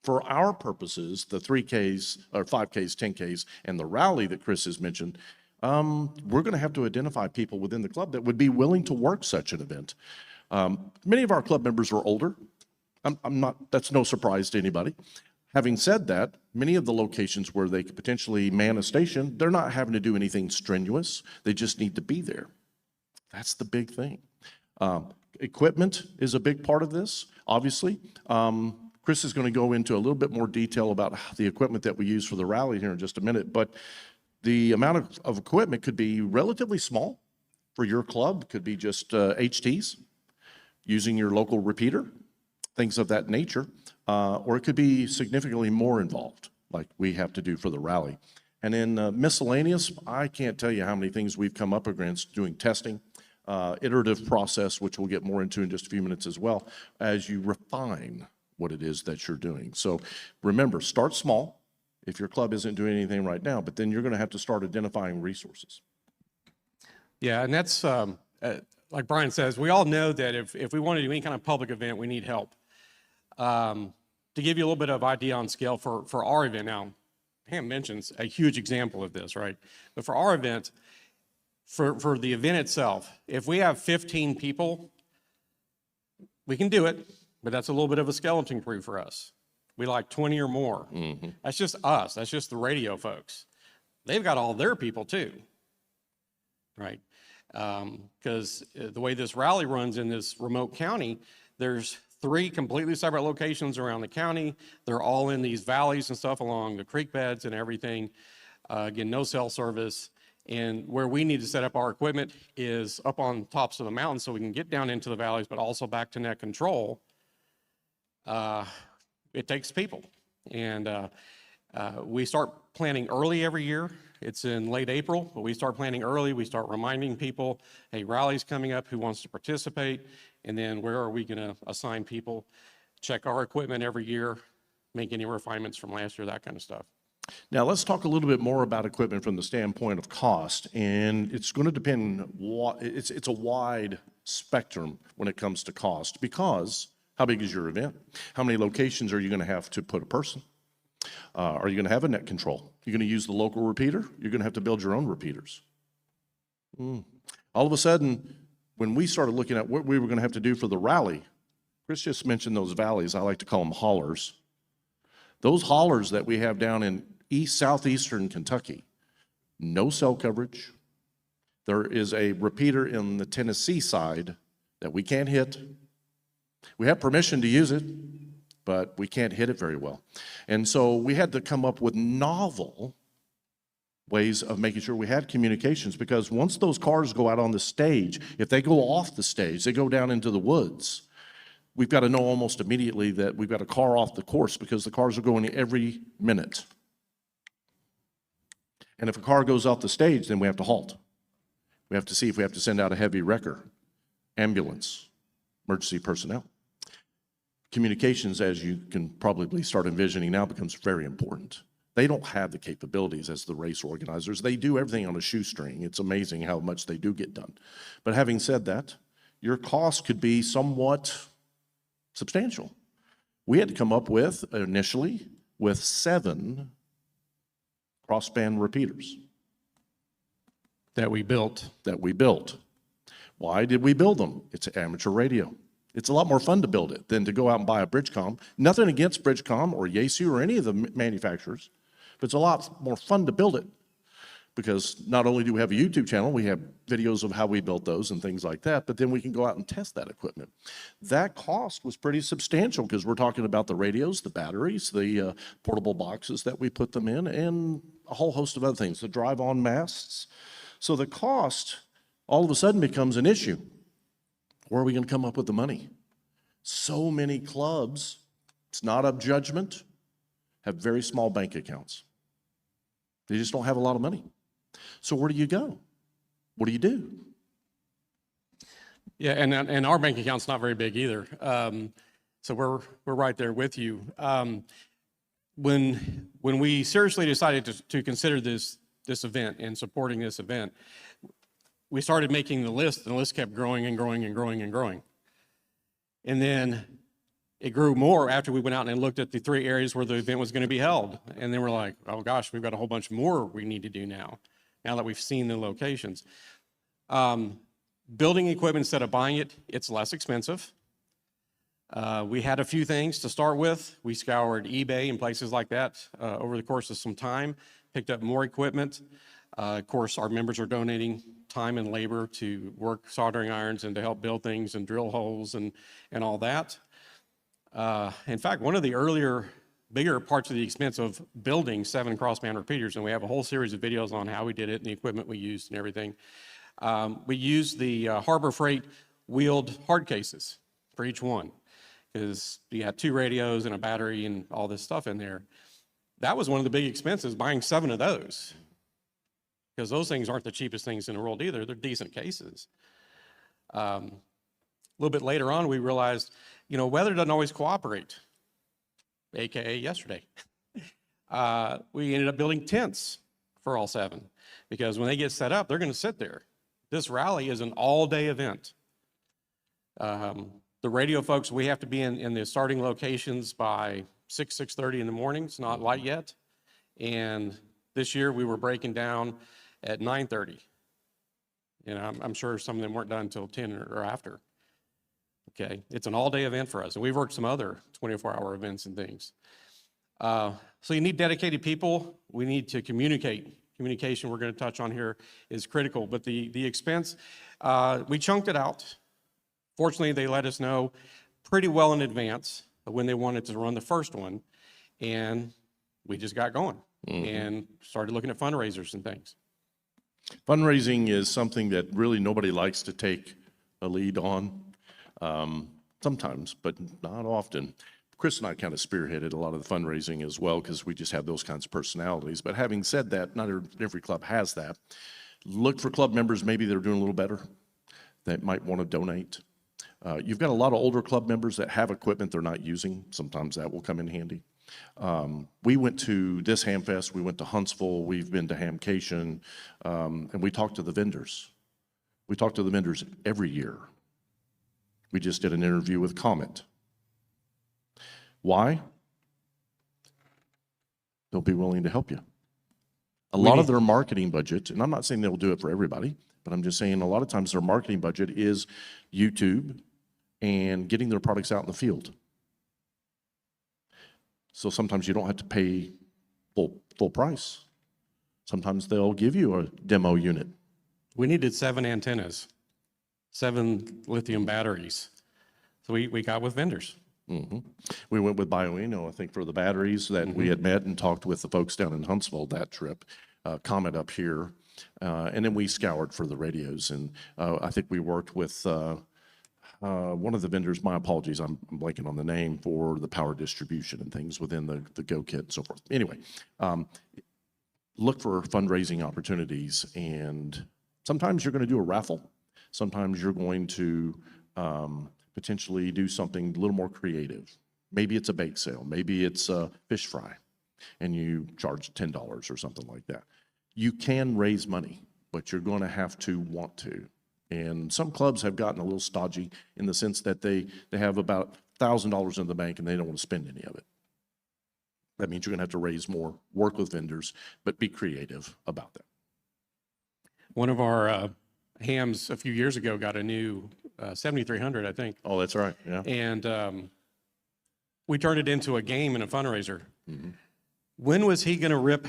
For our purposes, the 3Ks or 5Ks, 10Ks, and the rally that Chris has mentioned, we're going to have to identify people within the club that would be willing to work such an event. Many of our club members are older. That's no surprise to anybody. Having said that, many of the locations where they could potentially man a station, they're not having to do anything strenuous. They just need to be there. That's the big thing. Equipment is a big part of this, obviously. Chris is going to go into a little bit more detail about the equipment that we use for the rally here in just a minute, but the amount of equipment could be relatively small for your club. Could be just HTs, using your local repeater, things of that nature, or it could be significantly more involved, like we have to do for the rally. And then miscellaneous, I can't tell you how many things we've come up against doing testing, iterative process, which we'll get more into in just a few minutes as well, as you refine what it is that you're doing. So remember, start small if your club isn't doing anything right now, but then you're going to have to start identifying resources. Yeah, and that's, like Brian says, we all know that if we want to do any kind of public event, we need help. To give you a little bit of idea on scale for our event now, Hamvention's a huge example of this, right? But for our event, for the event itself, if we have 15 people, we can do it, but that's a little bit of a skeleton crew for us. We like 20 or more. That's just us. That's just the radio folks. They've got all their people too, right? Because the way this rally runs in this remote county, there's 3 completely separate locations around the county. They're all in these valleys and stuff along the creek beds and everything. Again, no cell service. And where we need to set up our equipment is up on tops of the mountains so we can get down into the valleys, but also back to net control. It takes people. And we start planning early every year. It's in late April, but we start planning early. We start reminding people, hey, rally's coming up, who wants to participate? And then where are we going to assign people? Check our equipment every year, make any refinements from last year, that kind of stuff. Now, let's talk a little bit more about equipment from the standpoint of cost. And it's going to depend, it's a wide spectrum when it comes to cost, because how big is your event? How many locations are you going to have to put a person? Are you going to have a net control? You're going to use the local repeater? You're going to have to build your own repeaters. All of a sudden, when we started looking at what we were going to have to do for the rally, Chris just mentioned those valleys. I like to call them haulers. Those haulers that we have down in southeastern Kentucky, no cell coverage. There is a repeater in the Tennessee side that we can't hit. We have permission to use it, but we can't hit it very well. And so we had to come up with novel ways of making sure we had communications, because once those cars go out on the stage, if they go off the stage, they go down into the woods, we've got to know almost immediately that we've got a car off the course because the cars are going every minute. And if a car goes off the stage, then we have to halt. We have to see if we have to send out a heavy wrecker, ambulance, emergency personnel. Communications, as you can probably start envisioning now, becomes very important. They don't have the capabilities as the race organizers. They do everything on a shoestring. It's amazing how much they do get done. But having said that, your cost could be somewhat substantial. We had to come up with, initially, with 7 crossband repeaters. That we built. Why did we build them? It's amateur radio. It's a lot more fun to build it than to go out and buy a Bridgecom. Nothing against Bridgecom or Yaesu or any of the manufacturers, but it's a lot more fun to build it because not only do we have a YouTube channel, we have videos of how we built those and things like that, but then we can go out and test that equipment. That cost was pretty substantial because we're talking about the radios, the batteries, the portable boxes that we put them in, and a whole host of other things, the drive-on masts. So the cost all of a sudden becomes an issue. Where are we going to come up with the money? So many clubs, it's not of judgment, have very small bank accounts. They just don't have a lot of money. So where do you go? What do you do? Yeah, and our bank account's not very big either. So we're right there with you. When we seriously decided to consider this event and supporting this event, we started making the list, and the list kept growing and growing and growing and growing. And then it grew more after we went out and looked at the 3 areas where the event was going to be held. And then we're like, oh gosh, we've got a whole bunch more we need to do now that we've seen the locations. Building equipment instead of buying it, it's less expensive. We had a few things to start with. We scoured eBay and places like that over the course of some time, picked up more equipment. Of course, our members are donating time and labor to work soldering irons and to help build things and drill holes and all that. In fact, one of the bigger parts of the expense of building 7 crossband repeaters, and we have a whole series of videos on how we did it and the equipment we used and everything. We used the Harbor Freight wheeled hard cases for each one because you had 2 radios and a battery and all this stuff in there. That was one of the big expenses, buying 7 of those. Because those things aren't the cheapest things in the world either. They're decent cases. A little bit later on, we realized, weather doesn't always cooperate, AKA yesterday. We ended up building tents for all 7 because when they get set up, they're going to sit there. This rally is an all-day event. The radio folks, we have to be in the starting locations by 6:30 in the morning. It's not light yet. And this year we were breaking down at 9:30. I'm sure some of them weren't done until 10 or after. Okay, it's an all-day event for us, and we've worked some other 24-hour events and things. So you need dedicated people. We need to communicate. Communication we're going to touch on here is critical, but the expense, we chunked it out. Fortunately, they let us know pretty well in advance of when they wanted to run the first one, and we just got going and started looking at fundraisers and things. Fundraising is something that really nobody likes to take a lead on, sometimes, but not often. Chris and I kind of spearheaded a lot of the fundraising as well because we just have those kinds of personalities. But having said that, not every club has that. Look for club members maybe that are doing a little better that might want to donate. You've got a lot of older club members that have equipment they're not using. Sometimes that will come in handy. We went to this Hamfest, we went to Huntsville, we've been to Hamvention, and we talked to the vendors. We talk to the vendors every year. We just did an interview with Comet. Why? They'll be willing to help you. A lot of their marketing budget, and I'm not saying they'll do it for everybody, but I'm just saying a lot of times their marketing budget is YouTube and getting their products out in the field. So sometimes you don't have to pay full price. Sometimes they'll give you a demo unit. We needed 7 antennas, 7 lithium batteries. So we got with vendors. We went with BioEno, I think, for the batteries that we had met and talked with the folks down in Huntsville that trip, Comet up here, and then we scoured for the radios. And I think we worked with, one of the vendors, my apologies, I'm blanking on the name, for the power distribution and things within the Go Kit and so forth. Anyway, look for fundraising opportunities, and sometimes you're going to do a raffle. Sometimes you're going to potentially do something a little more creative. Maybe it's a bake sale, maybe it's a fish fry, and you charge $10 or something like that. You can raise money, but you're going to have to want to. And some clubs have gotten a little stodgy in the sense that they have about $1,000 in the bank and they don't want to spend any of it. That means you're going to have to raise more, work with vendors, but be creative about that. One of our hams a few years ago got a new 7300, I think. Oh, that's right, yeah. And we turned it into a game and a fundraiser. When was he going to rip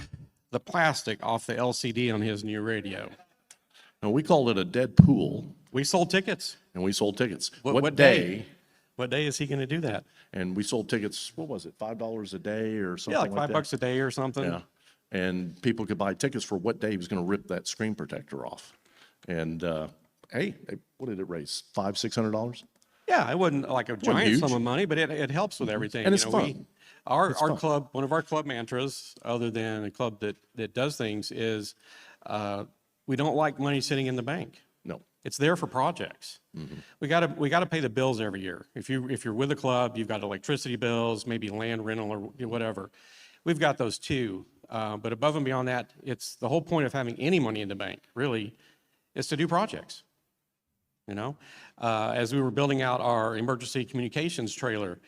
the plastic off the LCD on his new radio? And we called it a dead pool, We sold tickets. and we sold tickets. What day? What day is he going to do that? And we sold tickets, what was it, $5 a day or something Yeah, like like that? $5 a day or something. Yeah, and people could buy tickets for what day he was going to rip that screen protector off. And hey, what did it raise? $500-600? Yeah, it wasn't like a giant huge. sum of money, but it helps with everything. And You it's know, fun. Our fun. club, one of our club mantras, other than a club that does things, is we don't like money sitting in the bank. No. It's there for projects. We gotta pay the bills every year. If you're with a club, you've got electricity bills, maybe land rental or whatever. We've got those too. But above and beyond that, it's the whole point of having any money in the bank, really, is to do projects. You know, as we were building out our emergency communications trailer,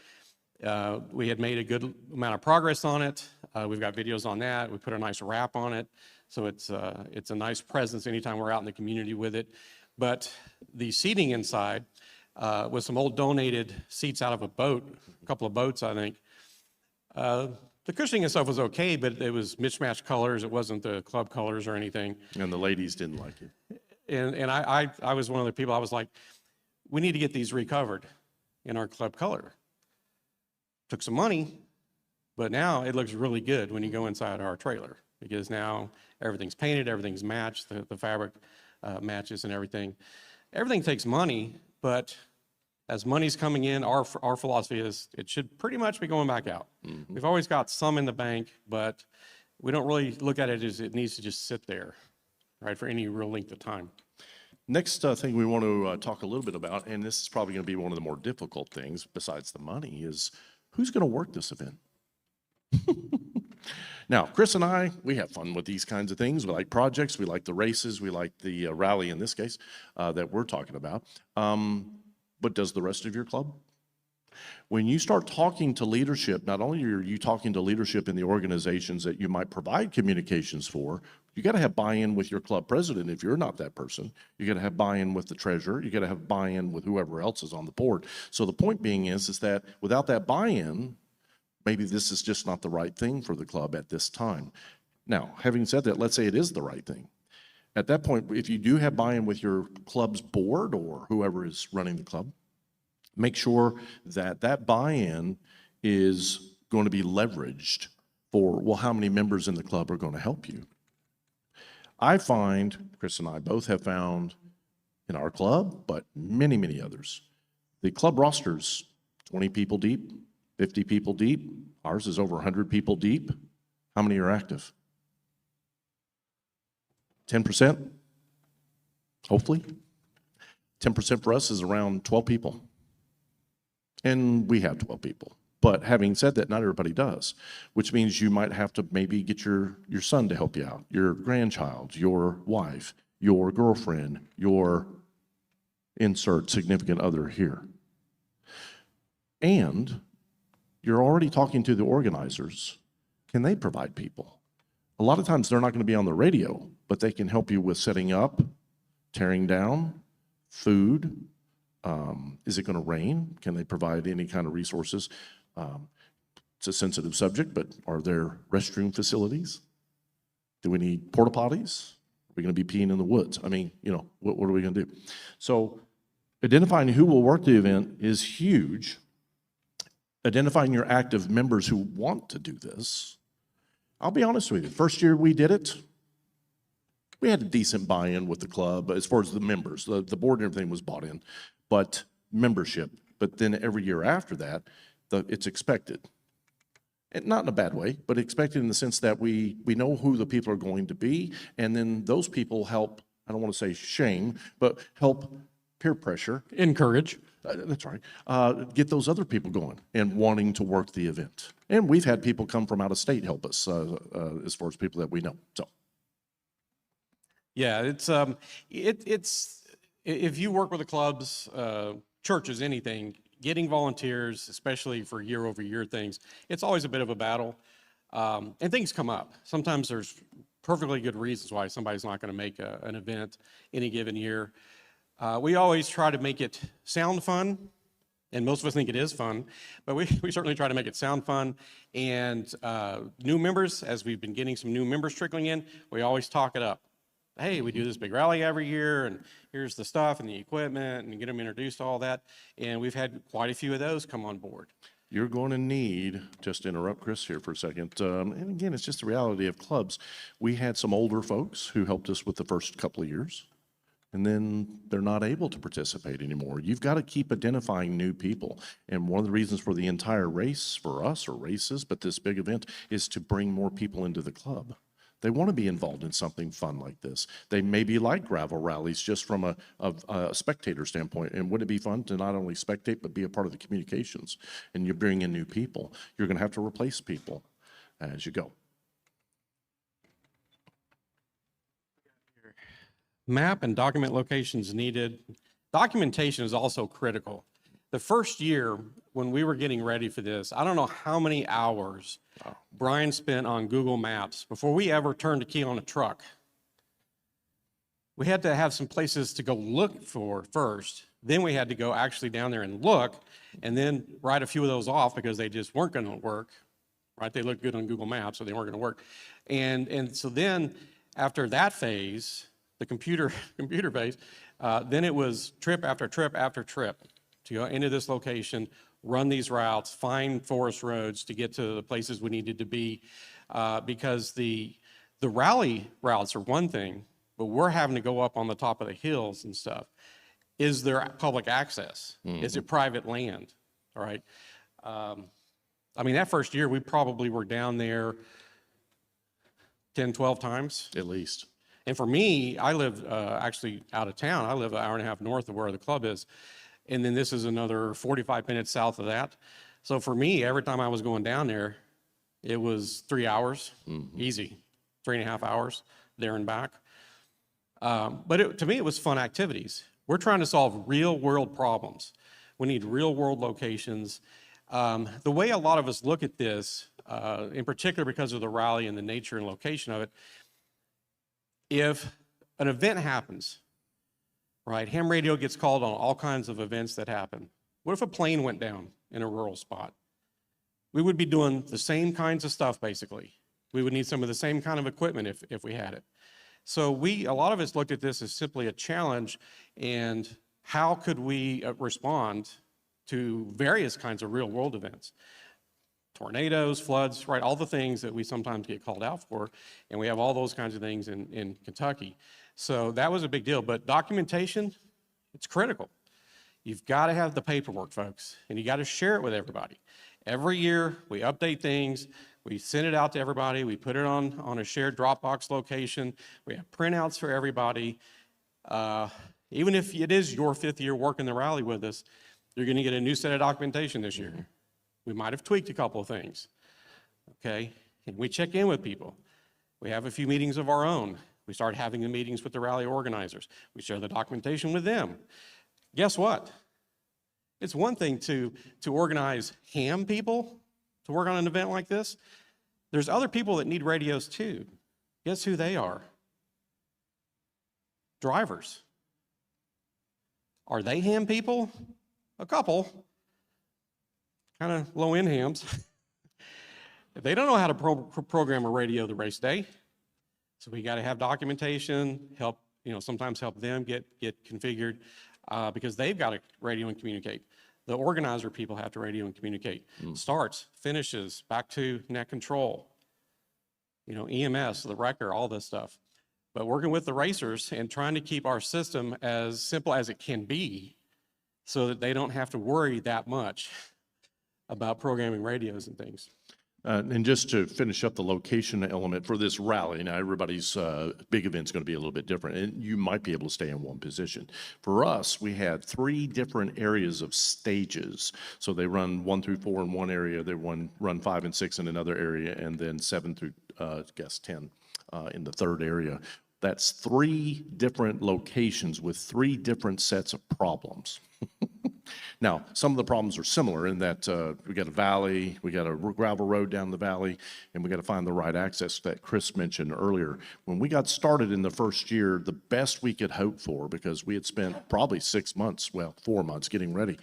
we had made a good amount of progress on it. We've got videos on that. We put a nice wrap on it. So it's a nice presence anytime we're out in the community with it. But the seating inside, with some old donated seats out of a boat, a couple of boats, I think. The cushioning and stuff was okay, but it was mismatched colors. It wasn't the club colors or anything. And the ladies didn't like it. And I was one of the people, I was like, we need to get these recovered in our club color. Took some money, but now it looks really good when you go inside our trailer, because now everything's painted, everything's matched, the fabric matches and everything. Everything takes money, but as money's coming in, our philosophy is it should pretty much be going back out. We've always got some in the bank, but we don't really look at it as it needs to just sit there, right, for any real length of time. Next thing we want to talk a little bit about, and this is probably going to be one of the more difficult things besides the money, is who's going to work this event? Now, Chris and I, we have fun with these kinds of things. We like projects, we like the races, we like the rally in this case that we're talking about. But does the rest of your club? When you start talking to leadership, not only are you talking to leadership in the organizations that you might provide communications for, you got to have buy-in with your club president if you're not that person. You got to have buy-in with the treasurer. You got to have buy-in with whoever else is on the board. So the point being is that without that buy-in, maybe this is just not the right thing for the club at this time. Now, having said that, let's say it is the right thing. At that point, if you do have buy-in with your club's board or whoever is running the club, make sure that that buy-in is going to be leveraged for, well, how many members in the club are going to help you? I find, Chris and I both have found in our club, but many, many others, the club roster's 20 people deep, 50 people deep. Ours is over 100 people deep. How many are active? 10%? Hopefully. 10% for us is around 12 people. And we have 12 people. But having said that, not everybody does, which means you might have to maybe get your son to help you out, your grandchild, your wife, your girlfriend, your insert significant other here. And you're already talking to the organizers. Can they provide people? A lot of times they're not going to be on the radio, but they can help you with setting up, tearing down, food. Is it going to rain? Can they provide any kind of resources? It's a sensitive subject, but are there restroom facilities? Do we need porta potties? Are we going to be peeing in the woods? I mean, you know, what are we going to do? So identifying who will work the event is huge. Identifying your active members who want to do this. I'll be honest with you, first year we did it, we had a decent buy-in with the club as far as the members. The board and everything was bought in. But membership, but then every year after that, it's expected. And not in a bad way, but expected in the sense that we know who the people are going to be, and then those people help, I don't want to say shame, but help peer pressure. Encourage. That's right. Get those other people going and wanting to work the event. And we've had people come from out of state help us as far as people that we know. So. Yeah, it's if you work with the clubs, churches, anything, getting volunteers, especially for year-over-year things, it's always a bit of a battle. And things come up. Sometimes there's perfectly good reasons why somebody's not going to make an event any given year. We always try to make it sound fun, and most of us think it is fun, but we certainly try to make it sound fun. And new members, as we've been getting some new members trickling in, we always talk it up. Hey, we do this big rally every year, and here's the stuff and the equipment, and get them introduced to all that. And we've had quite a few of those come on board. You're going to need, just to interrupt Chris here for a second, and again, it's just the reality of clubs. We had some older folks who helped us with the first couple of years, and then they're not able to participate anymore. You've got to keep identifying new people. And one of the reasons for the entire race, for us, or races, but this big event, is to bring more people into the club. They want to be involved in something fun like this. They maybe like gravel rallies just from a spectator standpoint. And wouldn't it be fun to not only spectate, but be a part of the communications? And you bring in new people. You're going to have to replace people as you go. Map and document locations needed. Documentation is also critical. The first year when we were getting ready for this, I don't know how many hours Brian spent on Google Maps before we ever turned a key on a truck. We had to have some places to go look for first. Then we had to go actually down there and look, and then write a few of those off because they just weren't going to work, right? They looked good on Google Maps, so they weren't going to work. And so then after that phase, the computer phase, then it was trip after trip after trip to go into this location, run these routes, find forest roads to get to the places we needed to be, because the rally routes are one thing, but we're having to go up on the top of the hills and stuff. Is there public access? Is it private land? All right. I mean, that first year, we probably were down there 10, 12 times. At least. And for me, I live actually out of town. I live an hour and a half north of where the club is. And then this is another 45 minutes south of that. So for me, every time I was going down there, it was 3 hours, easy, 3.5 hours there and back. But to me, it was fun activities. We're trying to solve real world problems. We need real world locations. The way a lot of us look at this, in particular because of the rally and the nature and location of it, if an event happens, right, ham radio gets called on all kinds of events that happen. What if a plane went down in a rural spot? We would be doing the same kinds of stuff, basically. We would need some of the same kind of equipment if we had it. So a lot of us looked at this as simply a challenge, and how could we respond to various kinds of real world events? Tornadoes, floods, right, all the things that we sometimes get called out for, and we have all those kinds of things in Kentucky. So that was a big deal, but documentation, it's critical. You've got to have the paperwork, folks, and you got to share it with everybody. Every year, we update things, we send it out to everybody, we put it on a shared Dropbox location, we have printouts for everybody. Even if it is your 5th year working the rally with us, you're gonna get a new set of documentation this year. We might have tweaked a couple of things, okay? And we check in with people. We have a few meetings of our own. We start having the meetings with the rally organizers. We share the documentation with them. Guess what? It's one thing to organize ham people to work on an event like this. There's other people that need radios too. Guess who they are? Drivers. Are they ham people? A couple. Kind of low-end hams. They don't know how to program a radio the race day. So we got to have documentation, help, sometimes help them get configured, because they've got to radio and communicate. The organizer people have to radio and communicate. Starts, finishes, back to net control, EMS, the wrecker, all this stuff. But working with the racers and trying to keep our system as simple as it can be, so that they don't have to worry that much about programming radios and things. And just to finish up the location element for this rally, now everybody's big event's going to be a little bit different, and you might be able to stay in one position. For us, we had 3 different areas of stages. So they run 1 through 4 in one area, they run 5 and 6 in another area, and then 7 through, 10 in the third area. That's 3 different locations with 3 different sets of problems. Now, some of the problems are similar in that we got a valley, we got a gravel road down the valley, and we got to find the right access that Chris mentioned earlier. When we got started in the first year, the best we could hope for, because we had spent probably 6 months, well, 4 months getting ready.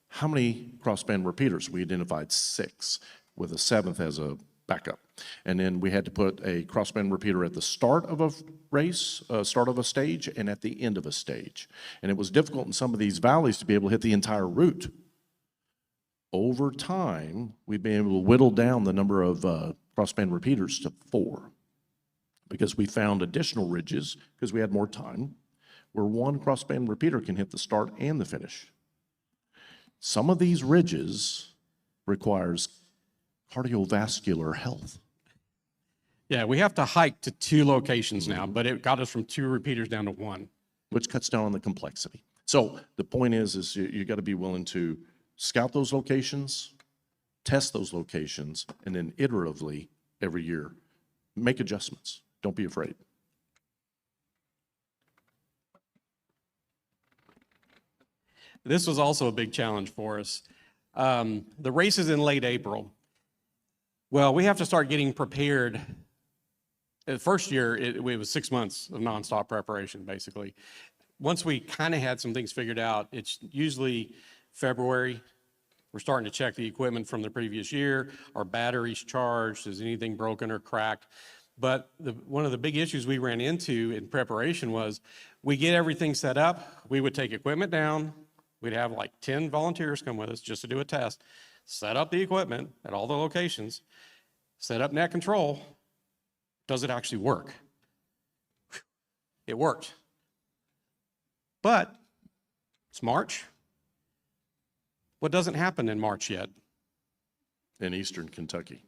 How many crossband repeaters? We identified 6, with a 7th as a backup. And then we had to put a crossband repeater at the start of a race, start of a stage, and at the end of a stage. And it was difficult in some of these valleys to be able to hit the entire route. Over time, we've been able to whittle down the number of crossband repeaters to 4, because we found additional ridges, because we had more time, where 1 crossband repeater can hit the start and the finish. Some of these ridges requires cardiovascular health. Yeah, we have to hike to 2 locations now, but it got us from 2 repeaters down to 1. Which cuts down on the complexity. So the point is you got to be willing to scout those locations, test those locations, and then iteratively every year make adjustments. Don't be afraid. This was also a big challenge for us. The race is in late April. Well, we have to start getting prepared. The first year, it was 6 months of nonstop preparation, basically. Once we kind of had some things figured out, it's usually February. We're starting to check the equipment from the previous year. Are batteries charged? Is anything broken or cracked? But one of the big issues we ran into in preparation was we get everything set up. We would take equipment down. We'd have like 10 volunteers come with us just to do a test, set up the equipment at all the locations, set up net control. Does it actually work? It worked. But it's March. What doesn't happen in March yet? In Eastern Kentucky.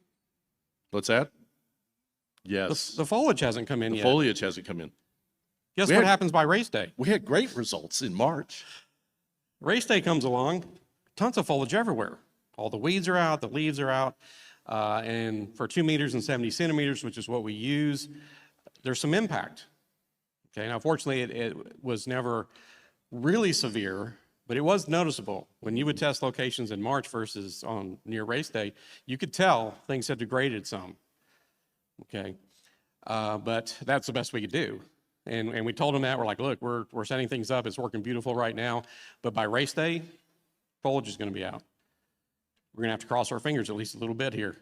What's that? Yes. The foliage hasn't come in The yet. foliage hasn't come in. Guess we what had- happens by race day? We had great results in March. Race day comes along, tons of foliage everywhere. All the weeds are out, the leaves are out. And for 2 meters and 70 centimeters, which is what we use, there's some impact. Okay, now fortunately it was never really severe, but it was noticeable. When you would test locations in March versus on near race day, you could tell things had degraded some. Okay, but that's the best we could do. And we told them that. We're like, look, we're setting things up. It's working beautiful right now. But by race day, foliage is going to be out. We're going to have to cross our fingers at least a little bit here,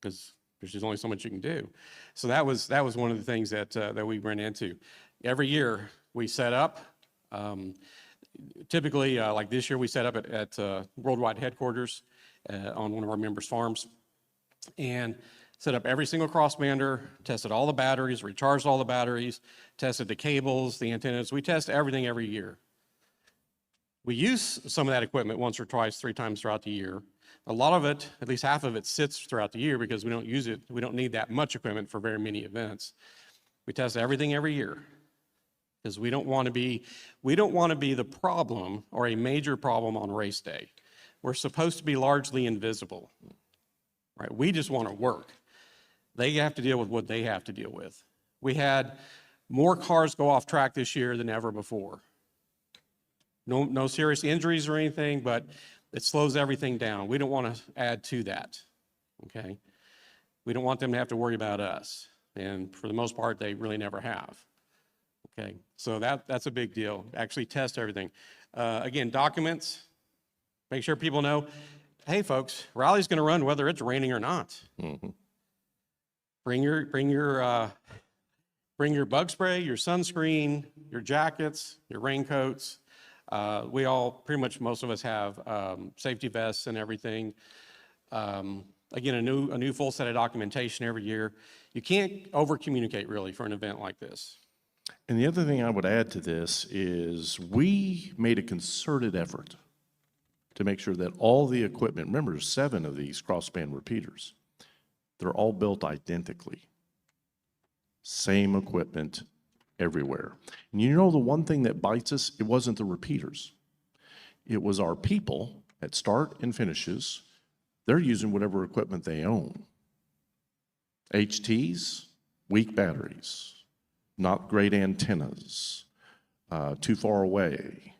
because there's just only so much you can do. So that was one of the things that we ran into. Every year we set up. Typically, like this year, we set up at Worldwide headquarters on one of our members' farms, and set up every single crossbander, tested all the batteries, recharged all the batteries, tested the cables, the antennas. We test everything every year. We use some of that equipment once or twice, 3 times throughout the year. A lot of it, at least half of it, sits throughout the year because we don't use it. We don't need that much equipment for very many events. We test everything every year because we don't want to be the problem or a major problem on race day. We're supposed to be largely invisible, right? We just want to work. They have to deal with what they have to deal with. We had more cars go off track this year than ever before. No serious injuries or anything, but it slows everything down. We don't want to add to that, okay? We don't want them to have to worry about us. And for the most part, they really never have, okay? So that's a big deal. Actually test everything. Again, documents, make sure people know, hey folks, rally's gonna run whether it's raining or not. Mm-hmm. Bring your bug spray, your sunscreen, your jackets, your raincoats. We all, pretty much most of us have safety vests and everything. Again, a new full set of documentation every year. You can't over communicate really for an event like this. And the other thing I would add to this is we made a concerted effort to make sure that all the equipment, remember, there's 7 of these crossband repeaters, they're all built identically. Same equipment everywhere. And you know the one thing that bites us, it wasn't the repeaters. It was our people at start and finishes. They're using whatever equipment they own. HTs, weak batteries, not great antennas, too far away.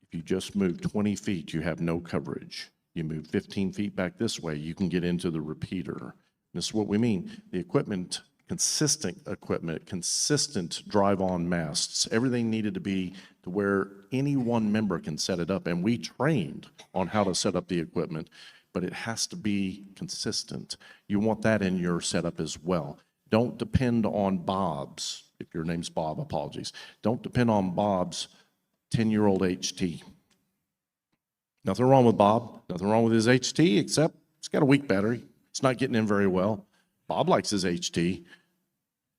If you just move 20 feet, you have no coverage. You move 15 feet back this way, you can get into the repeater. This is what we mean. The equipment, consistent equipment, consistent drive-on masts, everything needed to be to where any one member can set it up. And we trained on how to set up the equipment, but it has to be consistent. You want that in your setup as well. Don't depend on Bob's, if your name's Bob, apologies. Don't depend on Bob's 10-year-old HT. Nothing wrong with Bob, nothing wrong with his HT, except it's got a weak battery. It's not getting in very well. Bob likes his HT,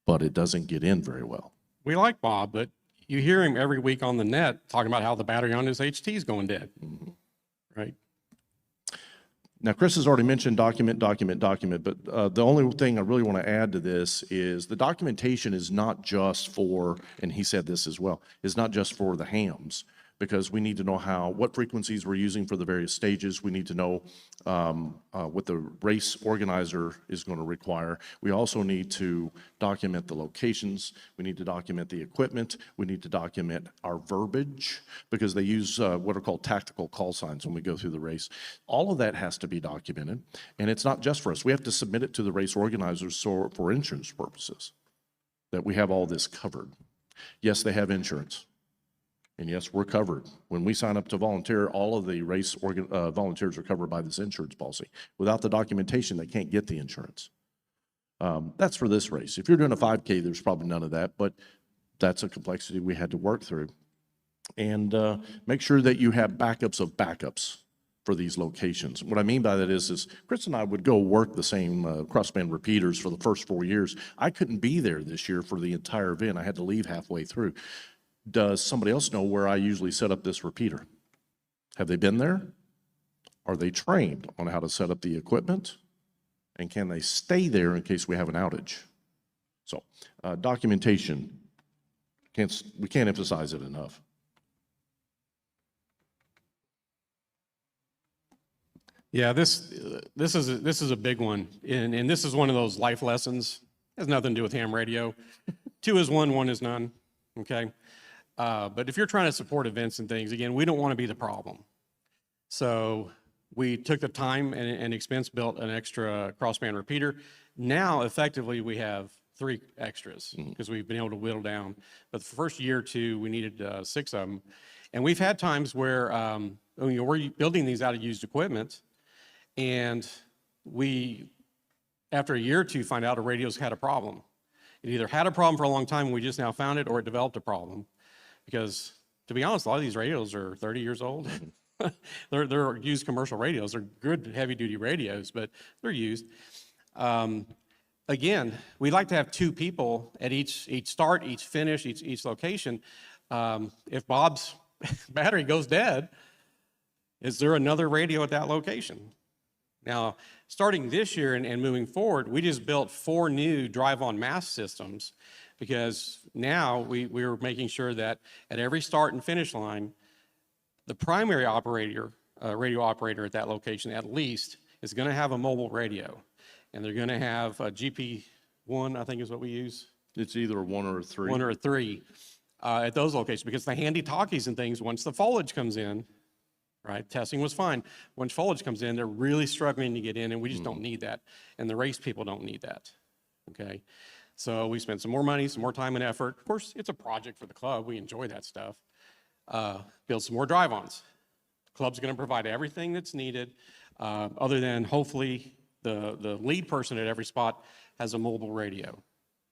but it doesn't get in very well. We like Bob, but you hear him every week on the net talking about how the battery on his HT is going dead, right? Now, Chris has already mentioned document, but the only thing I really want to add to this is the documentation is not just for, and he said this as well, is not just for the hams, because we need to know what frequencies we're using for the various stages. We need to know what the race organizer is going to require. We also need to document the locations. We need to document the equipment. We need to document our verbiage, because they use what are called tactical call signs when we go through the race. All of that has to be documented, and it's not just for us. We have to submit it to the race organizers for insurance purposes, that we have all this covered. Yes, they have insurance. And yes, we're covered. When we sign up to volunteer, all of the race volunteers are covered by this insurance policy. Without the documentation, they can't get the insurance. That's for this race. If you're doing a 5K, there's probably none of that, but that's a complexity we had to work through. And make sure that you have backups of backups for these locations. What I mean by that is Chris and I would go work the same crossband repeaters for the first 4 years. I couldn't be there this year for the entire event. I had to leave halfway through. Does somebody else know where I usually set up this repeater? Have they been there? Are they trained on how to set up the equipment? And can they stay there in case we have an outage? So documentation, we can't emphasize it enough. Yeah, this is a big one, and this is one of those life lessons. It has nothing to do with ham radio. 2 is 1, 1 is none, okay? But if you're trying to support events and things, again, we don't want to be the problem. So we took the time and expense, built an extra crossband repeater. Now, effectively, we have 3 extras because we've been able to whittle down. But the first year or 2, we needed 6 of them. And we've had times where we're building these out of used equipment, and we, after a year or 2, find out a radio's had a problem. It either had a problem for a long time and we just now found it, or it developed a problem. Because, to be honest, a lot of these radios are 30 years old. They're used commercial radios. They're good heavy-duty radios, but they're used. Again, we like to have 2 people at each start, each finish, each location. If Bob's battery goes dead, is there another radio at that location? Now, starting this year and moving forward, we just built 4 new drive-on mast systems, because now we're making sure that at every start and finish line, the primary operator, radio operator at that location at least, is going to have a mobile radio. And they're going to have a GP1, I think is what we use. It's either 1 or 3. 1 or 3 at those locations, because the handy talkies and things, once the foliage comes in, right, testing was fine. Once foliage comes in, they're really struggling to get in, and we just don't need that. And the race people don't need that, okay? So we spent some more money, some more time and effort. Of course, it's a project for the club. We enjoy that stuff. Build some more drive-ons. The club's going to provide everything that's needed, other than hopefully the lead person at every spot has a mobile radio.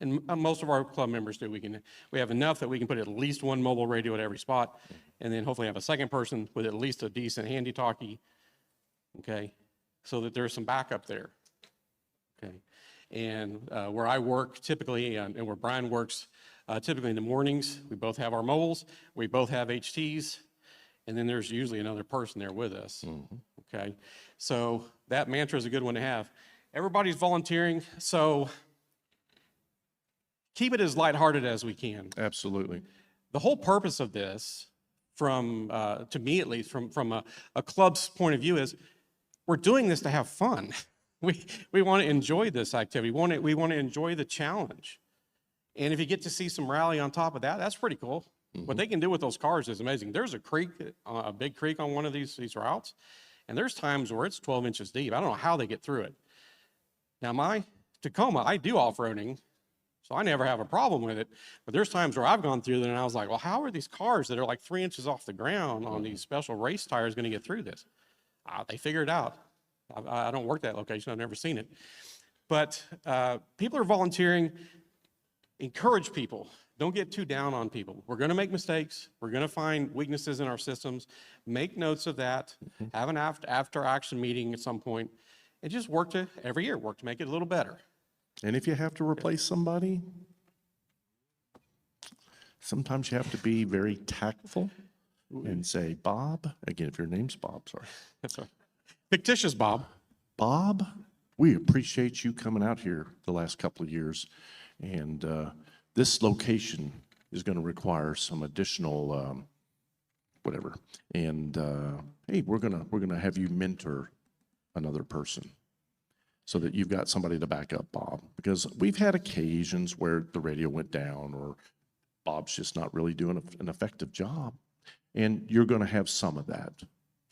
And most of our club members do. We have enough that we can put at least 1 mobile radio at every spot, and then hopefully have a second person with at least a decent handy talkie, okay, so that there's some backup there, okay. And where I work typically, and where Brian works typically in the mornings, we both have our mobiles, we both have HTs, and then there's usually another person there with us. Okay, so that mantra is a good one to have. Everybody's volunteering, so keep it as lighthearted as we can. Absolutely. The whole purpose of this, from to me at least, from a club's point of view, is we're doing this to have fun. We want to enjoy this activity. We want to enjoy the challenge. And if you get to see some rally on top of that, that's pretty cool. What they can do with those cars is amazing. There's a creek, a big creek on one of these routes, and there's times where it's 12 inches deep. I don't know how they get through it. Now, my Tacoma, I do off-roading, so I never have a problem with it. But there's times where I've gone through there and I was like, well, how are these cars that are like 3 inches off the ground on these special race tires going to get through this? They figure it out. I don't work that location. I've never seen it. But people are volunteering. Encourage people. Don't get too down on people. We're going to make mistakes. We're going to find weaknesses in our systems. Make notes of that. Have an after action meeting at some point, and just every year work to make it a little better. And if you have to replace somebody, sometimes you have to be very tactful and say, Bob, again, if your name's Bob, sorry. That's right. Fictitious Bob. Bob, we appreciate you coming out here the last couple of years. And this location is going to require some additional whatever. And hey, we're gonna have you mentor another person so that you've got somebody to back up Bob. Because we've had occasions where the radio went down or Bob's just not really doing an effective job. And you're going to have some of that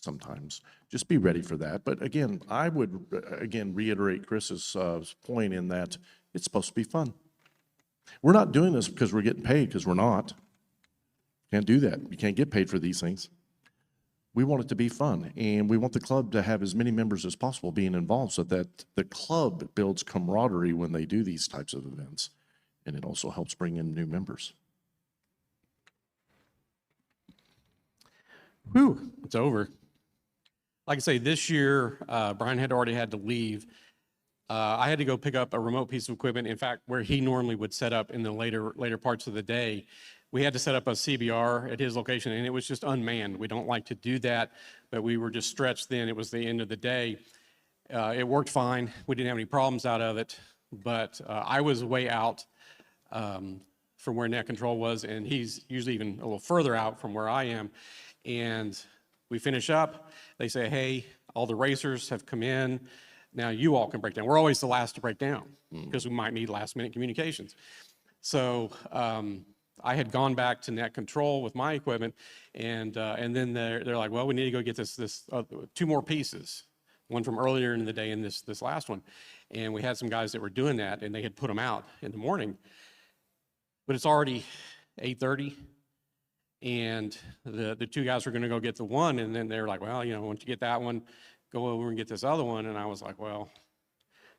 sometimes. Just be ready for that. But again, I would reiterate Chris's point in that it's supposed to be fun. We're not doing this because we're getting paid, because we're not. Can't do that. You can't get paid for these things. We want it to be fun, and we want the club to have as many members as possible being involved so that the club builds camaraderie when they do these types of events, and it also helps bring in new members. Whew, it's over. Like I say, this year, Brian had already had to leave. I had to go pick up a remote piece of equipment. In fact, where he normally would set up in the later parts of the day, we had to set up a CBR at his location, and it was just unmanned. We don't like to do that, but we were just stretched then. It was the end of the day. It worked fine. We didn't have any problems out of it, but I was way out from where net control was, and he's usually even a little further out from where I am. And we finish up. They say, hey, all the racers have come in. Now you all can break down. We're always the last to break down because we might need last-minute communications. So I had gone back to net control with my equipment, and then they're like, well, we need to go get this 2 more pieces, one from earlier in the day and this last one. And we had some guys that were doing that, and they had put them out in the morning. But it's already 8:30, and the 2 guys were going to go get the one, and then they're like, well, once you get that one, go over and get this other one. And I was like, well,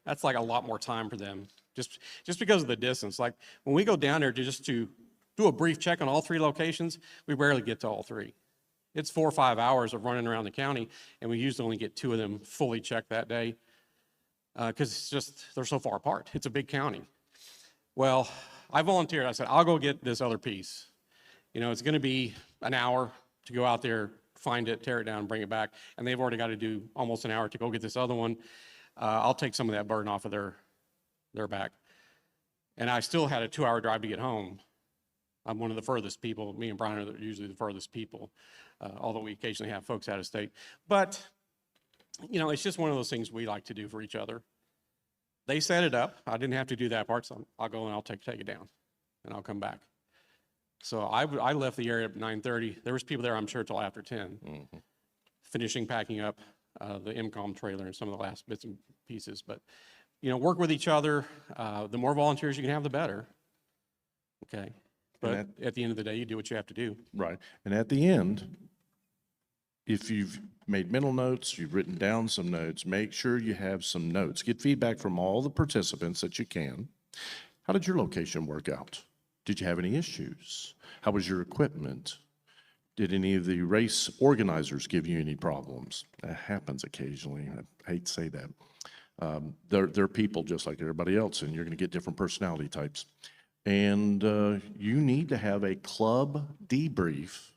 that's like a lot more time for them, just because of the distance. Like when we go down there to do a brief check on all 3 locations, we rarely get to all 3. It's 4 or 5 hours of running around the county, and we usually only get 2 of them fully checked that day because it's just, they're so far apart. It's a big county. Well, I volunteered. I said, I'll go get this other piece. It's going to be an hour to go out there, find it, tear it down, bring it back, and they've already got to do almost an hour to go get this other one. I'll take some of that burden off of their back. And I still had a 2-hour drive to get home. I'm one of the furthest people. Me and Brian are usually the furthest people, although we occasionally have folks out of state. But, it's just one of those things we like to do for each other. They set it up. I didn't have to do that part, so I'll go and I'll take it down, and I'll come back. So I left the area at 9:30. There was people there, I'm sure, till after 10, finishing packing up the MCOM trailer and some of the last bits and pieces. But, work with each other. The more volunteers you can have, the better. Okay. But at the end of the day, you do what you have to do. Right. And at the end, if you've made mental notes, you've written down some notes, make sure you have some notes. Get feedback from all the participants that you can. How did your location work out? Did you have any issues? How was your equipment? Did any of the race organizers give you any problems? That happens occasionally. I hate to say that. They're people just like everybody else, and you're going to get different personality types. And you need to have a club debrief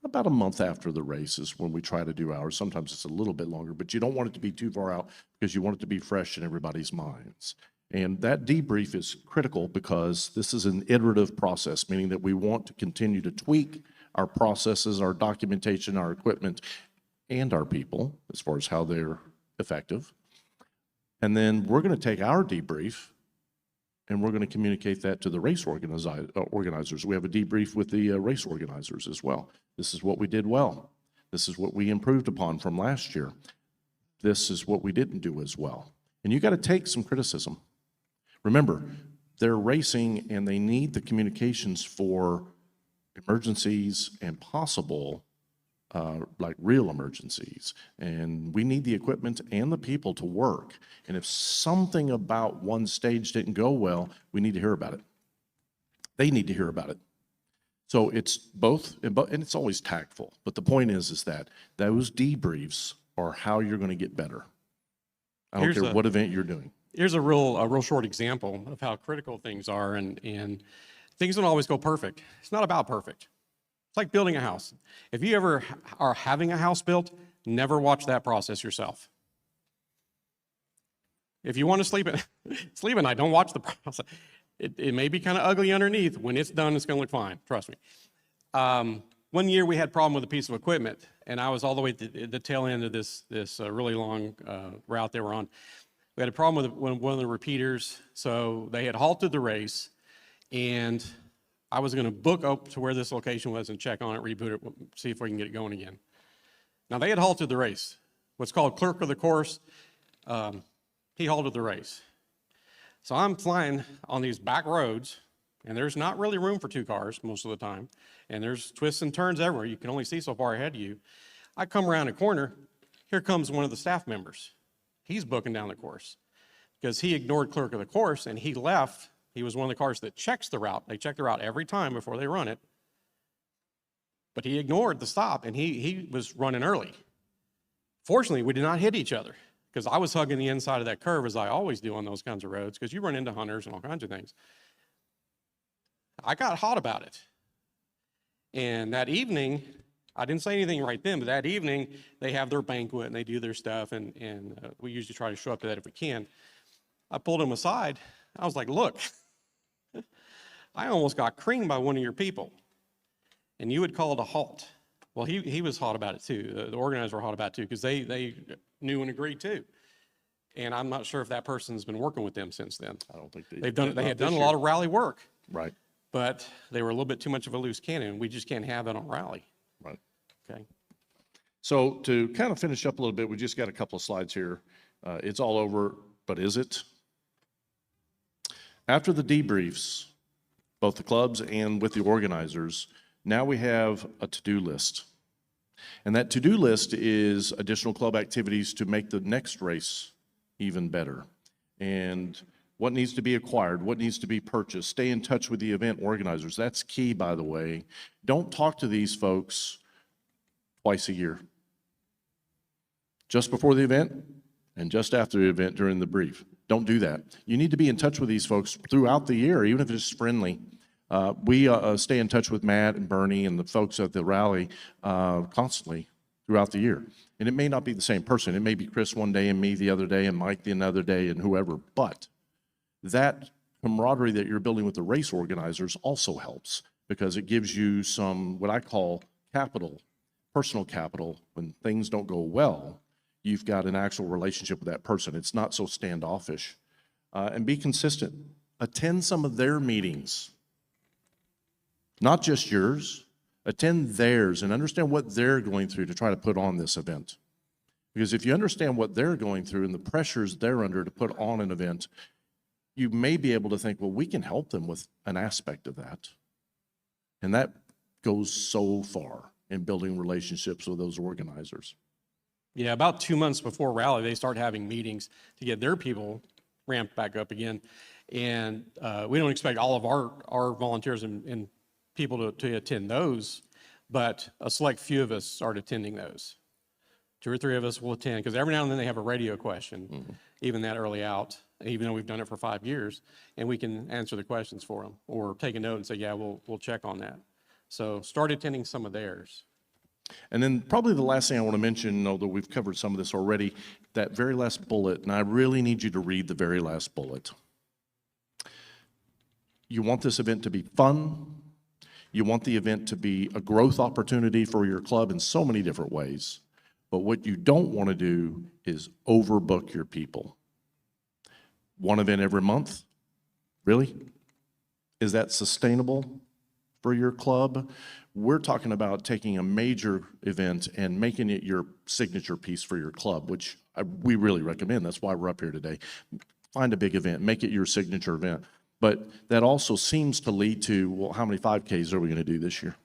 about a month after the race is when we try to do ours. Sometimes it's a little bit longer, but you don't want it to be too far out because you want it to be fresh in everybody's minds. And that debrief is critical because this is an iterative process, meaning that we want to continue to tweak our processes, our documentation, our equipment, and our people as far as how they're effective. And then we're going to take our debrief and we're going to communicate that to the race organizers. We have a debrief with the race organizers as well. This is what we did well. This is what we improved upon from last year. This is what we didn't do as well. And you got to take some criticism. Remember, they're racing and they need the communications for emergencies and possible like real emergencies. And we need the equipment and the people to work. And if something about one stage didn't go well, we need to hear about it. They need to hear about it. So it's both, and it's always tactful. But the point is that those debriefs are how you're going to get better. I don't care what event you're doing. Here's a real short example of how critical things are, and things don't always go perfect. It's not about perfect. It's like building a house. If you ever are having a house built, never watch that process yourself. If you want to sleep at night, don't watch the process. It may be kind of ugly underneath. When it's done, it's going to look fine. Trust me. One year we had a problem with a piece of equipment, and I was all the way at the tail end of this really long route they were on. We had a problem with one of the repeaters, so they had halted the race, and I was going to book up to where this location was and check on it, reboot it, see if we can get it going again. Now, they had halted the race. What's called clerk of the course, he halted the race. So I'm flying on these back roads, and there's not really room for two cars most of the time, and there's twists and turns everywhere. You can only see so far ahead of you. I come around a corner. Here comes one of the staff members. He's booking down the course because he ignored clerk of the course, and he left. He was one of the cars that checks the route. They check the route every time before they run it. But he ignored the stop, and he was running early. Fortunately, we did not hit each other because I was hugging the inside of that curve, as I always do on those kinds of roads, because you run into hunters and all kinds of things. I got hot about it. And that evening, I didn't say anything right then, but that evening, they have their banquet and they do their stuff, and we usually try to show up to that if we can. I pulled him aside. I was like, look, I almost got creamed by one of your people, and you had called a halt. Well, he was hot about it too. The organizers were hot about it too, because they knew and agreed too. And I'm not sure if that person's been working with them since then. I don't think they had done a lot of rally work. Right. But they were a little bit too much of a loose cannon. We just can't have that on rally. Right. Okay. So to kind of finish up a little bit, we just got a couple of slides here. It's all over, but is it? After the debriefs, both the clubs and with the organizers, now we have a to-do list. And that to-do list is additional club activities to make the next race even better. And what needs to be acquired, what needs to be purchased, stay in touch with the event organizers. That's key, by the way. Don't talk to these folks twice a year. Just before the event and just after the event during the brief. Don't do that. You need to be in touch with these folks throughout the year, even if it's friendly. We stay in touch with Matt and Bernie and the folks at the rally constantly throughout the year. And it may not be the same person. It may be Chris one day and me the other day and Mike the another day and whoever. But that camaraderie that you're building with the race organizers also helps, because it gives you some, what I call capital, personal capital. When things don't go well, you've got an actual relationship with that person. It's not so standoffish. And be consistent. Attend some of their meetings. Not just yours. Attend theirs and understand what they're going through to try to put on this event. Because if you understand what they're going through and the pressures they're under to put on an event, you may be able to think, well, we can help them with an aspect of that. And that goes so far in building relationships with those organizers. Yeah, about 2 months before rally, they start having meetings to get their people ramped back up again. And we don't expect all of our volunteers and people to attend those, but a select few of us start attending those. 2 or 3 of us will attend, because every now and then they have a radio question, even that early out, even though we've done it for 5 years, and we can answer the questions for them or take a note and say, yeah, we'll check on that. So start attending some of theirs. And then probably the last thing I want to mention, although we've covered some of this already, that very last bullet, and I really need you to read the very last bullet. You want this event to be fun. You want the event to be a growth opportunity for your club in so many different ways. But what you don't want to do is overbook your people. One event every month? Really? Is that sustainable for your club? We're talking about taking a major event and making it your signature piece for your club, which we really recommend. That's why we're up here today. Find a big event, make it your signature event. But that also seems to lead to, well, how many 5Ks are we going to do this year?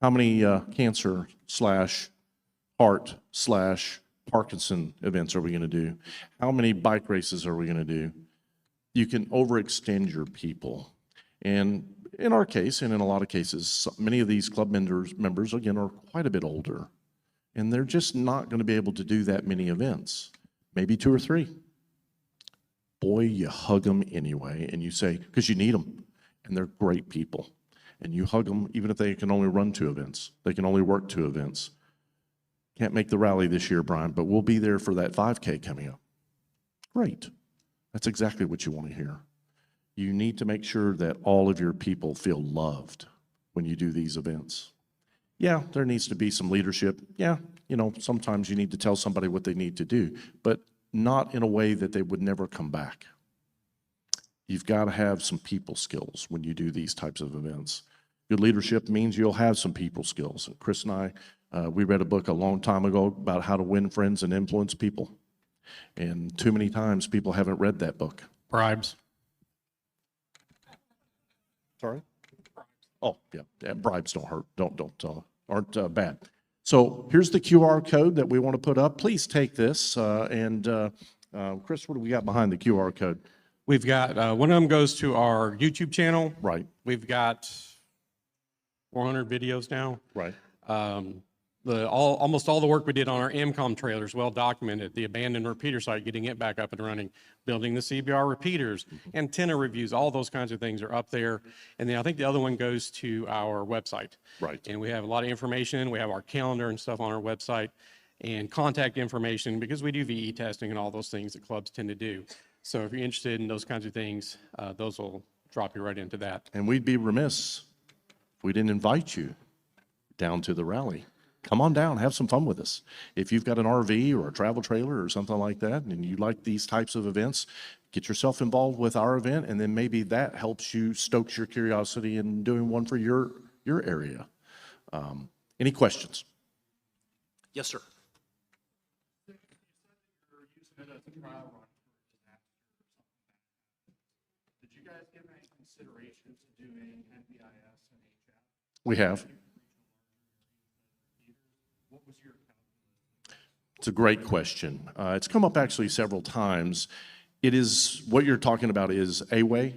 How many cancer / heart / Parkinson events are we going to do? How many bike races are we going to do? You can overextend your people. And in our case, and in a lot of cases, many of these club members, again, are quite a bit older. And they're just not going to be able to do that many events, maybe 2 or 3. Boy, you hug them anyway, and you say, because you need them, and they're great people. And you hug them even if they can only run 2 events. They can only work 2 events. Can't make the rally this year, Brian, but we'll be there for that 5K coming up. Great. That's exactly what you want to hear. You need to make sure that all of your people feel loved when you do these events. Yeah, there needs to be some leadership. Yeah, sometimes you need to tell somebody what they need to do, but not in a way that they would never come back. You've got to have some people skills when you do these types of events. Good leadership means you'll have some people skills. And Chris and I, we read a book a long time ago about how to win friends and influence people. And too many times people haven't read that book. Bribes. Sorry? Oh, yeah, bribes don't hurt, aren't bad. So here's the QR code that we want to put up. Please take this, and Chris, what do we got behind the QR code? We've got, one of them goes to our YouTube channel. Right, We've got 400 videos now. right. Almost all the work we did on our AMCOM trailer is well documented. The abandoned repeater site, getting it back up and running, building the CBR repeaters, antenna reviews, all those kinds of things are up there. And then I think the other one goes to our website. Right. And we have a lot of information. We have our calendar and stuff on our website and contact information because we do VE testing and all those things that clubs tend to do. So if you're interested in those kinds of things, those will drop you right into that. And we'd be remiss if we didn't invite you down to the rally. Come on down, have some fun with us. If you've got an RV or a travel trailer or something like that, and you like these types of events, get yourself involved with our event, and then maybe that helps you, stokes your curiosity in doing one for your area. Any questions? Yes, sir. You're using it as a trial run for disaster or something like that. Did you guys give any consideration to doing NBIS and HF? We have. What was your calculus? It's a great question. It's come up actually several times. It is, what you're talking about is A-Way.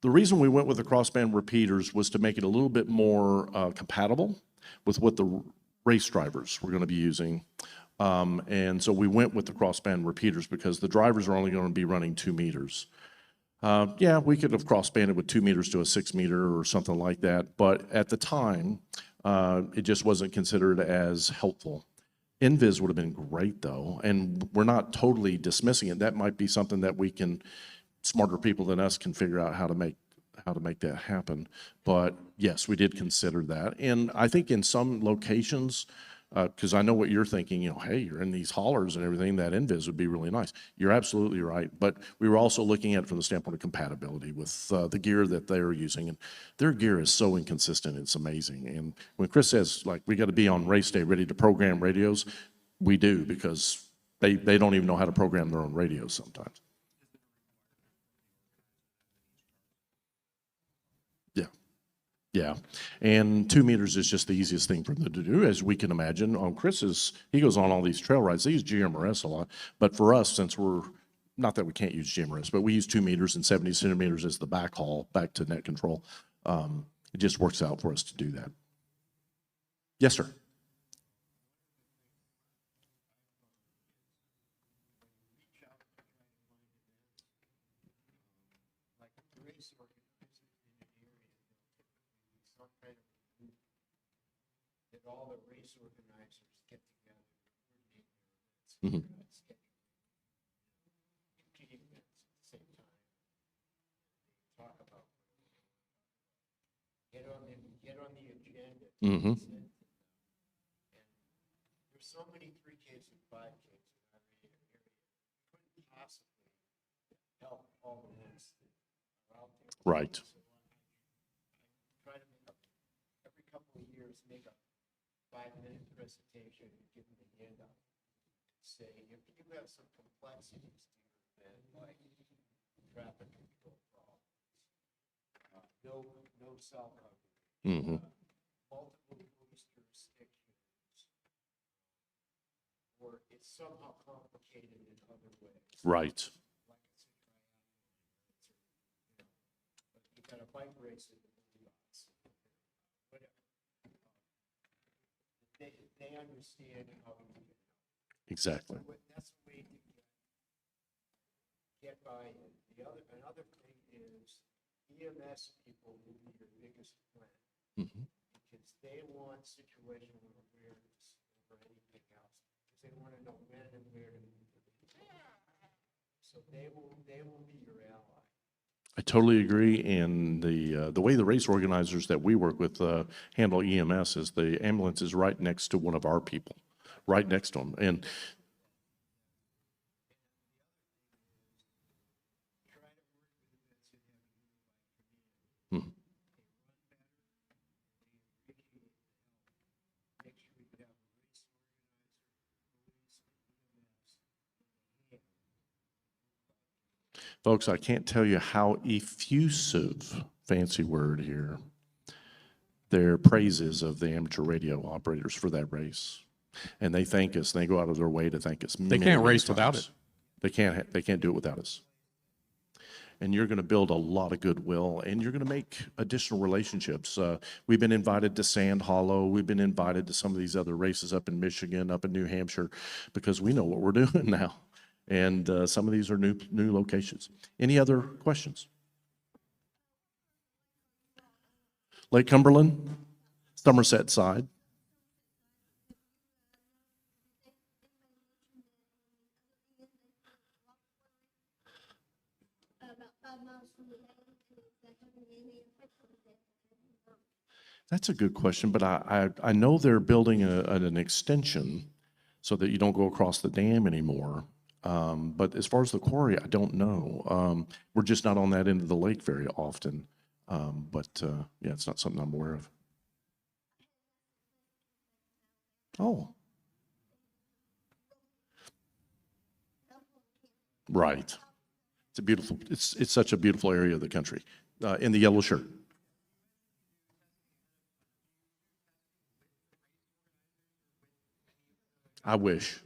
The reason we went with the crossband repeaters was to make it a little bit more compatible with what the race drivers were going to be using. And so we went with the crossband repeaters because the drivers are only going to be running 2 meters. Yeah, we could have crossbanded with 2 meters to a 6 meter or something like that, but at the time, it just wasn't considered as helpful. Invis would have been great though, and we're not totally dismissing it. That might be something that we can, smarter people than us can figure out how to make that happen. But yes, we did consider that. And I think in some locations, because I know what you're thinking, hey, you're in these haulers and everything, that Invis would be really nice. You're absolutely right. But we were also looking at it from the standpoint of compatibility with the gear that they're using. And their gear is so inconsistent, it's amazing. And when Chris says, like, we got to be on race day ready to program radios, we do, because they don't even know how to program their own radios sometimes. Yeah, and 2 meters is just the easiest thing for them to do, as we can imagine. On Chris's, he goes on all these trail rides. They use GMRS a lot, but for us, since we're, not that we can't use GMRS, but we use 2 meters and 70 centimeters as the back haul, back to net control. It just works out for us to do that. Yes, sir. all the race organizers get together, coordinate their events, Mhm. schedule competing events at the same time. They talk about get on the agenda. Mhm. And there's so many 3Ks and 5Ks in our area. Couldn't possibly help all the ones that are out there. Right. So I try to make every couple of years, make a 5-minute presentation and give them a handout. Say, if you have some complexities to your event, like traffic control problems, no cell coverage, Mhm. multiple booster stick or it's somehow complicated in other ways. Right. Like it's a triathlon, but you got a bike race in the wheelhouse, whatever. They understand how to do it. Exactly. That's the way to get by. Another thing is EMS people will be your biggest friend. Mhm. Because they want situational awareness over anything else. Because they want to know when and where to move. So they will be your ally. I totally agree, and the way the race organizers that we work with handle EMS is the ambulance is right next to one of our people, right next to them, and Try to work with events that have a unified Mhm. command. They run better, they appreciate the help. Make sure you have a race organizer, police, EMS. folks, I can't tell you how effusive, fancy word here, their praises of the amateur radio operators for that race. And they thank us, they go out of their way to thank us. They can't race without it. They can't do it without us. And you're going to build a lot of goodwill, and you're going to make additional relationships. We've been invited to Sand Hollow. We've been invited to some of these other races up in Michigan, up in New Hampshire, because we know what we're doing now. And some of these are new locations. Any other questions? Lake Cumberland, Somerset side. That's a good question, but I know they're building an extension so that you don't go across the dam anymore. But as far as the quarry, I don't know. We're just not on that end of the lake very often. Yeah, it's not something I'm aware of. Oh. Right. It's such a beautiful area of the country, in the yellow shirt. I wish.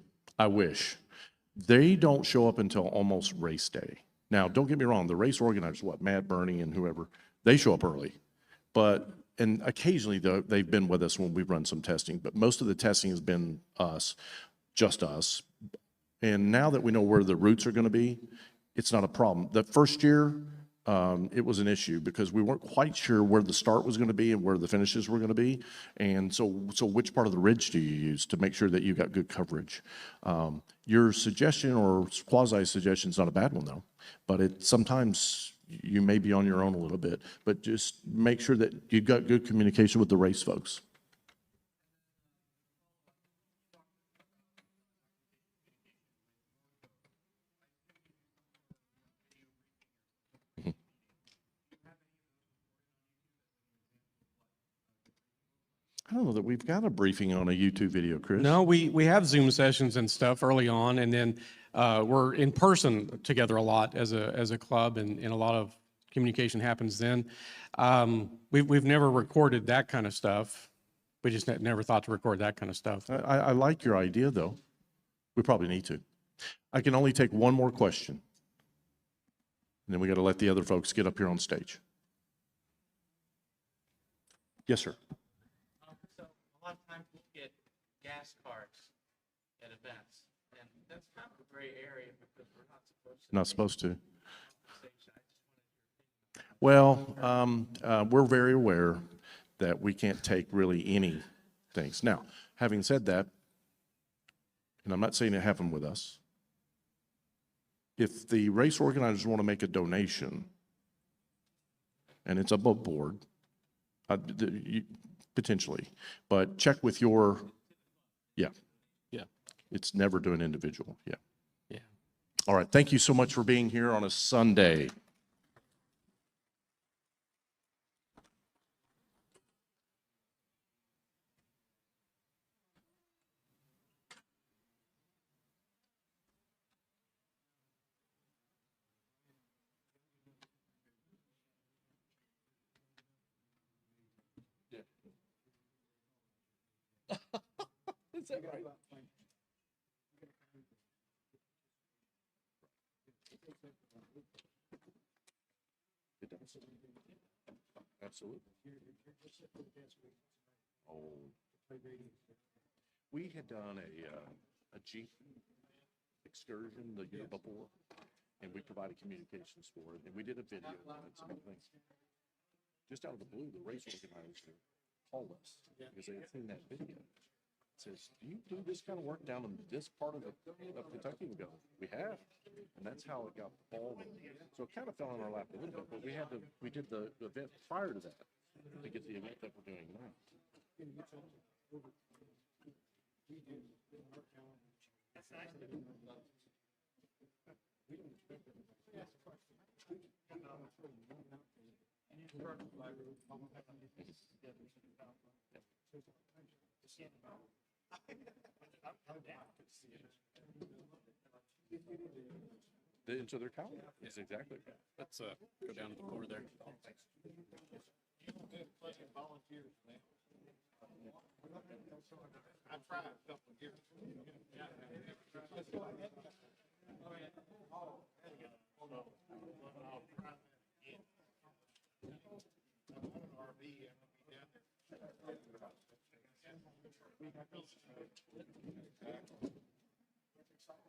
They don't show up until almost race day. Now, don't get me wrong, the race organizers, Matt, Bernie, and whoever, they show up early. And occasionally they've been with us when we've run some testing, but most of the testing has been just us. And now that we know where the routes are going to be, it's not a problem. The first year, it was an issue because we weren't quite sure where the start was going to be and where the finishes were going to be. And so which part of the ridge do you use to make sure that you got good coverage? Your suggestion or quasi-suggestion is not a bad one, though. But sometimes you may be on your own a little bit. But just make sure that you've got good communication with the race folks. I don't know that we've got a briefing on a YouTube video, Chris. No, we have Zoom sessions and stuff early on, and then we're in person together a lot as a club, and a lot of communication happens then. We've never recorded that kind of stuff. We just never thought to record that kind of stuff. I like your idea, though. We probably need to. I can only take one more question. And then we got to let the other folks get up here on stage. Yes, sir. So a lot of times we'll get gas cards at events, and that's kind of a gray area because we're not supposed to. Not supposed to. I just wanted Well, we're very aware that we can't take really any things. Now, having said that, and I'm not saying it happened with us, if the race organizers want to make a donation, and it's above board, potentially, but check with your, yeah. Yeah. It's never to an individual, yeah. Yeah. All right, thank you so much for being here on a Sunday. Is that right? It does. Absolutely. Oh. We had done a Jeep excursion the year before, and we provided communications for it, and we did a video and some other things. Just out of the blue, the race organizer called us because they had seen that video. Says, do you do this kind of work down in this part of Kentucky? We go, we have. And that's how it got the ball rolling. So it kind of fell in our lap a little bit, but we did the event prior to that to get the event that we're doing now. Into their town. Yes, exactly. Let's go down to the floor there. I tried a couple of years.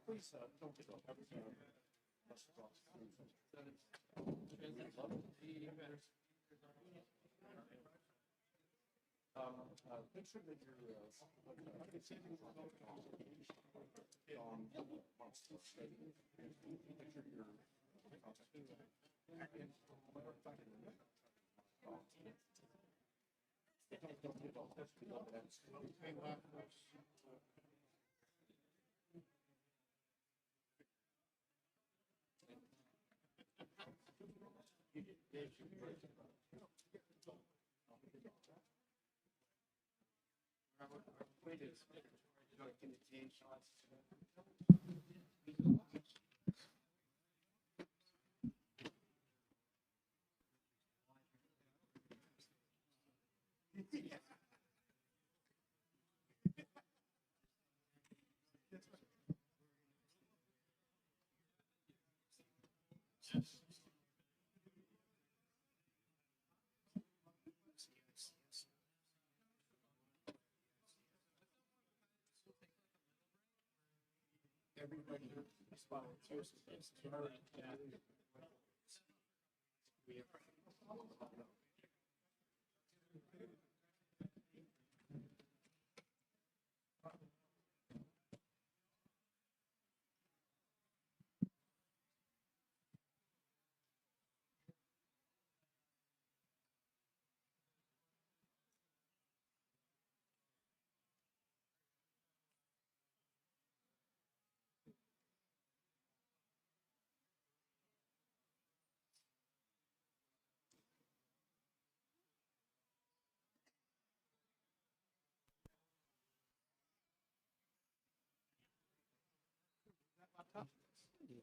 Please, don't get off. Make sure that you're, everybody volunteers.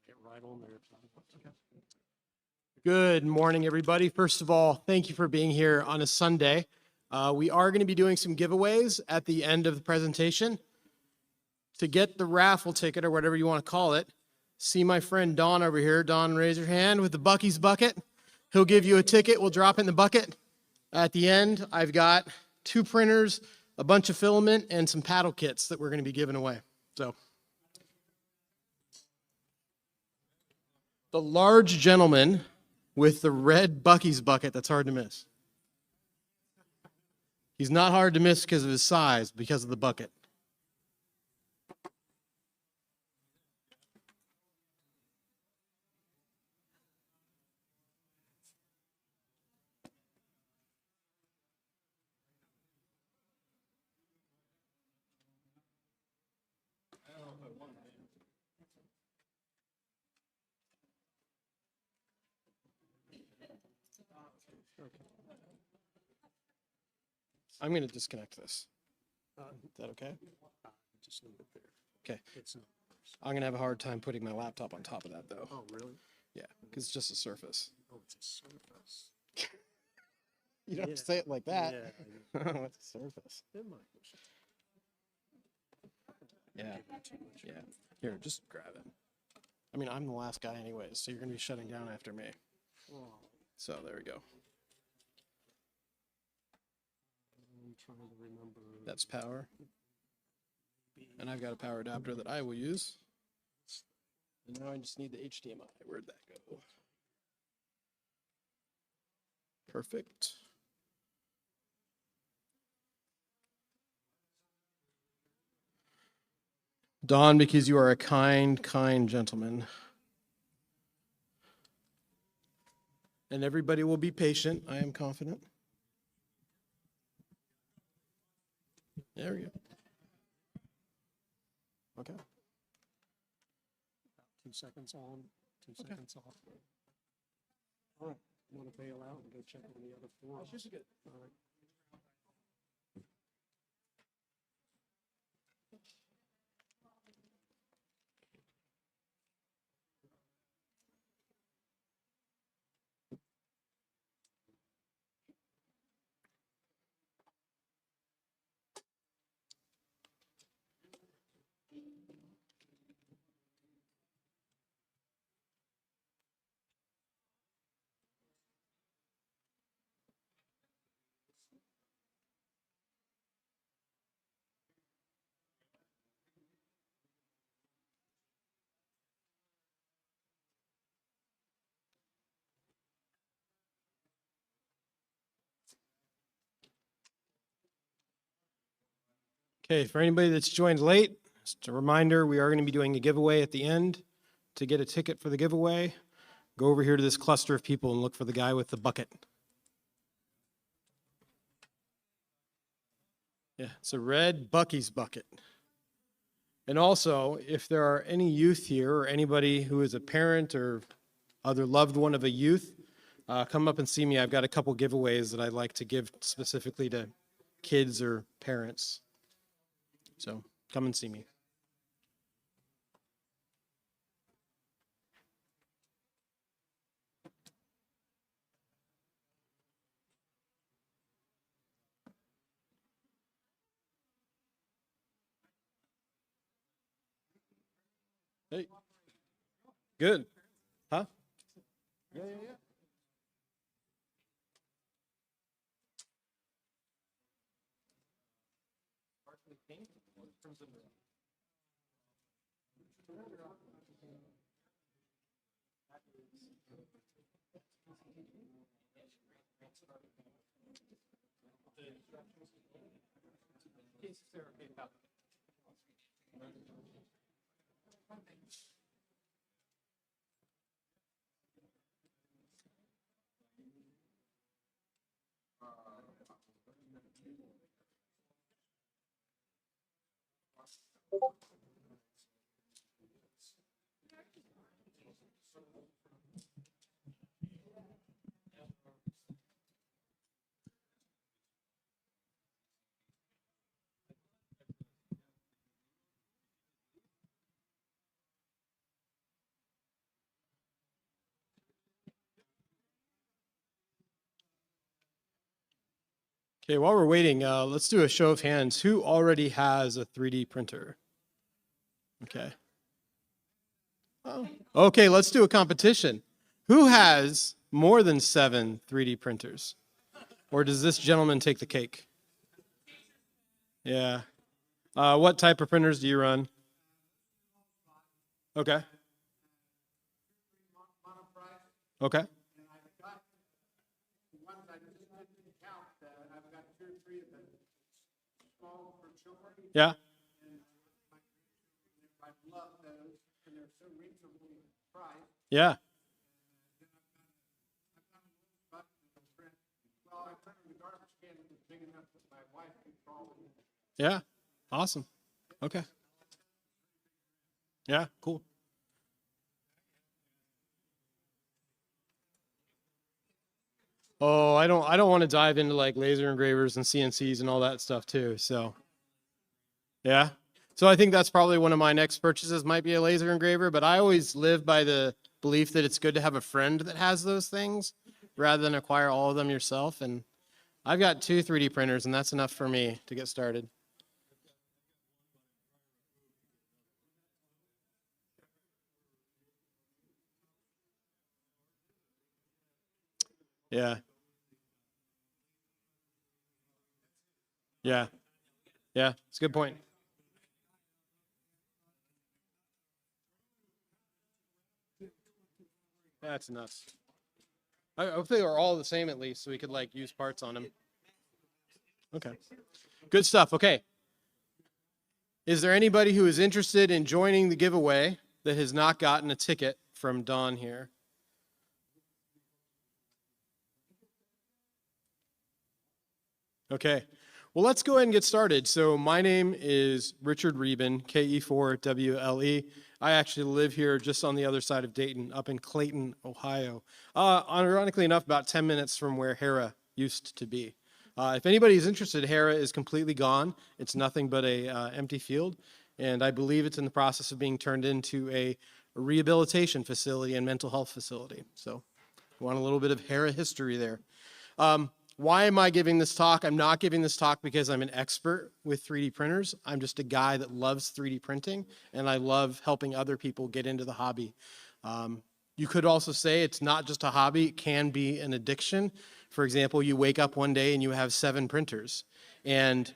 Get right on there. Good morning, everybody. First of all, thank you for being here on a Sunday. We are going to be doing some giveaways at the end of the presentation. To get the raffle ticket, or whatever you want to call it, see my friend Don over here. Don, raise your hand with the Bucky's bucket. He'll give you a ticket. We'll drop it in the bucket. At the end, I've got 2 printers, a bunch of filament, and some paddle kits that we're going to be giving away. So, the large gentleman with the red Bucky's bucket, that's hard to miss. He's not hard to miss because of his size, because of the bucket. I'm going to disconnect this. Is that okay? Just leave it there. Okay. It's not. I'm going to have a hard time putting my laptop on top of that, though. Oh, really? Yeah, because it's just a surface. Oh, it's a surface. You don't have to Yeah. say it like that. Yeah. Oh, it's a surface. It might. Yeah. Yeah. Here, just grab it. I mean, I'm the last guy anyways, so you're going to be shutting down after me. Oh, So there we go. I'm trying to remember. That's power. And I've got a power adapter that I will use. And now I just need the HDMI. Where'd that go? Perfect. Don, because you are a kind, kind gentleman. And everybody will be patient, I am confident. There we go. Okay. 2 seconds on, 2 seconds off. All right, you want to bail out and go check on the other 4? This is good. All right. Okay, for anybody that's joined late, just a reminder, we are going to be doing a giveaway at the end. To get a ticket for the giveaway, go over here to this cluster of people and look for the guy with the bucket. Yeah, it's a red Bucky's bucket. And also, if there are any youth here or anybody who is a parent or other loved one of a youth, come up and see me. I've got a couple giveaways that I'd like to give specifically to kids or parents. So come and see me. Hey. Good. Huh? Yeah, yeah, yeah. Okay, while we're waiting, let's do a show of hands. Who already has a 3D printer? Okay. Oh. Okay, let's do a competition. Who has more than 7 3D printers? Or does this gentleman take the cake? Yeah. What type of printers do you run? Okay. Okay. Ones I just didn't count, I've got 2 or 3 of them. small for children, Yeah. and I love those, and they're so reasonably priced. Yeah. Well, I put in the garbage can that was big enough that my wife could crawl in. Yeah. Awesome. Okay. Yeah. Cool. Oh, I don't want to dive into like laser engravers and CNCs and all that stuff too. So, yeah. So I think that's probably one of my next purchases might be a laser engraver, but I always live by the belief that it's good to have a friend that has those things rather than acquire all of them yourself. And I've got 2 3D printers and that's enough for me to get started. Yeah. Yeah. Yeah. It's a good point. That's nuts. I hope they are all the same at least so we could like use parts on them. Okay. Good stuff. Okay. Is there anybody who is interested in joining the giveaway that has not gotten a ticket from Don here? Okay. Well, let's go ahead and get started. So my name is Richard Reben, KE4WLE. I actually live here just on the other side of Dayton, up in Clayton, Ohio. Ironically enough, about 10 minutes from where Hera used to be. If anybody is interested, Hera is completely gone. It's nothing but a empty field, and I believe it's in the process of being turned into a rehabilitation facility and mental health facility. So, want a little bit of Hera history there. Why am I giving this talk? I'm not giving this talk because I'm an expert with 3D printers. I'm just a guy that loves 3D printing, and I love helping other people get into the hobby. You could also say it's not just a hobby, it can be an addiction. For example, you wake up one day and you have 7 printers, and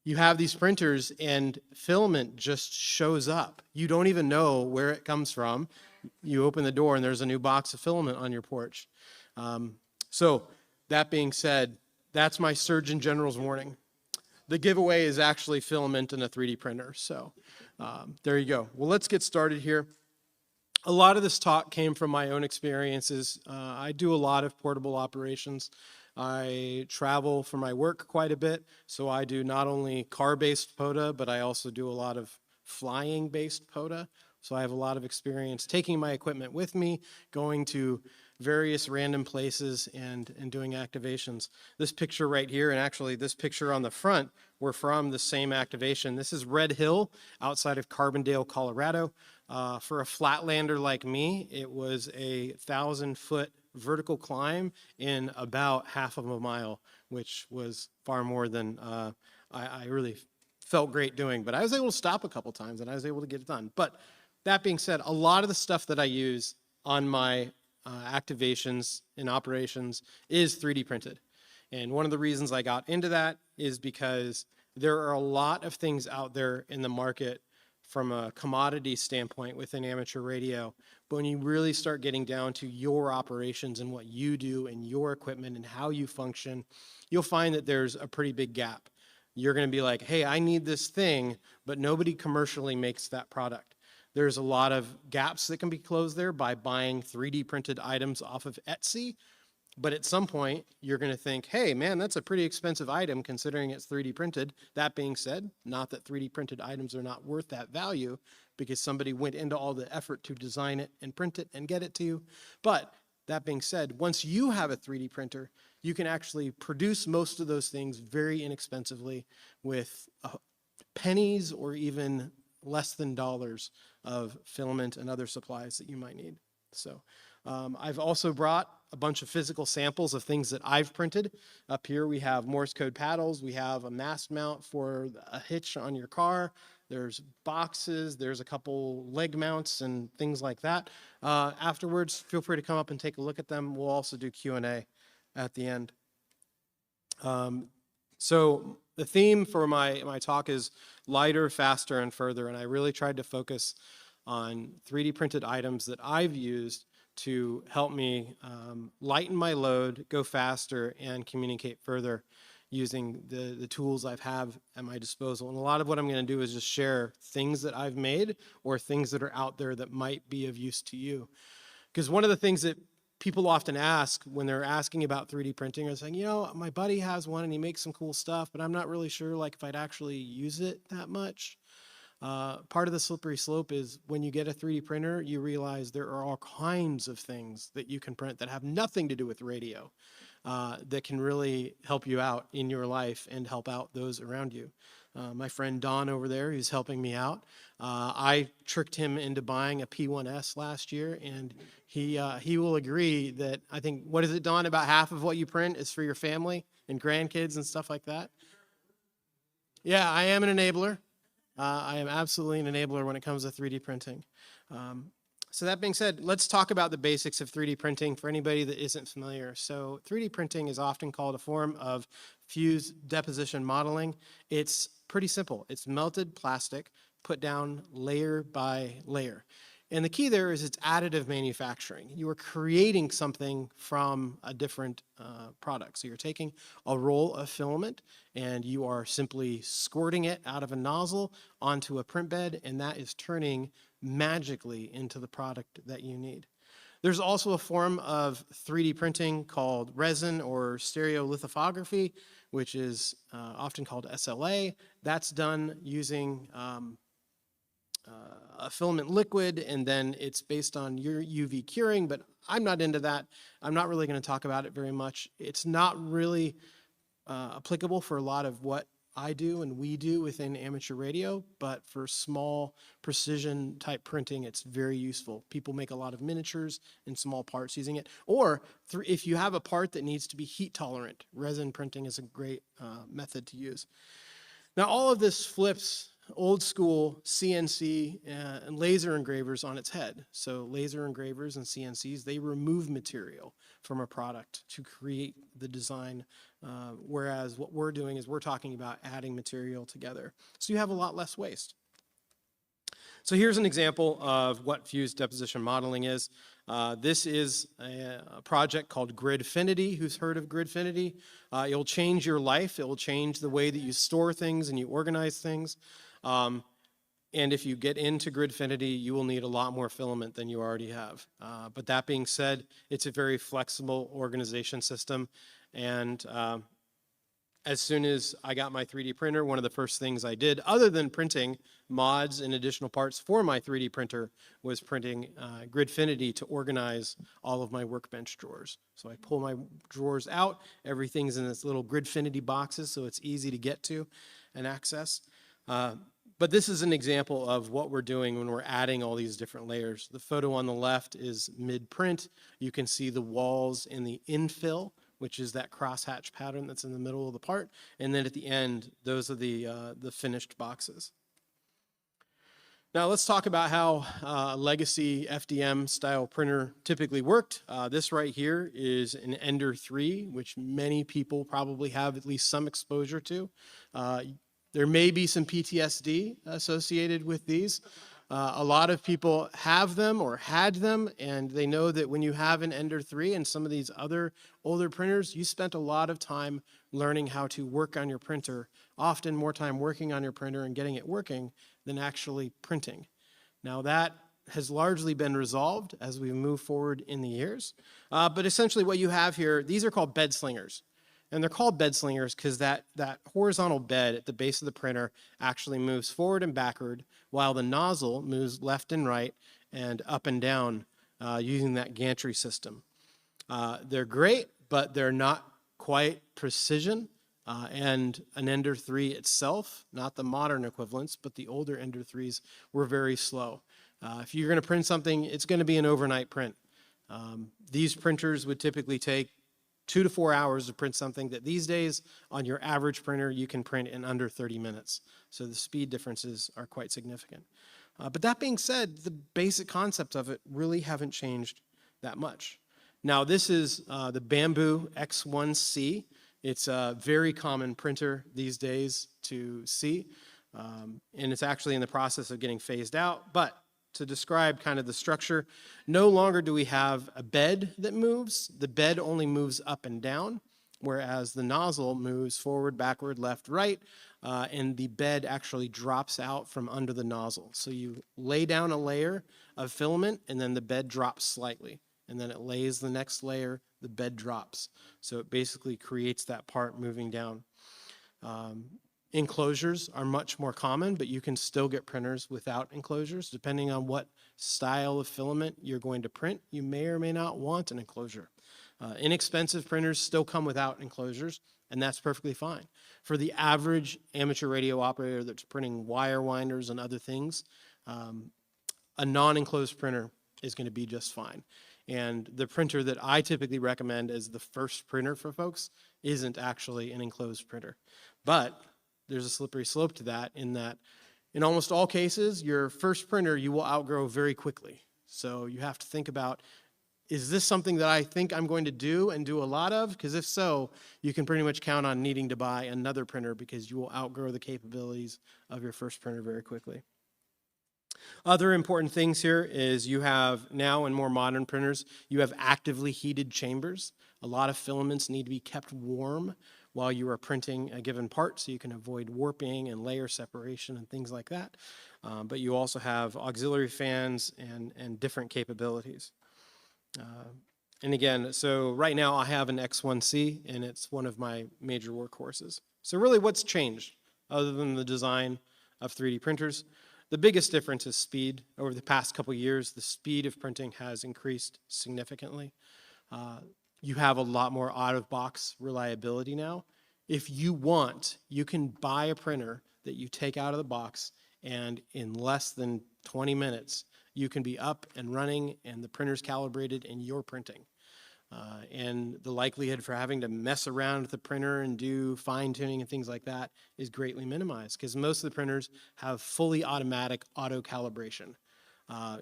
you have these printers and filament just shows up. You don't even know where it comes from. You open the door and there's a new box of filament on your porch. So that being said, that's my Surgeon General's warning. The giveaway is actually filament and a 3D printer. So there you go. Well, let's get started here. A lot of this talk came from my own experiences. I do a lot of portable operations. I travel for my work quite a bit, so I do not only car-based POTA, but I also do a lot of flying-based POTA. So I have a lot of experience taking my equipment with me, going to various random places and doing activations. This picture right here, and actually this picture on the front, were from the same activation. This is Red Hill outside of Carbondale, Colorado. For a flatlander like me, it was a 1,000-foot vertical climb in about half of a mile, which was far more than I really felt great doing. But I was able to stop a couple times and I was able to get it done. But that being said, a lot of the stuff that I use on my activations and operations is 3D printed. And one of the reasons I got into that is because there are a lot of things out there in the market from a commodity standpoint within amateur radio. But when you really start getting down to your operations and what you do and your equipment and how you function, you'll find that there's a pretty big gap. You're going to be like, hey, I need this thing, but nobody commercially makes that product. There's a lot of gaps that can be closed there by buying 3D printed items off of Etsy. But at some point, you're going to think, hey, man, that's a pretty expensive item considering it's 3D printed. That being said, not that 3D printed items are not worth that value because somebody went into all the effort to design it and print it and get it to you. But that being said, once you have a 3D printer, you can actually produce most of those things very inexpensively with pennies or even less than dollars of filament and other supplies that you might need. So I've also brought a bunch of physical samples of things that I've printed. Up here we have Morse code paddles, we have a mast mount for a hitch on your car, there's boxes, there's a couple leg mounts and things like that. Afterwards, feel free to come up and take a look at them. We'll also do Q&A at the end. So the theme for my talk is lighter, faster, and further, and I really tried to focus on 3D printed items that I've used to help me lighten my load, go faster, and communicate further. using the tools I have at my disposal. And a lot of what I'm going to do is just share things that I've made or things that are out there that might be of use to you. Because one of the things that people often ask when they're asking about 3D printing are saying, my buddy has one and he makes some cool stuff, but I'm not really sure like if I'd actually use it that much. Part of the slippery slope is when you get a 3D printer, you realize there are all kinds of things that you can print that have nothing to do with radio, that can really help you out in your life and help out those around you. My friend Don over there, who's helping me out, I tricked him into buying a P1S last year, and he will agree that I think, what is it, Don, about half of what you print is for your family and grandkids and stuff like that? Yeah, I am an enabler. I am absolutely an enabler when it comes to 3D printing. So that being said, let's talk about the basics of 3D printing for anybody that isn't familiar. So 3D printing is often called a form of fused deposition modeling. It's pretty simple. It's melted plastic put down layer by layer. And the key there is it's additive manufacturing. You are creating something from a different product. So you're taking a roll of filament and you are simply squirting it out of a nozzle onto a print bed, and that is turning magically into the product that you need. There's also a form of 3D printing called resin or stereolithography, which is often called SLA. That's done using a filament liquid, and then it's based on your UV curing, but I'm not into that. I'm not really going to talk about it very much. It's not really applicable for a lot of what I do and we do within amateur radio, but for small precision type printing, it's very useful. People make a lot of miniatures and small parts using it. Or if you have a part that needs to be heat tolerant, resin printing is a great method to use. Now, all of this flips old school CNC and laser engravers on its head. So laser engravers and CNCs, they remove material from a product to create the design, whereas what we're doing is we're talking about adding material together. So you have a lot less waste. So here's an example of what fused deposition modeling is. This is a project called Gridfinity. Who's heard of Gridfinity? It'll change your life. It will change the way that you store things and you organize things. And if you get into Gridfinity, you will need a lot more filament than you already have. But that being said, it's a very flexible organization system. And as soon as I got my 3D printer, one of the first things I did, other than printing mods and additional parts for my 3D printer, was printing Gridfinity to organize all of my workbench drawers. So I pull my drawers out, everything's in this little Gridfinity boxes, so it's easy to get to and access. But this is an example of what we're doing when we're adding all these different layers. The photo on the left is mid-print. You can see the walls in the infill, which is that crosshatch pattern that's in the middle of the part. And then at the end, those are the finished boxes. Now let's talk about how a legacy FDM style printer typically worked. This right here is an Ender 3, which many people probably have at least some exposure to. There may be some PTSD associated with these. A lot of people have them or had them, and they know that when you have an Ender 3 and some of these other older printers, you spent a lot of time learning how to work on your printer, often more time working on your printer and getting it working than actually printing. Now that has largely been resolved as we move forward in the years. But essentially what you have here, these are called bed slingers. And they're called bed slingers because that horizontal bed at the base of the printer actually moves forward and backward, while the nozzle moves left and right and up and down using that gantry system. They're great, but they're not quite precision. And an Ender 3 itself, not the modern equivalents, but the older Ender 3s were very slow. If you're going to print something, it's going to be an overnight print. These printers would typically take 2 to 4 hours to print something that these days on your average printer you can print in under 30 minutes. So the speed differences are quite significant. But that being said, the basic concepts of it really haven't changed that much. Now this is the Bamboo X1C. It's a very common printer these days to see, and it's actually in the process of getting phased out. But to describe kind of the structure, no longer do we have a bed that moves. The bed only moves up and down, whereas the nozzle moves forward, backward, left, right, and the bed actually drops out from under the nozzle. So you lay down a layer of filament, and then the bed drops slightly, and then it lays the next layer, the bed drops. So it basically creates that part moving down. Enclosures are much more common, but you can still get printers without enclosures. Depending on what style of filament you're going to print, you may or may not want an enclosure. Inexpensive printers still come without enclosures, and that's perfectly fine. For the average amateur radio operator that's printing wire winders and other things, a non-enclosed printer is going to be just fine. And the printer that I typically recommend as the first printer for folks isn't actually an enclosed printer. But there's a slippery slope to that in almost all cases, your first printer you will outgrow very quickly. So you have to think about, is this something that I think I'm going to do and do a lot of? Because if so, you can pretty much count on needing to buy another printer because you will outgrow the capabilities of your first printer very quickly. Other important things here is you have now in more modern printers, you have actively heated chambers. A lot of filaments need to be kept warm while you are printing a given part so you can avoid warping and layer separation and things like that. But you also have auxiliary fans and different capabilities. And again, so right now I have an X1C and it's one of my major workhorses. So really what's changed other than the design of 3D printers? The biggest difference is speed. Over the past couple years, the speed of printing has increased significantly. You have a lot more out-of-box reliability now. If you want, you can buy a printer that you take out of the box, and in less than 20 minutes, you can be up and running, and the printer's calibrated, and you're printing. And the likelihood for having to mess around with the printer and do fine-tuning and things like that is greatly minimized, because most of the printers have fully automatic auto-calibration.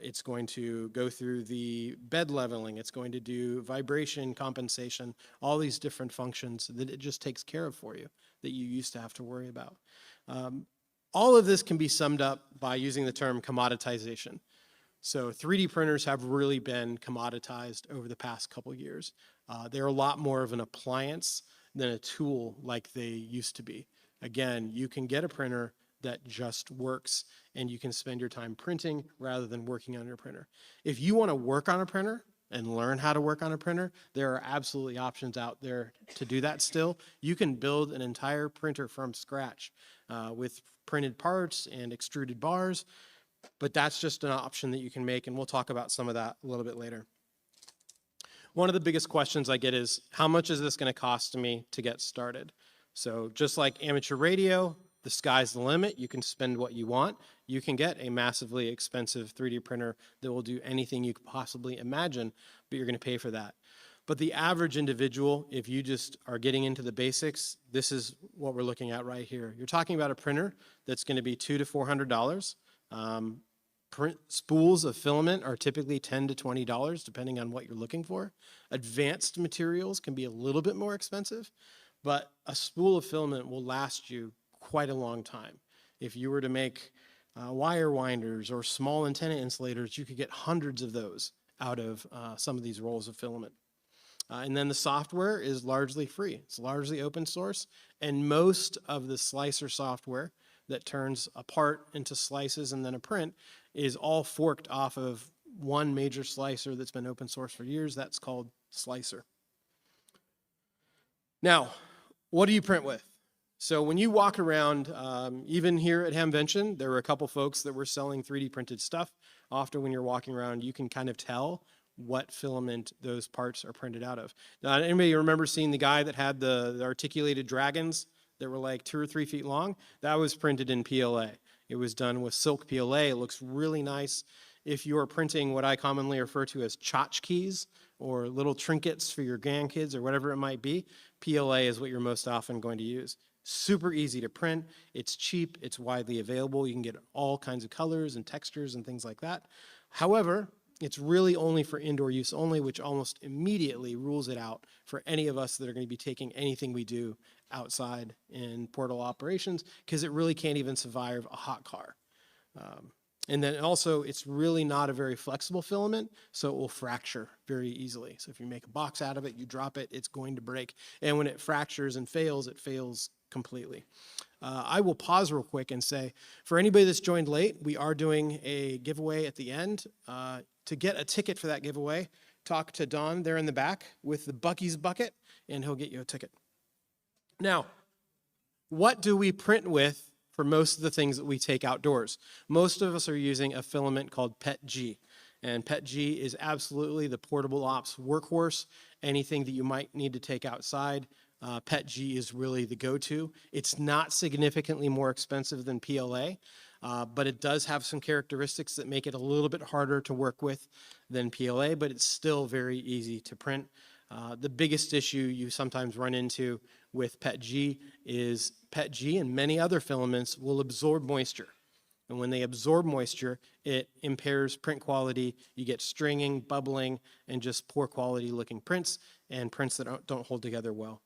It's going to go through the bed leveling, it's going to do vibration compensation, all these different functions that it just takes care of for you that you used to have to worry about. All of this can be summed up by using the term commoditization. So 3D printers have really been commoditized over the past couple years. They're a lot more of an appliance than a tool like they used to be. Again, you can get a printer that just works and you can spend your time printing rather than working on your printer. If you want to work on a printer and learn how to work on a printer, there are absolutely options out there to do that still. You can build an entire printer from scratch with printed parts and extruded bars, but that's just an option that you can make, and we'll talk about some of that a little bit later. One of the biggest questions I get is, how much is this going to cost me to get started? So just like amateur radio, the sky's the limit. You can spend what you want. You can get a massively expensive 3D printer that will do anything you could possibly imagine, but you're going to pay for that. But the average individual, if you just are getting into the basics, this is what we're looking at right here. You're talking about a printer that's going to be $200 to $400. Print spools of filament are typically $10 to $20, depending on what you're looking for. Advanced materials can be a little bit more expensive, but a spool of filament will last you quite a long time. If you were to make wire winders or small antenna insulators, you could get hundreds of those out of some of these rolls of filament. And then the software is largely free. It's largely open source, and most of the slicer software that turns a part into slices and then a print is all forked off of one major slicer that's been open source for years. That's called Slicer. Now, what do you print with? So when you walk around, even here at Hamvention, there were a couple folks that were selling 3D printed stuff. Often when you're walking around, you can kind of tell what filament those parts are printed out of. Now, anybody remember seeing the guy that had the articulated dragons that were like 2 or 3 feet long? That was printed in PLA. It was done with silk PLA. It looks really nice. If you are printing what I commonly refer to as tchotchkes or little trinkets for your grandkids or whatever it might be, PLA is what you're most often going to use. Super easy to print. It's cheap. It's widely available. You can get all kinds of colors and textures and things like that. However, it's really only for indoor use only, which almost immediately rules it out for any of us that are going to be taking anything we do outside in portal operations, because it really can't even survive a hot car. And then also, it's really not a very flexible filament, so it will fracture very easily. So if you make a box out of it, you drop it, it's going to break. And when it fractures and fails, it fails completely. I will pause real quick and say, for anybody that's joined late, we are doing a giveaway at the end. To get a ticket for that giveaway, talk to Don there in the back with the Bucky's bucket, and he'll get you a ticket. Now, what do we print with for most of the things that we take outdoors? Most of us are using a filament called PETG. And PETG is absolutely the portable ops workhorse. Anything that you might need to take outside, PETG is really the go-to. It's not significantly more expensive than PLA, but it does have some characteristics that make it a little bit harder to work with than PLA, but it's still very easy to print. The biggest issue you sometimes run into with PETG is PETG and many other filaments will absorb moisture. And when they absorb moisture, it impairs print quality. You get stringing, bubbling, and just poor quality looking prints and prints that don't hold together well.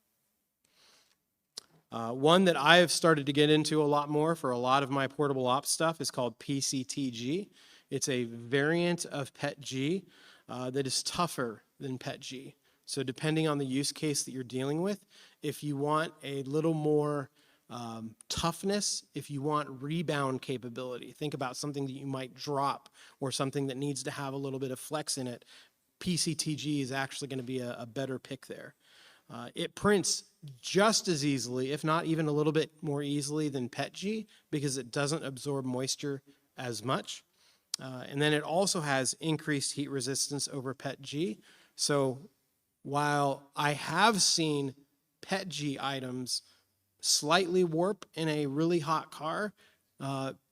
One that I have started to get into a lot more for a lot of my portable ops stuff is called PCTG. It's a variant of PETG that is tougher than PETG. So depending on the use case that you're dealing with, if you want a little more toughness, if you want rebound capability, think about something that you might drop or something that needs to have a little bit of flex in it, PCTG is actually going to be a better pick there. It prints just as easily, if not even a little bit more easily than PETG because it doesn't absorb moisture as much. And then it also has increased heat resistance over PETG. So while I have seen PETG items slightly warp in a really hot car,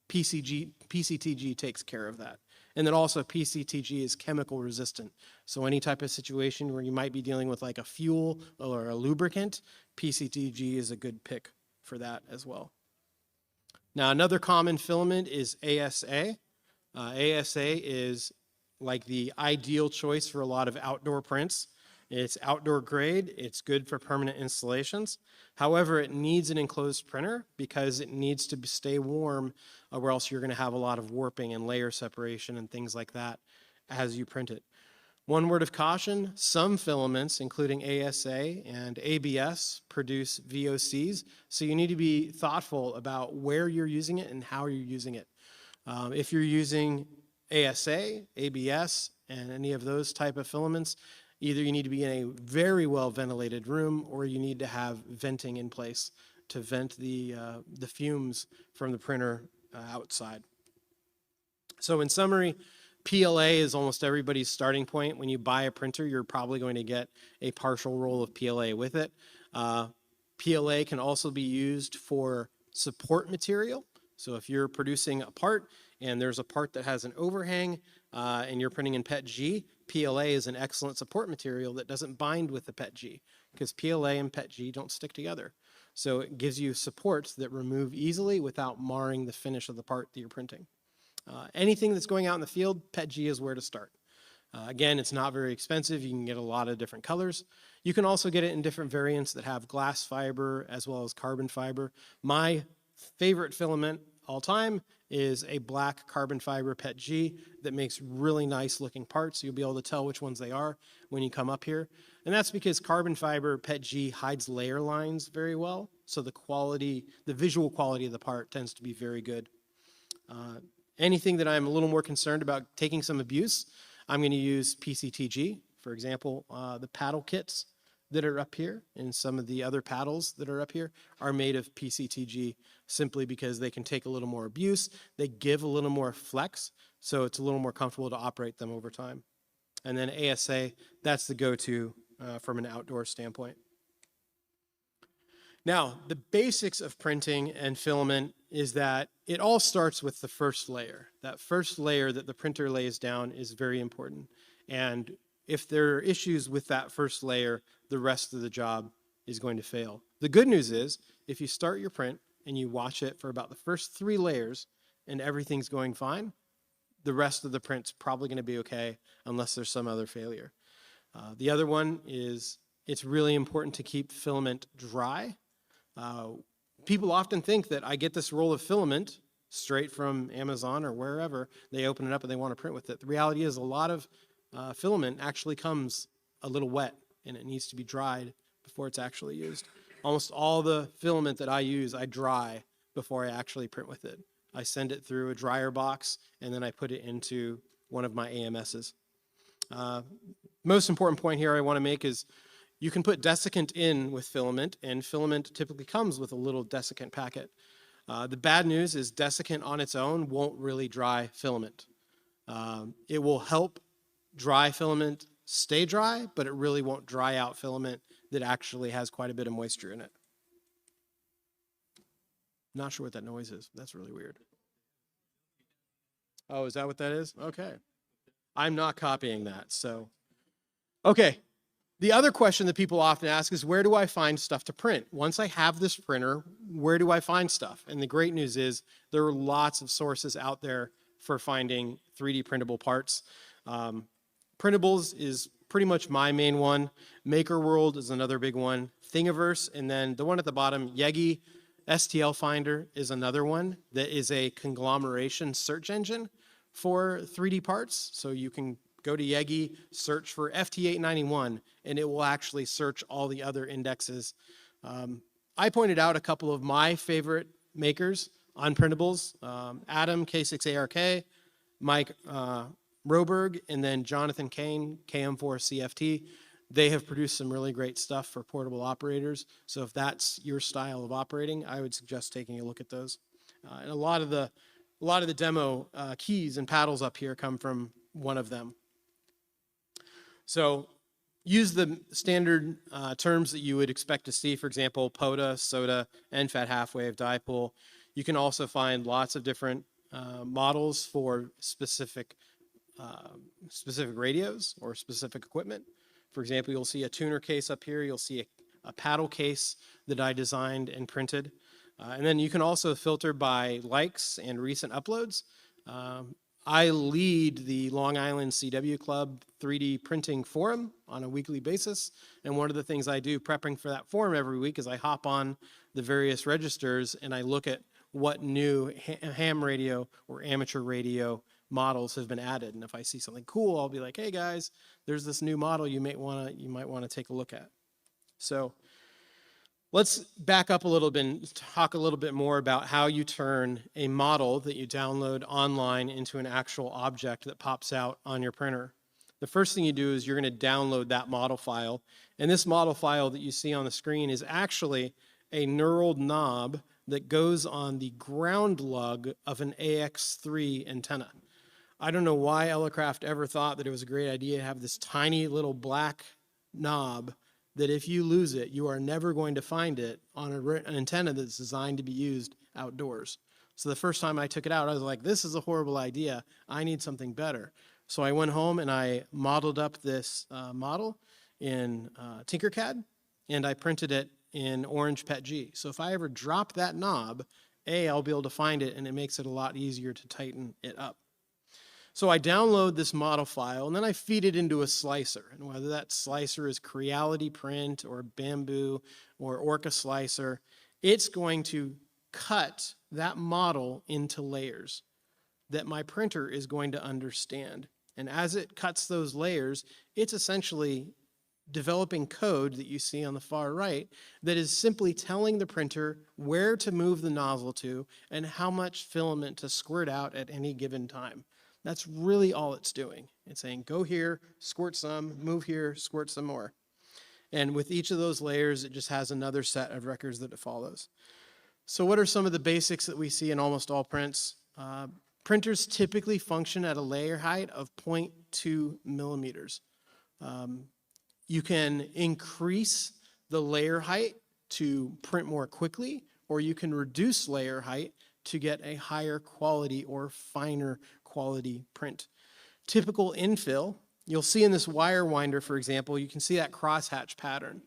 PCTG takes care of that. And then also PCTG is chemical resistant. So any type of situation where you might be dealing with like a fuel or a lubricant, PCTG is a good pick for that as well. Now another common filament is ASA. ASA is like the ideal choice for a lot of outdoor prints. It's outdoor grade, it's good for permanent installations. However, it needs an enclosed printer because it needs to stay warm or else you're gonna have a lot of warping and layer separation and things like that as you print it. One word of caution, some filaments, including ASA and ABS, produce VOCs, so you need to be thoughtful about where you're using it and how you're using it. If you're using ASA, ABS, and any of those type of filaments, either you need to be in a very well ventilated room or you need to have venting in place to vent the fumes from the printer outside. So in summary, PLA is almost everybody's starting point. When you buy a printer, you're probably going to get a partial roll of PLA with it. PLA can also be used for support material. So if you're producing a part and there's a part that has an overhang and you're printing in PETG, PLA is an excellent support material that doesn't bind with the PETG because PLA and PETG don't stick together. So it gives you supports that remove easily without marring the finish of the part that you're printing. Anything that's going out in the field, PETG is where to start. Again, it's not very expensive. You can get a lot of different colors. You can also get it in different variants that have glass fiber as well as carbon fiber. My favorite filament all time is a black carbon fiber PETG that makes really nice looking parts. You'll be able to tell which ones they are when you come up here. And that's because carbon fiber PETG hides layer lines very well. So the quality, the visual quality of the part tends to be very good. Anything that I'm a little more concerned about taking some abuse, I'm going to use PCTG. For example, the paddle kits that are up here and some of the other paddles that are up here are made of PCTG simply because they can take a little more abuse. They give a little more flex, so it's a little more comfortable to operate them over time. And then ASA, that's the go-to from an outdoor standpoint. Now, the basics of printing and filament is that it all starts with the first layer. That first layer that the printer lays down is very important. And if there are issues with that first layer, the rest of the job is going to fail. The good news is, if you start your print and you watch it for about the first 3 layers and everything's going fine, the rest of the print's probably going to be okay unless there's some other failure. The other one is it's really important to keep filament dry. People often think that I get this roll of filament, straight from Amazon or wherever. They open it up and they want to print with it. The reality is a lot of filament actually comes a little wet and it needs to be dried before it's actually used. Almost all the filament that I use, I dry before I actually print with it. I send it through a dryer box and then I put it into one of my AMSs. Most important point here I want to make is you can put desiccant in with filament, and filament typically comes with a little desiccant packet. The bad news is desiccant on its own won't really dry filament. It will help dry filament stay dry, but it really won't dry out filament that actually has quite a bit of moisture in it. Not sure what that noise is. That's really weird. Oh, is that what that is? Okay. I'm not copying that, so. Okay. The other question that people often ask is, where do I find stuff to print? Once I have this printer, where do I find stuff? And the great news is there are lots of sources out there for finding 3D printable parts. Printables is pretty much my main one. Maker World is another big one. Thingiverse, and then the one at the bottom, Yegi STL Finder is another one that is a conglomeration search engine for 3D parts. So you can go to Yegi, search for FT891, and it will actually search all the other indexes. I pointed out a couple of my favorite makers on printables, Adam, K6ARK, Mike Roberg, and then Jonathan Kane, KM4CFT. They have produced some really great stuff for portable operators. So if that's your style of operating, I would suggest taking a look at those. And a lot of the demo keys and paddles up here come from one of them. So use the standard terms that you would expect to see, for example, POTA, SOTA, NFAT half-wave, dipole. You can also find lots of different models for specific radios or specific equipment. For example, you'll see a tuner case up here. You'll see a paddle case that I designed and printed. And then you can also filter by likes and recent uploads. I lead the Long Island CW Club 3D printing forum on a weekly basis. And one of the things I do prepping for that forum every week is I hop on the various registers and I look at what new ham radio or amateur radio models have been added. And if I see something cool, I'll be like, hey guys, there's this new model you might want to take a look at. So let's back up a little bit and talk a little bit more about how you turn a model that you download online into an actual object that pops out on your printer. The first thing you do is you're going to download that model file. And this model file that you see on the screen is actually a knurled knob that goes on the ground lug of an AX3 antenna. I don't know why Elecraft ever thought that it was a great idea to have this tiny little black knob that if you lose it, you are never going to find it on an antenna that's designed to be used outdoors. So the first time I took it out, I was like, this is a horrible idea. I need something better. So I went home and I modeled up this model in Tinkercad, and I printed it in Orange PETG. So if I ever drop that knob, I'll be able to find it, and it makes it a lot easier to tighten it up. So I download this model file, and then I feed it into a slicer. And whether that slicer is Creality Print or Bamboo or Orca Slicer, it's going to cut that model into layers that my printer is going to understand. And as it cuts those layers, it's essentially developing code that you see on the far right that is simply telling the printer where to move the nozzle to and how much filament to squirt out at any given time. That's really all it's doing. It's saying, go here, squirt some, move here, squirt some more. And with each of those layers, it just has another set of records that it follows. So what are some of the basics that we see in almost all prints? Printers typically function at a layer height of 0.2 millimeters. You can increase the layer height to print more quickly, or you can reduce layer height to get a higher quality or finer quality print. Typical infill, you'll see in this wire winder, for example, you can see that crosshatch pattern.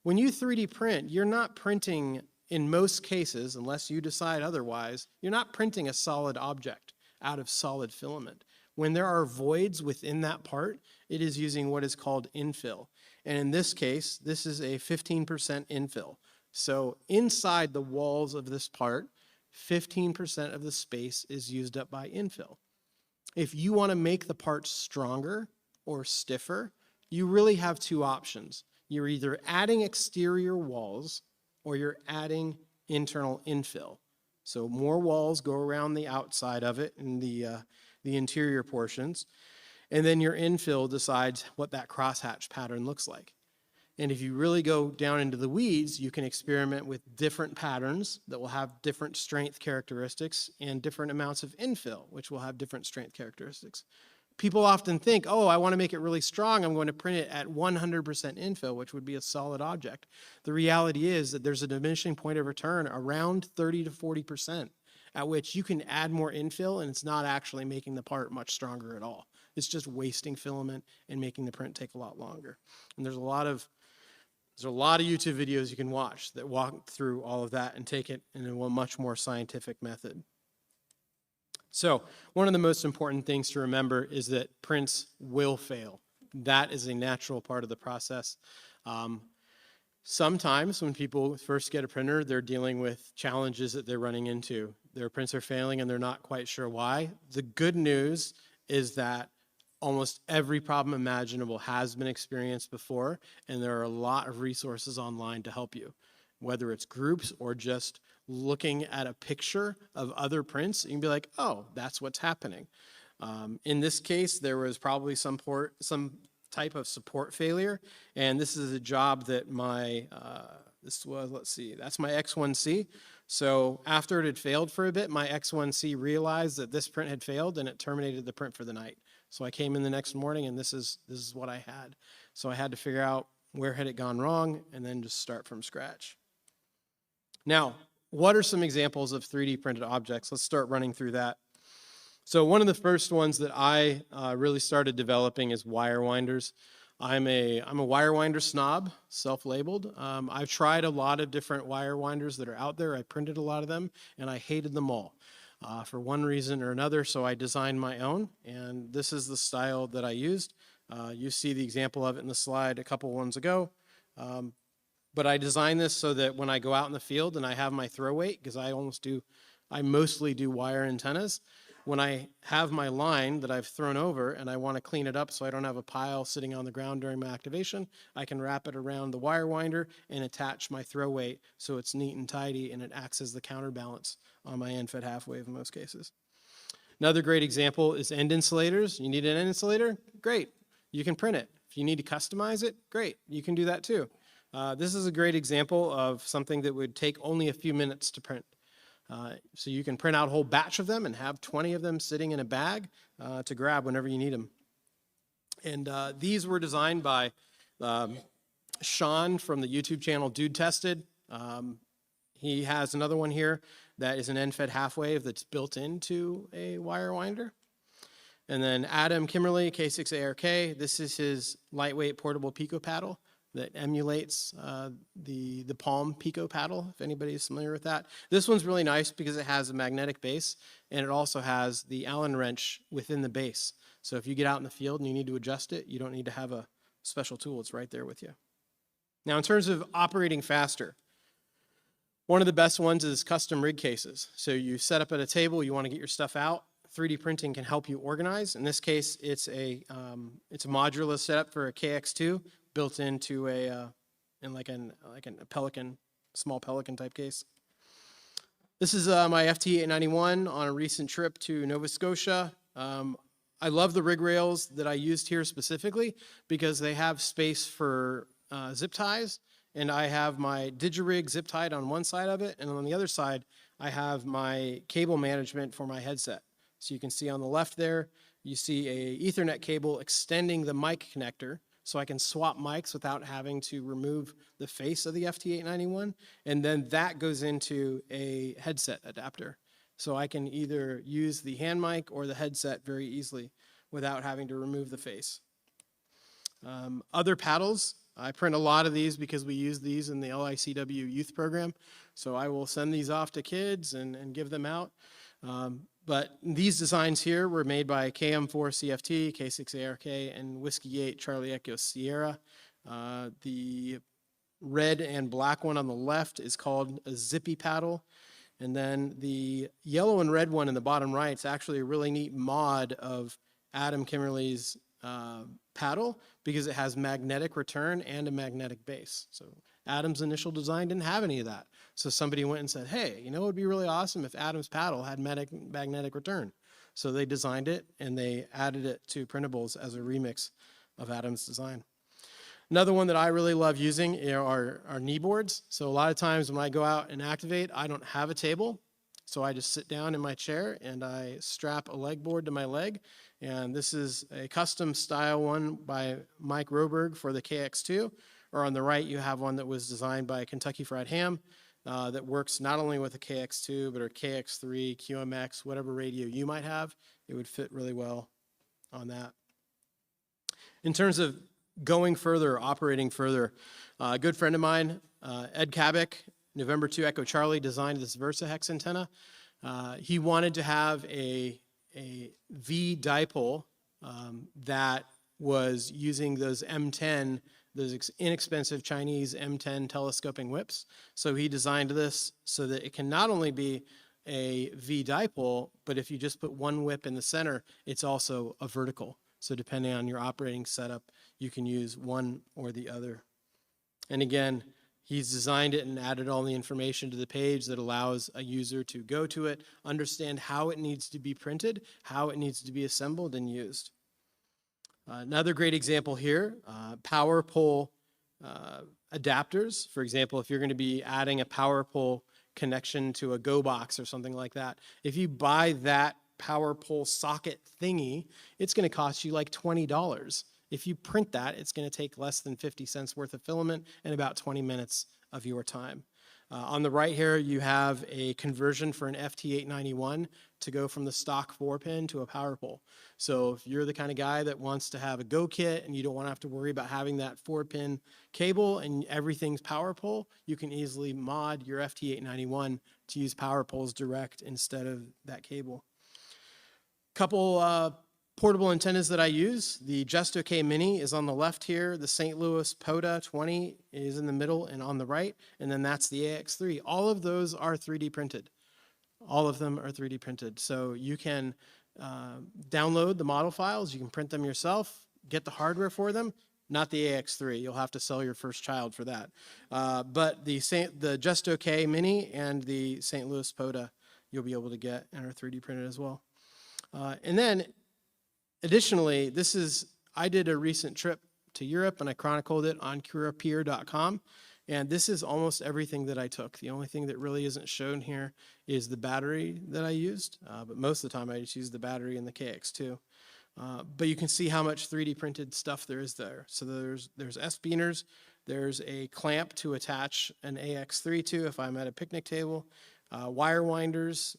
When you 3D print, you're not printing, in most cases, unless you decide otherwise, you're not printing a solid object out of solid filament. When there are voids within that part, it is using what is called infill. And in this case, this is a 15% infill. So inside the walls of this part, 15% of the space is used up by infill. If you want to make the parts stronger or stiffer, you really have two options. You're either adding exterior walls or you're adding internal infill. So more walls go around the outside of it and the interior portions. And then your infill decides what that crosshatch pattern looks like. And if you really go down into the weeds, you can experiment with different patterns that will have different strength characteristics and different amounts of infill, which will have different strength characteristics. People often think, oh, I want to make it really strong. I'm going to print it at 100% infill, which would be a solid object. The reality is that there's a diminishing point of return around 30 to 40%, at which you can add more infill and it's not actually making the part much stronger at all. It's just wasting filament and making the print take a lot longer. And there's a lot of YouTube videos you can watch that walk through all of that and take it in a much more scientific method. So one of the most important things to remember is that prints will fail. That is a natural part of the process. Sometimes when people first get a printer, they're dealing with challenges that they're running into. Their prints are failing and they're not quite sure why. The good news is that almost every problem imaginable has been experienced before, and there are a lot of resources online to help you, whether it's groups or just looking at a picture of other prints. You can be like, oh, that's what's happening. In this case, there was probably some type of support failure, and this is a job that that's my X1C. So after it had failed for a bit, my X1C realized that this print had failed and it terminated the print for the night. So I came in the next morning and this is what I had. So I had to figure out where had it gone wrong and then just start from scratch. Now, what are some examples of 3D printed objects? Let's start running through that. So one of the first ones that I really started developing is wire winders. I'm a wire winder snob, self-labeled. I've tried a lot of different wire winders that are out there. I printed a lot of them and I hated them all for one reason or another. So I designed my own, and this is the style that I used. You see the example of it in the slide a couple ones ago. But I designed this so that when I go out in the field and I have my throw weight, because I mostly do wire antennas. When I have my line that I've thrown over and I want to clean it up so I don't have a pile sitting on the ground during my activation, I can wrap it around the wire winder and attach my throw weight so it's neat and tidy and it acts as the counterbalance on my end fed half wave in most cases. Another great example is end insulators. You need an end insulator? Great. You can print it. If you need to customize it, great. You can do that too. This is a great example of something that would take only a few minutes to print. So you can print out a whole batch of them and have 20 of them sitting in a bag to grab whenever you need them. And these were designed by Sean from the YouTube channel Dude Tested. He has another one here that is an end-fed half wave that's built into a wire winder. And then Adam Kimmerly, K6ARK, this is his lightweight portable Pico paddle that emulates the Palm Pico paddle, if anybody is familiar with that. This one's really nice because it has a magnetic base, and it also has the Allen wrench within the base. So if you get out in the field and you need to adjust it, you don't need to have a special tool. It's right there with you. Now, in terms of operating faster, one of the best ones is custom rig cases. So you set up at a table, you want to get your stuff out. 3D printing can help you organize. In this case, it's a modular setup for a KX2 built into like a Pelican, small Pelican type case. This is my FT891 on a recent trip to Nova Scotia. I love the rig rails that I used here specifically because they have space for zip ties, and I have my Digirig zip tied on one side of it, and on the other side, I have my cable management for my headset. So you can see on the left there, you see a Ethernet cable extending the mic connector, so I can swap mics without having to remove the face of the FT891, and then that goes into a headset adapter. So I can either use the hand mic or the headset very easily without having to remove the face. Other paddles, I print a lot of these because we use these in the LICW youth program. So I will send these off to kids and give them out. But these designs here were made by KM4CFT, K6ARK, and Whiskey 8 Charlie Echo Sierra. The red and black one on the left is called a zippy paddle. And then the yellow and red one in the bottom right is actually a really neat mod of Adam Kimmerly's paddle because it has magnetic return and a magnetic base. So Adam's initial design didn't have any of that. So somebody went and said, hey, you know, it would be really awesome if Adam's paddle had magnetic return. So they designed it and they added it to printables as a remix of Adam's design. Another one that I really love using are knee boards. So a lot of times when I go out and activate, I don't have a table. So I just sit down in my chair and I strap a leg board to my leg. And this is a custom style one by Mike Roberg for the KX2. Or on the right, you have one that was designed by Kentucky Fried Ham that works not only with a KX2, but a KX3, QMX, whatever radio you might have. It would fit really well on that. In terms of going further, operating further, a good friend of mine, Ed Kabik, November 2 Echo Charlie, designed this VersaHex antenna. He wanted to have a V dipole that was using those M10, those inexpensive Chinese M10 telescoping whips. So he designed this so that it can not only be a V dipole, but if you just put one whip in the center, it's also a vertical. So depending on your operating setup, you can use one or the other. And again, he's designed it and added all the information to the page that allows a user to go to it, understand how it needs to be printed, how it needs to be assembled and used. Another great example here, power pole adapters. For example, if you're going to be adding a power pole connection to a Go box or something like that, if you buy that power pole socket thingy, it's going to cost you like $20. If you print that, it's going to take less than 50 cents worth of filament and about 20 minutes of your time. On the right here, you have a conversion for an FT891 to go from the stock 4-pin to a power pole. So if you're the kind of guy that wants to have a Go kit and you don't want to have to worry about having that 4-pin cable and everything's power pole, you can easily mod your FT891 to use power poles direct instead of that cable. Couple portable antennas that I use. The Just OK Mini is on the left here. The St. Louis POTA 20 is in the middle and on the right. And then that's the AX3. All of those are 3D printed. All of them are 3D printed. So you can download the model files. You can print them yourself, get the hardware for them. Not the AX3. You'll have to sell your first child for that. But the Just OK Mini and the St. Louis POTA you'll be able to get and are 3D printed as well. And then additionally, I did a recent trip to Europe and I chronicled it on curapeer.com. And this is almost everything that I took. The only thing that really isn't shown here is the battery that I used. But most of the time I just used the battery in the KX2. But you can see how much 3D printed stuff there is there. So there's S-beaners, there's a clamp to attach an AX3 to if I'm at a picnic table, wire winders,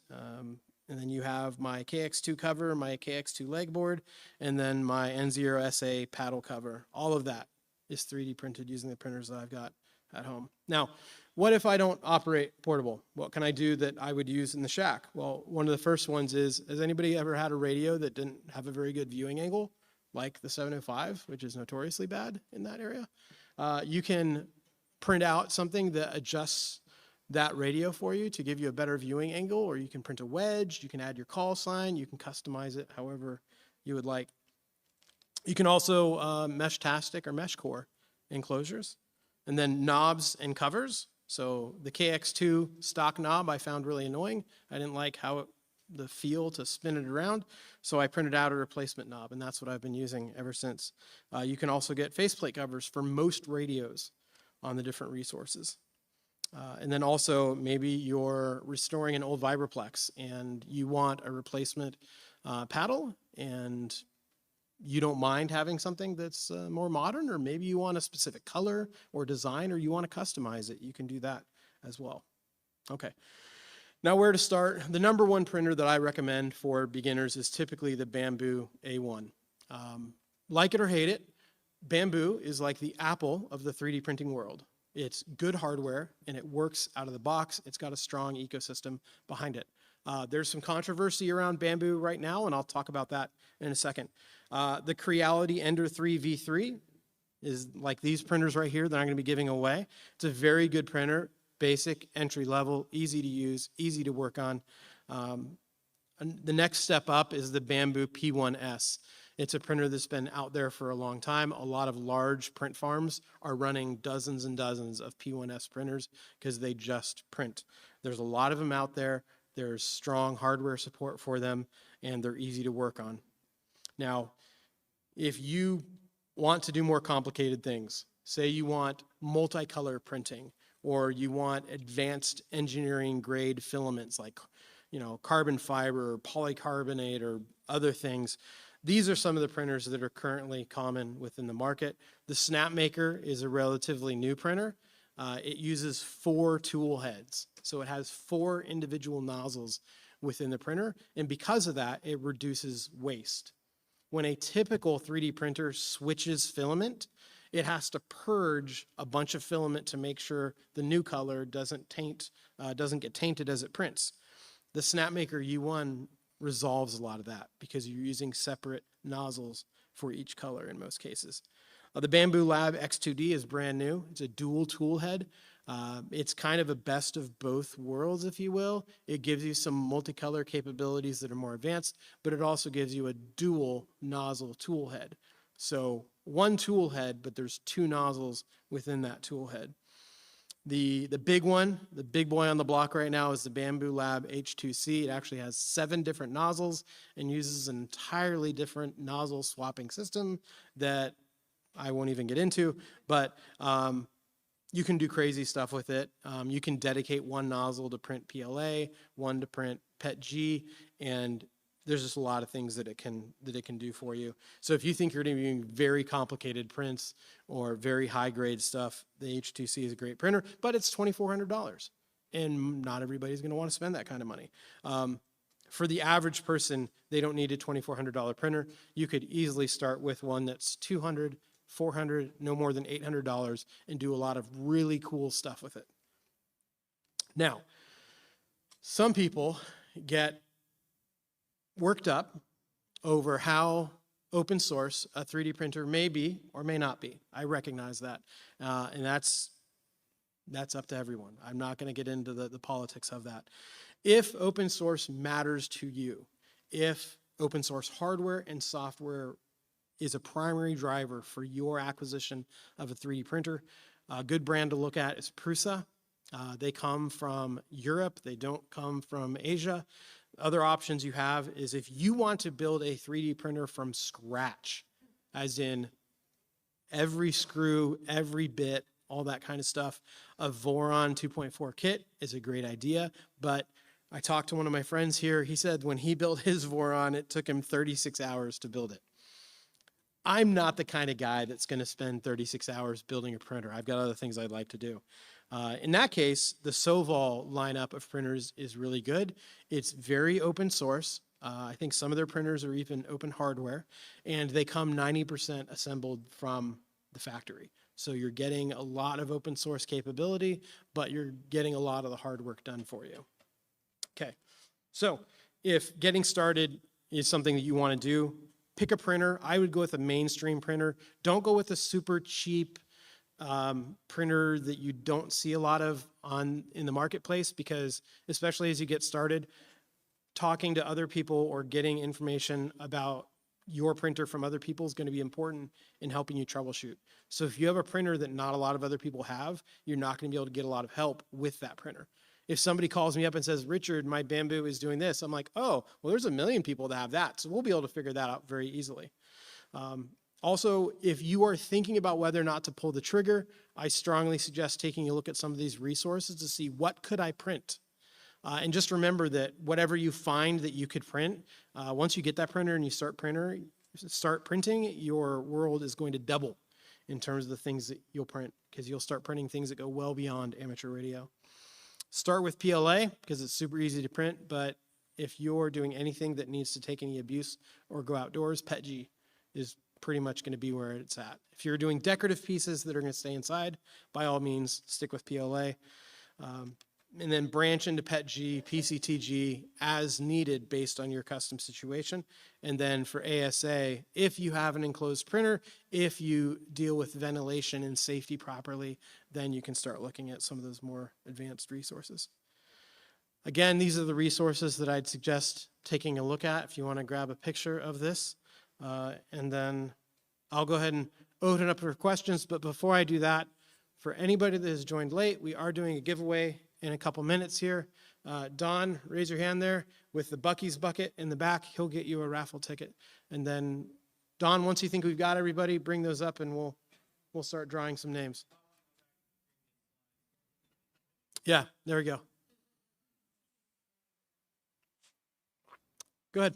and then you have my KX2 cover, my KX2 leg board, and then my N0SA paddle cover. All of that is 3D printed using the printers that I've got at home. Now, what if I don't operate portable? What can I do that I would use in the shack? Well, one of the first ones is, has anybody ever had a radio that didn't have a very good viewing angle, like the 705, which is notoriously bad in that area? You can print out something that adjusts that radio for you to give you a better viewing angle, or you can print a wedge, you can add your call sign, you can customize it however you would like. You can also mesh tastic or mesh core enclosures, and then knobs and covers. So the KX2 stock knob I found really annoying. I didn't like the feel to spin it around, so I printed out a replacement knob, and that's what I've been using ever since. You can also get faceplate covers for most radios on the different resources. And then also maybe you're restoring an old Vibraplex and you want a replacement paddle and you don't mind having something that's more modern, or maybe you want a specific color or design, or you want to customize it. You can do that as well. Okay. Now where to start? The number one printer that I recommend for beginners is typically the Bamboo A1. Like it or hate it, Bamboo is like the Apple of the 3D printing world. It's good hardware and it works out of the box. It's got a strong ecosystem behind it. There's some controversy around Bamboo right now, and I'll talk about that in a second. The Creality Ender 3 V3 is like these printers right here that I'm going to be giving away. It's a very good printer. basic, entry level, easy to use, easy to work on. And the next step up is the Bamboo P1S. It's a printer that's been out there for a long time. A lot of large print farms are running dozens and dozens of P1S printers because they just print. There's a lot of them out there. There's strong hardware support for them, and they're easy to work on. Now, if you want to do more complicated things, say you want multicolor printing, or you want advanced engineering grade filaments like, carbon fiber or polycarbonate or other things, these are some of the printers that are currently common within the market. The Snapmaker is a relatively new printer. It uses 4 tool heads. So it has 4 individual nozzles within the printer. And because of that, it reduces waste. When a typical 3D printer switches filament, it has to purge a bunch of filament to make sure the new color doesn't get tainted as it prints. The Snapmaker U1 resolves a lot of that because you're using separate nozzles for each color in most cases. The Bamboo Lab X2D is brand new. It's a dual tool head. It's kind of a best of both worlds, if you will. It gives you some multicolor capabilities that are more advanced, but it also gives you a dual nozzle tool head. So 1 tool head, but there's 2 nozzles within that tool head. The big one, the big boy on the block right now is the Bamboo Lab H2C. It actually has 7 different nozzles and uses an entirely different nozzle swapping system that I won't even get into, but you can do crazy stuff with it. You can dedicate 1 nozzle to print PLA, 1 to print PETG, and there's just a lot of things that it can do for you. So if you think you're going to be doing very complicated prints or very high grade stuff, the H2C is a great printer, but it's $2,400, and not everybody's going to want to spend that kind of money. For the average person, they don't need a $2,400 printer. You could easily start with one that's $200, $400, no more than $800, and do a lot of really cool stuff with it. Now, some people get worked up over how open source a 3D printer may be or may not be. I recognize that. And that's up to everyone. I'm not going to get into the politics of that. If open source matters to you, if open source hardware and software is a primary driver for your acquisition of a 3D printer, a good brand to look at is Prusa. They come from Europe. They don't come from Asia. Other options you have is if you want to build a 3D printer from scratch, as in every screw, every bit, all that kind of stuff, a Voron 2.4 kit is a great idea. But I talked to one of my friends here. He said when he built his Voron, it took him 36 hours to build it. I'm not the kind of guy that's going to spend 36 hours building a printer. I've got other things I'd like to do. In that case, the Sovol lineup of printers is really good. It's very open source. I think some of their printers are even open hardware, and they come 90% assembled from the factory. So you're getting a lot of open source capability, but you're getting a lot of the hard work done for you. Okay, so if getting started is something that you want to do, pick a printer. I would go with a mainstream printer. Don't go with a super cheap printer that you don't see a lot of in the marketplace, because especially as you get started, talking to other people or getting information about your printer from other people is going to be important in helping you troubleshoot. So if you have a printer that not a lot of other people have, you're not going to be able to get a lot of help with that printer. If somebody calls me up and says, Richard, my Bamboo is doing this, I'm like, oh, well, there's a million people that have that. So we'll be able to figure that out very easily. Also, if you are thinking about whether or not to pull the trigger, I strongly suggest taking a look at some of these resources to see what could I print. And just remember that whatever you find that you could print, once you get that printer and you start printing, your world is going to double in terms of the things that you'll print, because you'll start printing things that go well beyond amateur radio. Start with PLA because it's super easy to print, but if you're doing anything that needs to take any abuse or go outdoors, PETG is pretty much going to be where it's at. If you're doing decorative pieces that are going to stay inside, by all means, stick with PLA. and then branch into PETG, PCTG as needed based on your custom situation. And then for ASA, if you have an enclosed printer, if you deal with ventilation and safety properly, then you can start looking at some of those more advanced resources. Again, these are the resources that I'd suggest taking a look at if you want to grab a picture of this. And then I'll go ahead and open it up for questions. But before I do that, for anybody that has joined late, we are doing a giveaway in a couple minutes here. Don, raise your hand there with the Buc-ee's bucket in the back. He'll get you a raffle ticket. And then, Don, once you think we've got everybody, bring those up and we'll start drawing some names. Yeah, there we go. Go ahead.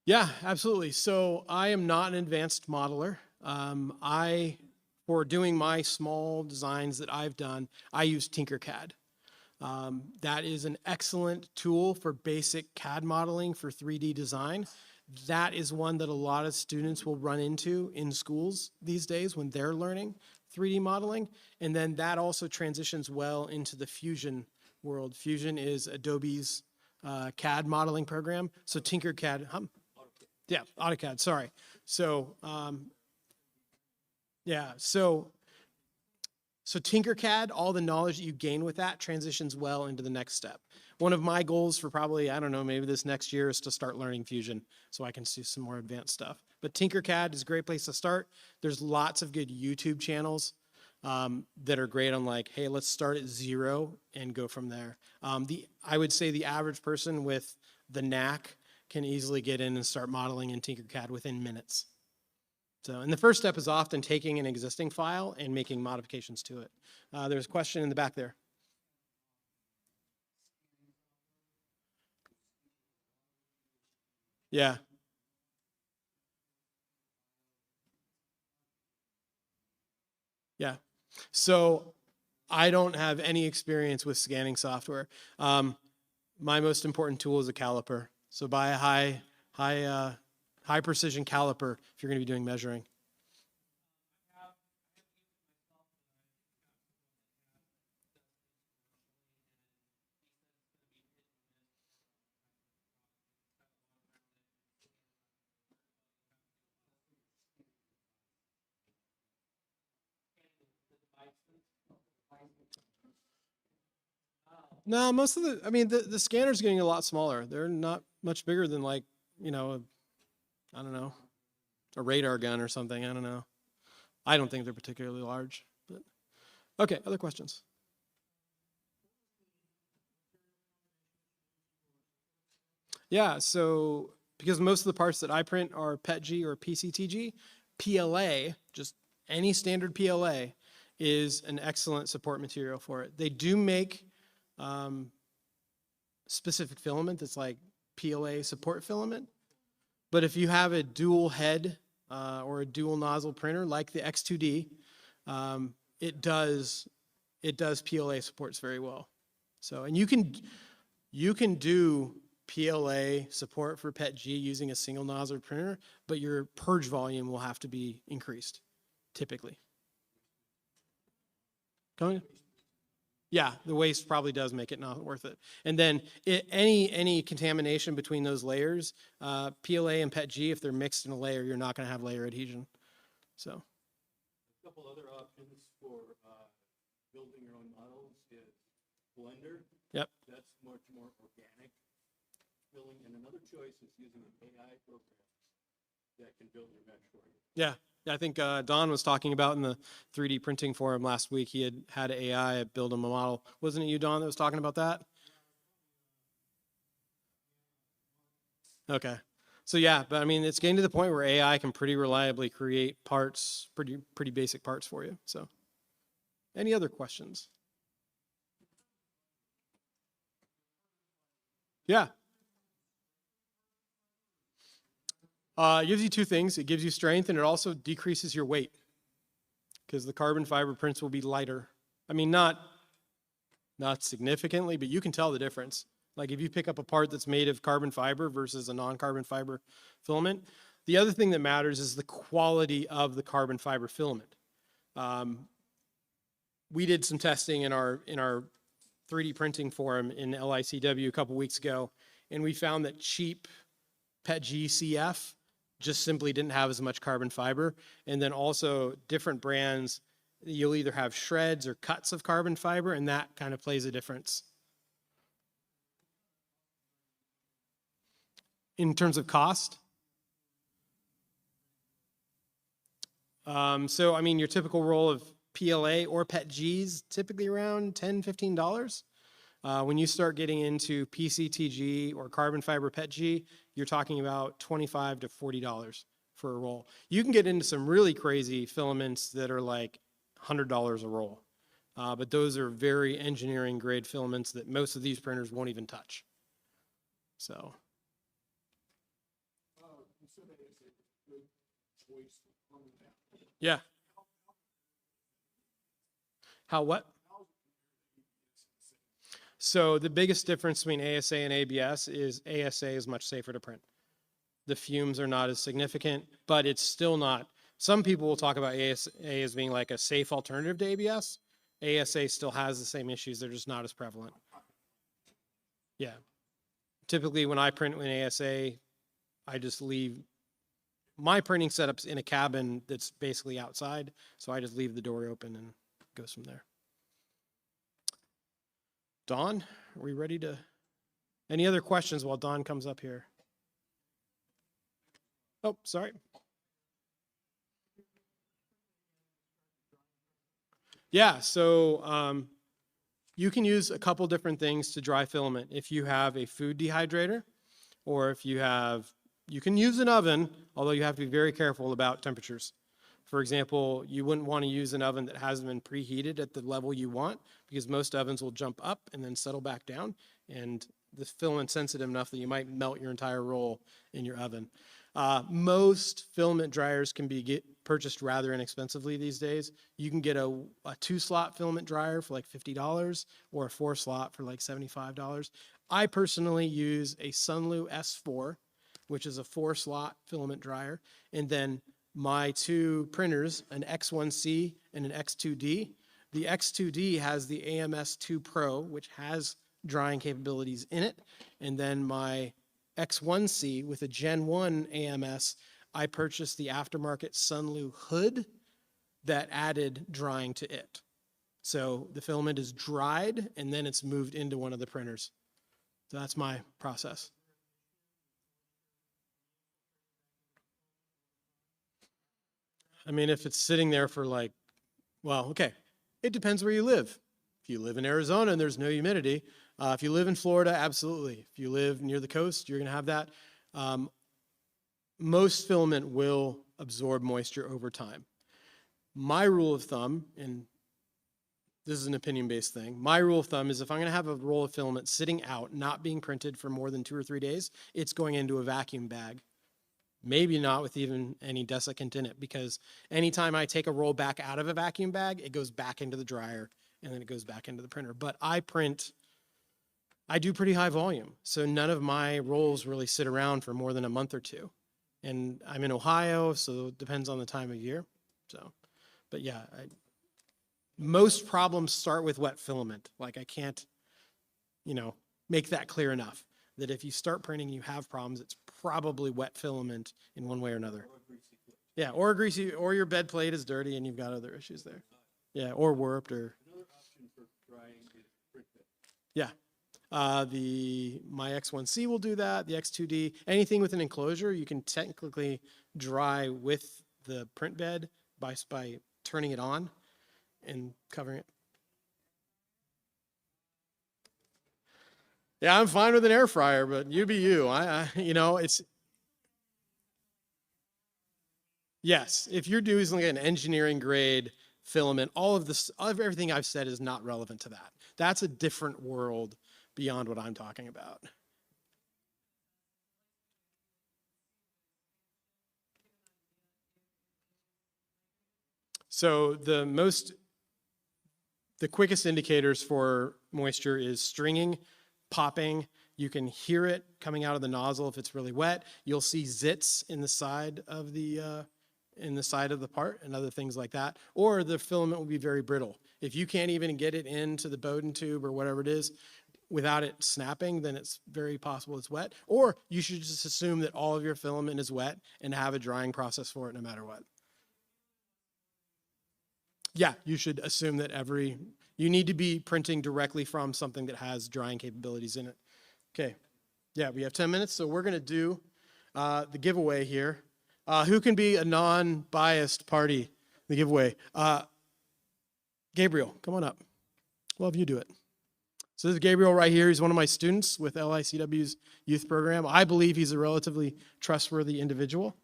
Yeah, absolutely. So I am not an advanced modeler. For doing my small designs that I've done, I use Tinkercad. That is an excellent tool for basic CAD modeling for 3D design. That is one that a lot of students will run into in schools these days when they're learning 3D modeling. And then that also transitions well into the Fusion world. Fusion is Adobe's CAD modeling program. So Tinkercad, yeah, AutoCAD, sorry. So, yeah, so Tinkercad, all the knowledge that you gain with that transitions well into the next step. One of my goals for probably, I don't know, maybe this next year is to start learning Fusion so I can see some more advanced stuff. But Tinkercad is a great place to start. There's lots of good YouTube channels that are great on like, hey, let's start at 0 and go from there. I would say the average person with the knack can easily get in and start modeling in Tinkercad within minutes. So, and the first step is often taking an existing file and making modifications to it. There's a question in the back there. Yeah. Yeah. So I don't have any experience with scanning software. My most important tool is a caliper. So buy a high precision caliper if you're going to be doing measuring. No, most of the scanner's getting a lot smaller. They're not much bigger than like, I don't know, a radar gun or something. I don't know. I don't think they're particularly large, but okay, other questions? Yeah, so because most of the parts that I print are PETG or PCTG, PLA, just any standard PLA, is an excellent support material for it. They do make specific filament that's like PLA support filament, but if you have a dual head or a dual nozzle printer like the X2D, it does PLA supports very well. So, and you can do PLA support for PETG using a single nozzle printer, but your purge volume will have to be increased, typically. Going? Yeah, the waste probably does make it not worth it. And then any contamination between those layers, PLA and PETG, if they're mixed in a layer, you're not going to have layer adhesion. So. A couple other options for building your own models is Blender. Yep. That's much more organic filling. And another choice is using an AI program that can build your mesh for you. Yeah. I think Don was talking about in the 3D printing forum last week. He had AI build him a model. Wasn't it you, Don, that was talking about that? Okay. So yeah, but I mean, it's getting to the point where AI can pretty reliably create parts, pretty basic parts for you. So any other questions? Yeah. It gives you two things. It gives you strength and it also decreases your weight because the carbon fiber prints will be lighter. I mean, not significantly, but you can tell the difference. Like if you pick up a part that's made of carbon fiber versus a non-carbon fiber filament, The other thing that matters is the quality of the carbon fiber filament. We did some testing in our 3D printing forum in LICW a couple weeks ago, and we found that cheap PETG CF just simply didn't have as much carbon fiber. And then also different brands, you'll either have shreds or cuts of carbon fiber, and that kind of plays a difference. In terms of cost, so I mean, your typical roll of PLA or PETGs typically around $10, $15. When you start getting into PCTG or carbon fiber PETG, you're talking about $25 to $40 for a roll. You can get into some really crazy filaments that are like $100 a roll. But those are very engineering grade filaments that most of these printers won't even touch. So. Yeah. How what? So the biggest difference between ASA and ABS is ASA is much safer to print. The fumes are not as significant, but it's still not. Some people will talk about ASA as being like a safe alternative to ABS. ASA still has the same issues. They're just not as prevalent. Yeah. Typically when I print in ASA, I just leave my printing setup's in a cabin that's basically outside. So I just leave the door open and goes from there. Dawn, are we ready to, any other questions while Dawn comes up here? Oh, sorry. Yeah, so you can use a couple different things to dry filament. If you have a food dehydrator, or if you have, you can use an oven, although you have to be very careful about temperatures. For example, you wouldn't want to use an oven that hasn't been preheated at the level you want, because most ovens will jump up and then settle back down, and the filament's sensitive enough that you might melt your entire roll in your oven. Most filament dryers can be purchased rather inexpensively these days. You can get a 2-slot filament dryer for like $50 or a 4-slot for like $75. I personally use a Sunlu S4, which is a 4-slot filament dryer, and then my two printers, an X1C and an X2D. The X2D has the AMS2 Pro, which has drying capabilities in it, and then my X1C with a Gen 1 AMS, I purchased the aftermarket Sunlu hood that added drying to it. So the filament is dried and then it's moved into one of the printers. So that's my process. I mean, if it's sitting there for like, well, okay, it depends where you live. If you live in Arizona and there's no humidity, if you live in Florida, absolutely. If you live near the coast, you're going to have that. Most filament will absorb moisture over time. My rule of thumb, and this is an opinion-based thing, my rule of thumb is if I'm going to have a roll of filament sitting out, not being printed for more than 2 or 3 days, it's going into a vacuum bag. Maybe not with even any desiccant in it, because anytime I take a roll back out of a vacuum bag, it goes back into the dryer and then it goes back into the printer. But I do pretty high volume, so none of my rolls really sit around for more than a month or two. And I'm in Ohio, so it depends on the time of year. So, but yeah, most problems start with wet filament. Like I can't, make that clear enough that if you start printing, you have problems, it's probably wet filament in one way or another. Yeah, or greasy, or your bed plate is dirty and you've got other issues there. Yeah, or warped or. Another option for drying is print bed. Yeah. My X1C will do that, the X2D. Anything with an enclosure, you can technically dry with the print bed by turning it on and covering it. Yeah, I'm fine with an air fryer, but you be you. It's. Yes, if you're doing like an engineering grade filament, all of this, everything I've said is not relevant to that. That's a different world beyond what I'm talking about. So the quickest indicators for moisture is stringing, popping, You can hear it coming out of the nozzle if it's really wet. You'll see zits in the side of the part and other things like that. Or the filament will be very brittle. If you can't even get it into the Bowden tube or whatever it is without it snapping, then it's very possible it's wet. Or you should just assume that all of your filament is wet and have a drying process for it no matter what. Yeah, you should assume that you need to be printing directly from something that has drying capabilities in it. Okay, yeah, we have 10 minutes, so we're gonna do the giveaway here. Who can be a non-biased party, the giveaway? Gabriel, come on up. We'll have you do it. So this is Gabriel right here. He's one of my students with LICW's youth program. I believe he's a relatively trustworthy individual.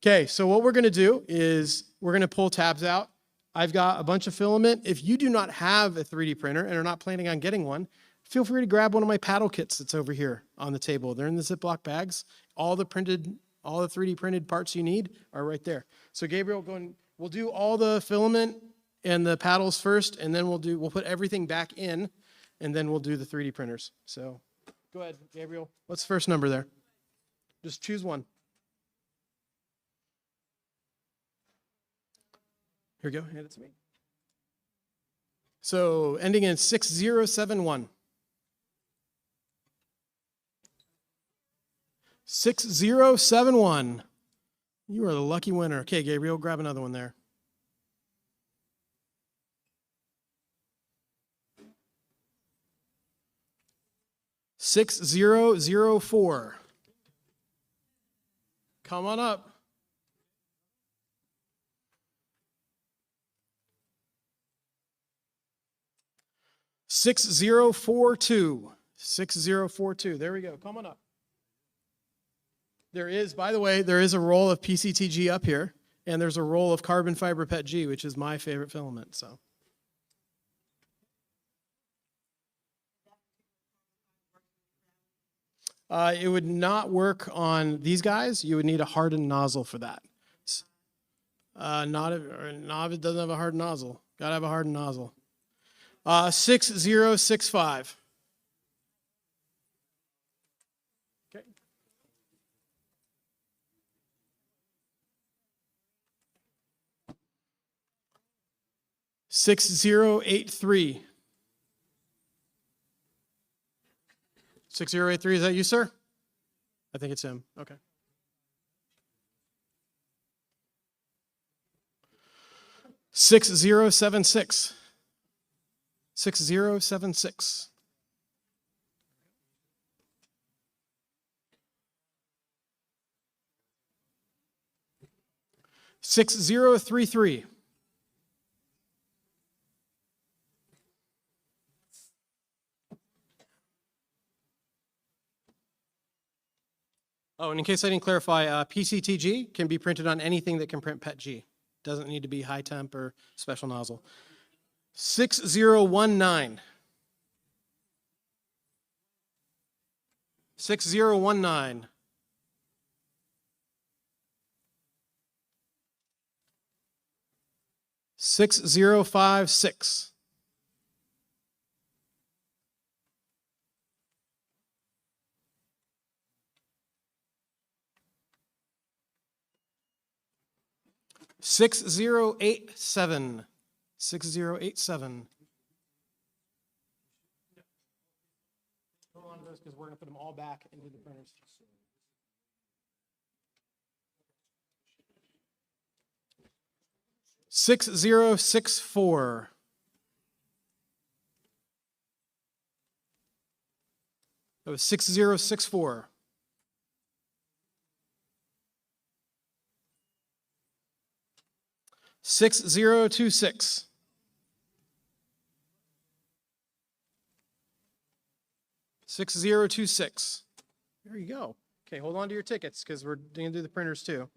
Okay, so what we're gonna do is we're gonna pull tabs out. I've got a bunch of filament. If you do not have a 3D printer and are not planning on getting one, feel free to grab one of my paddle kits that's over here on the table. They're in the Ziploc bags. All the 3D printed parts you need are right there. So Gabriel, we'll do all the filament and the paddles first, and then we'll put everything back in, and then we'll do the 3D printers. So go ahead, Gabriel. What's the first number there? Just choose one. Here we go, hand it to me. So ending in 6071. 6071. You are the lucky winner. Okay, Gabriel, grab another one there. $6004. Come on up. 6042. 6042. There we go. Come on up. There is, by the way, there is a roll of PCTG up here, and there's a roll of carbon fiber PETG, which is my favorite filament. So. It would not work on these guys. You would need a hardened nozzle for that. Not if it doesn't have a hardened nozzle. Gotta have a hardened nozzle. 6065. Okay. $6083. 6083, is that you, sir? I think it's him. Okay. $6076. 6076. $6033. Oh, and in case I didn't clarify, PCTG can be printed on anything that can print PETG. Doesn't need to be high temp or special nozzle. 6019. 6019. 6056. 6087. 6087. Hold on to those because we're going to put them all back into the printers. $6064. That was 6064. $6026. $6026. There you go. Okay, hold on to your tickets because we're going to do the printers too.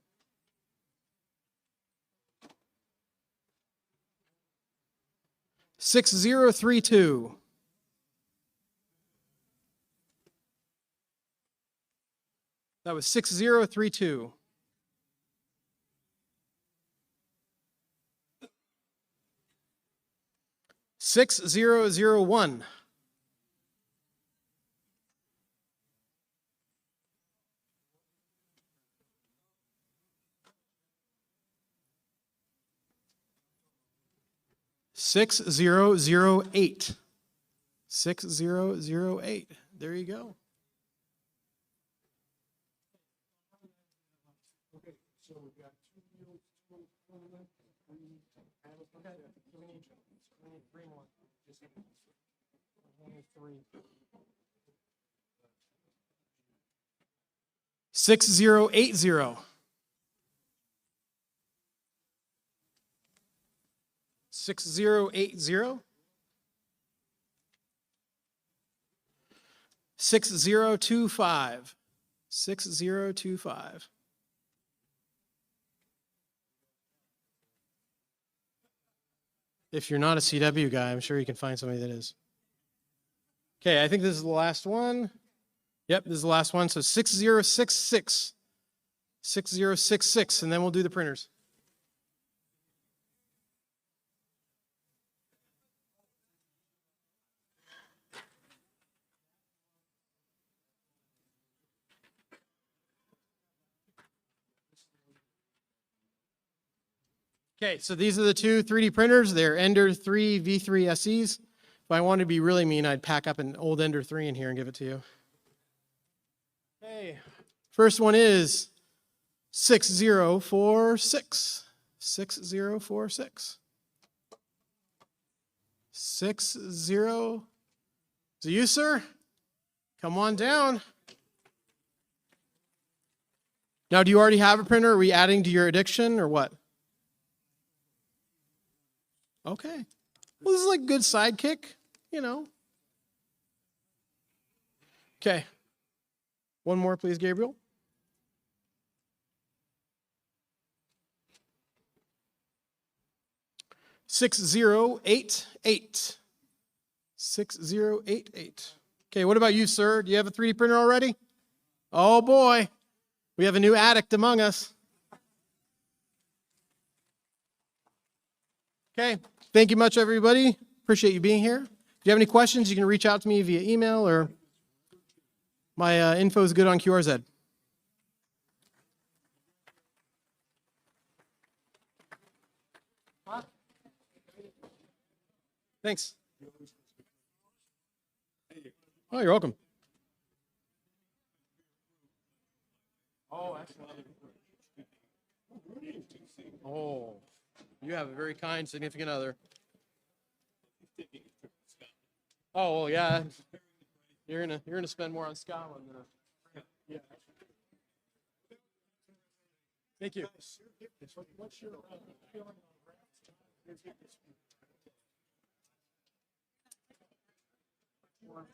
$6032. That was 6032. $6001. 6008. 6008. There you go. Okay, so we've got 2 wheels, 2 tournament, 3 paddles. Okay, we need 3 more. Just 1 and 3. 6080. 6080. 6025. 6025. If you're not a CW guy, I'm sure you can find somebody that is. Okay, I think this is the last one. Yep, this is the last one. So 6066. 6066, and then we'll do the printers. Okay, so these are the 2 3D printers. They're Ender 3 V3 SEs. If I wanted to be really mean, I'd pack up an old Ender 3 in here and give it to you. Okay, first one is 6046. 6046. 60. Is it you, sir? Come on down. Now, do you already have a printer? Are we adding to your addiction or what? Okay. Well, this is like a good sidekick, you know. Okay. One more, please, Gabriel. $6088. 6088. Okay, what about you, sir? Do you have a 3D printer already? Oh boy, we have a new addict among us. Okay, thank you much, everybody. Appreciate you being here. If you have any questions, you can reach out to me via email or my info is good on QRZ. Thanks. Oh, you're welcome. Oh, excellent. Oh, you have a very kind significant other. Oh, well, yeah. You're gonna spend more on Scotland than yeah. Thank you. What's your feeling on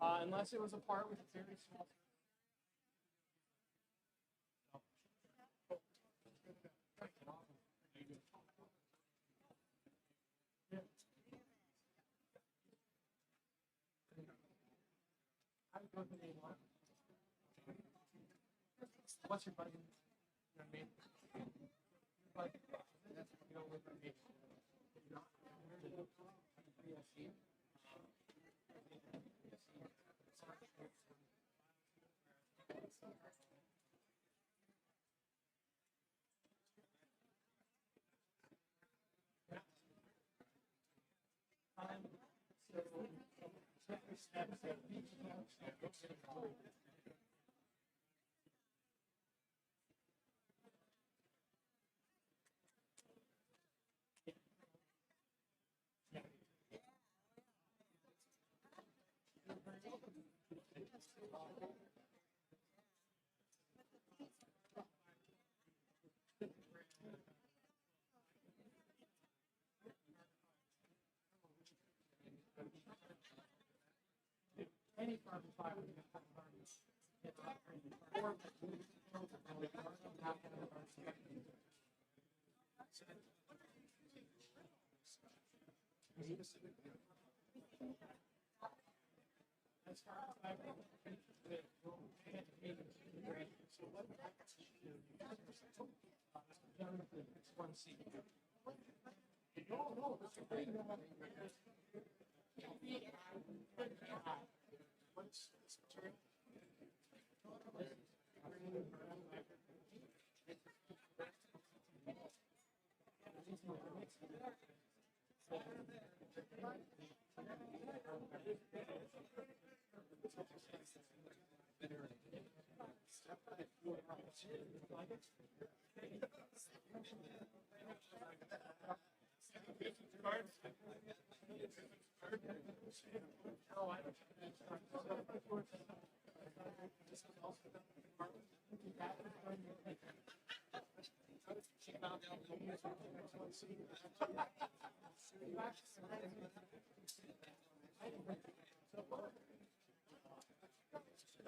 Unless it was a part with a very small. What's your budget? You know what I mean? Like, you know, with me.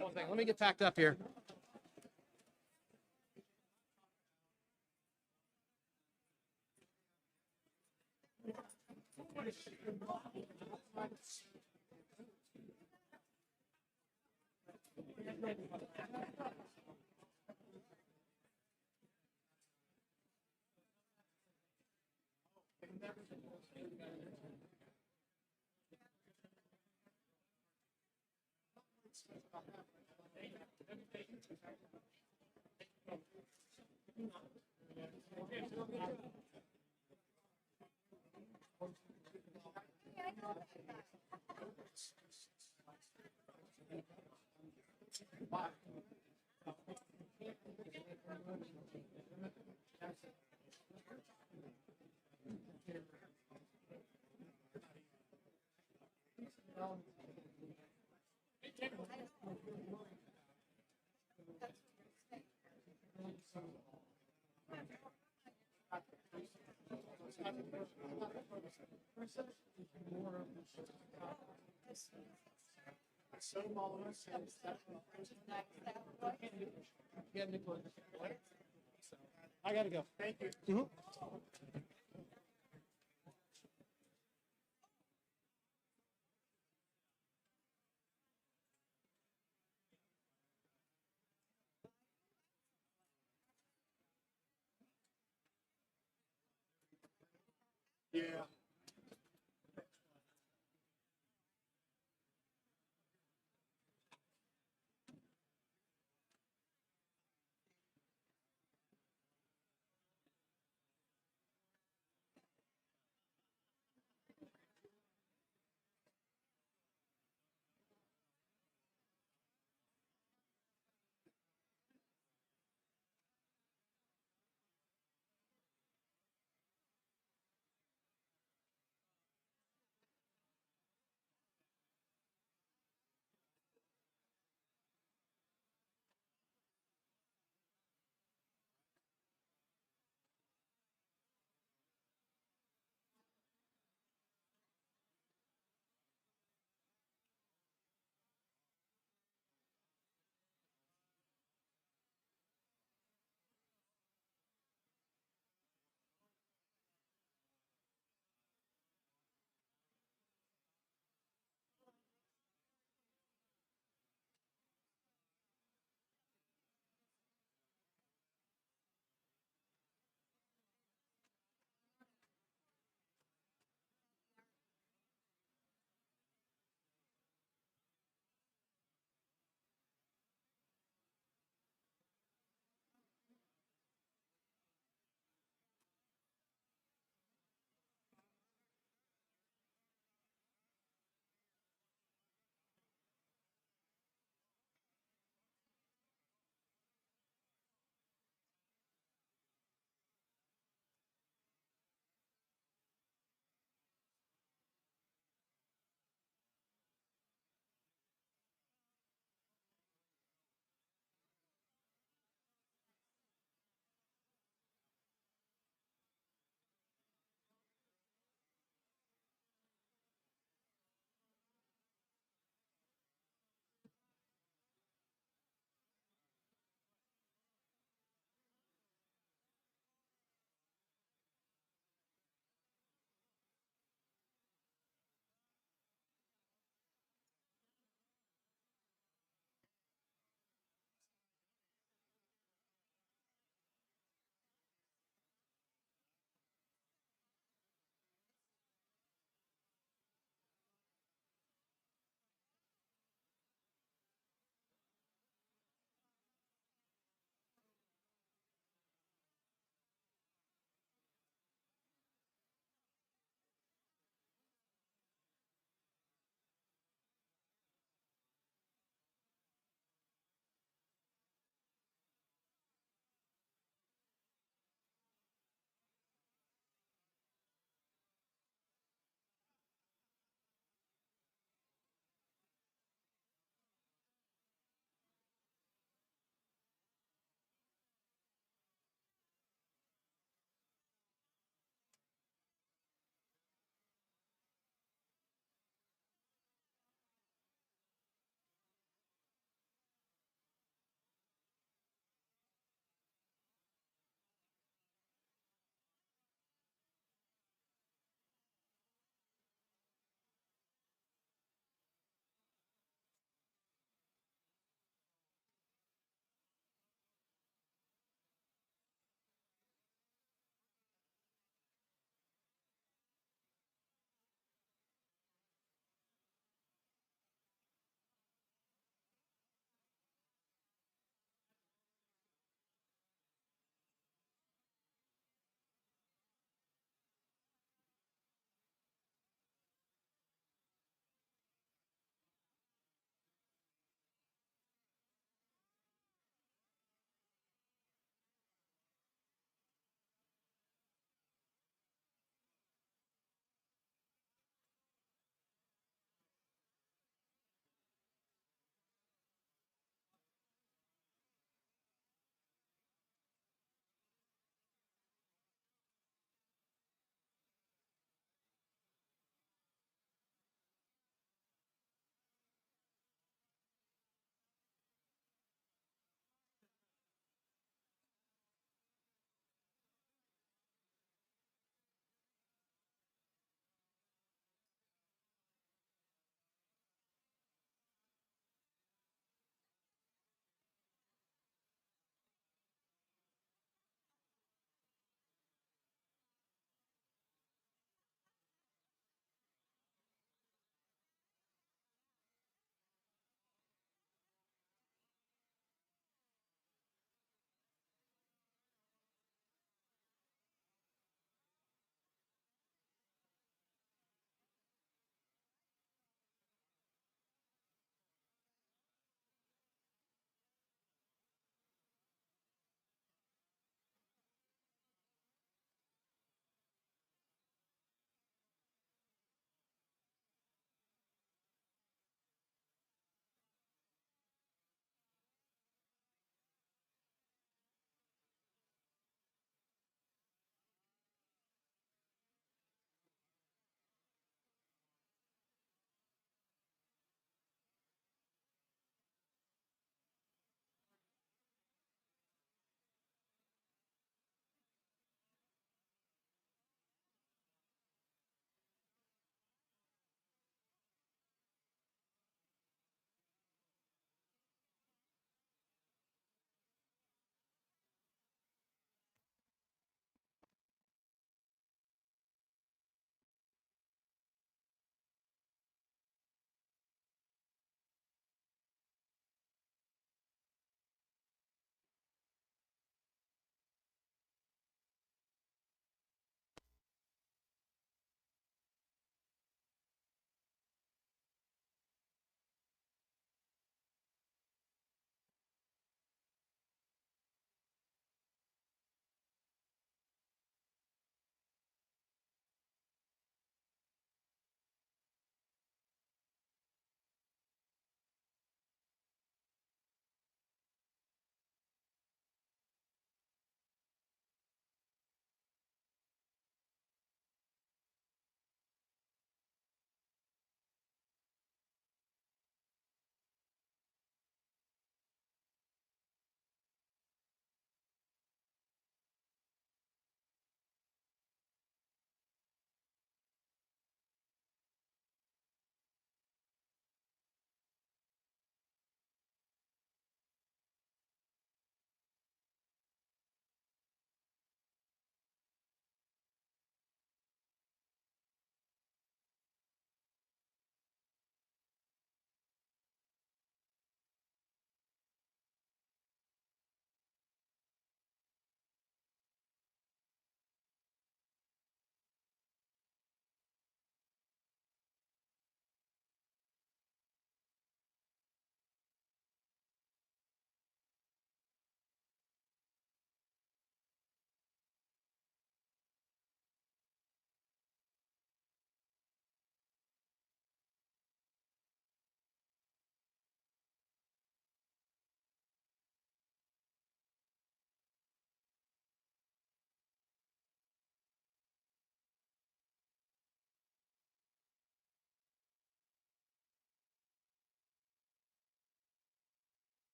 One thing, let me get packed up here. I gotta go. Thank you. Yeah.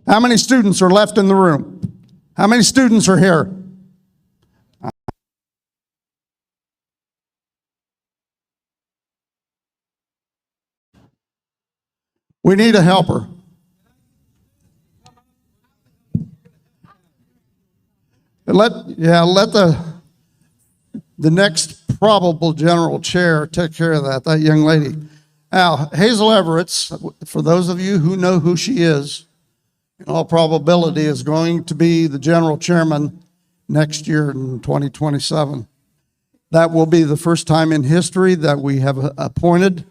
How many students are left in the room? How many students are here? We need a helper. Let the next probable general chair take care of that young lady. Now, Hazel Everett's, for those of you who know who she is, in all probability is going to be the general chairman next year in 2027. That will be the first time in history that we have appointed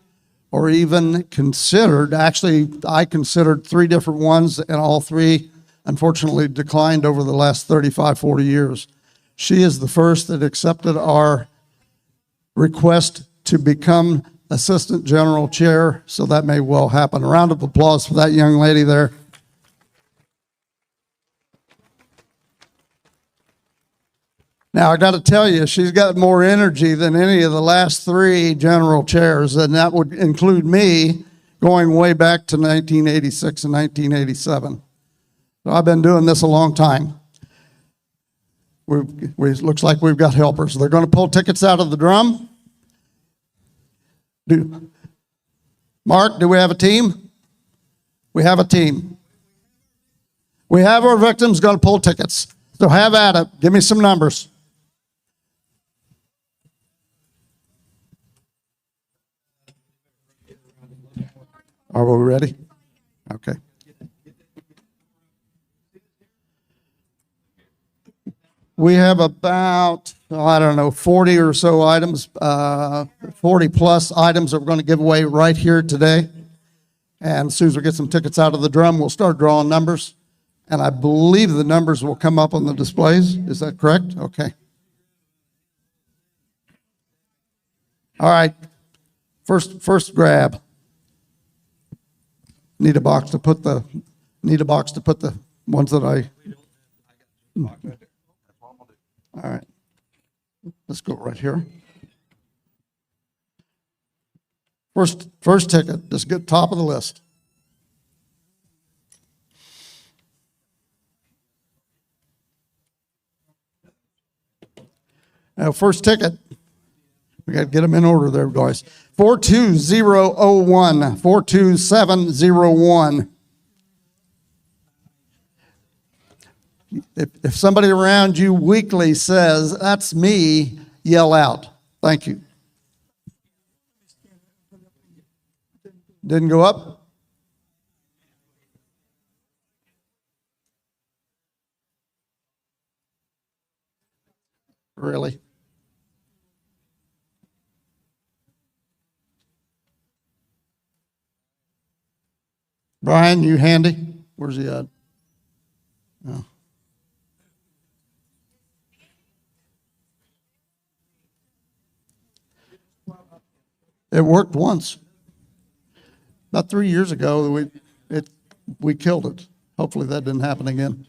or even considered. Actually, I considered 3 different ones, and all 3 unfortunately declined over the last 35, 40 years. She is the first that accepted our request to become assistant general chair, so that may well happen. A round of applause for that young lady there. Now, I got to tell you, she's got more energy than any of the last 3 general chairs, and that would include me going way back to 1986 and 1987. So I've been doing this a long time. Looks like we've got helpers. They're going to pull tickets out of the drum. Mark, do we have a team? We have a team. We have our victims going to pull tickets. So have at it. Give me some numbers. Are we ready? Okay. We have about, 40 or so items, 40 plus items that we're going to give away right here today. And as soon as we get some tickets out of the drum, we'll start drawing numbers. And I believe the numbers will come up on the displays. Is that correct? Okay. All right. First grab. Need a box to put the ones that I. All right. Let's go right here. First ticket. Just get top of the list. Now, first ticket. We got to get them in order there, guys. 42001, 42701. If somebody around you weakly says, "That's me," yell out. Thank you. Didn't go up? Really? Brian, you handy? Where's he at? Oh. It worked once. About 3 years ago, we killed it. Hopefully that didn't happen again.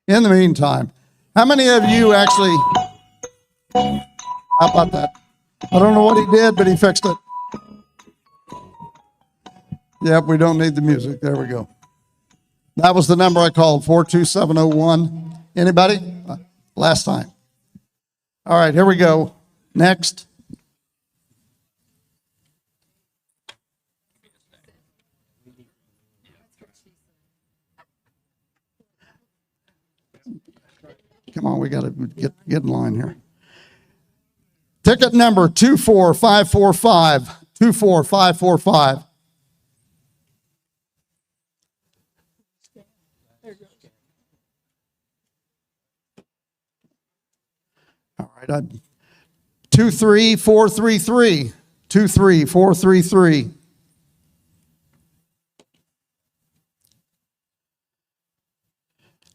In the meantime, how many of you actually, how about that? I don't know what he did, but he fixed it. Yep, we don't need the music. There we go. That was the number I called, 42701. Anybody? Last time. All right, here we go. Next. Come on, we got to get in line here. Ticket number 24545. 24545. All right, 23433. 23433.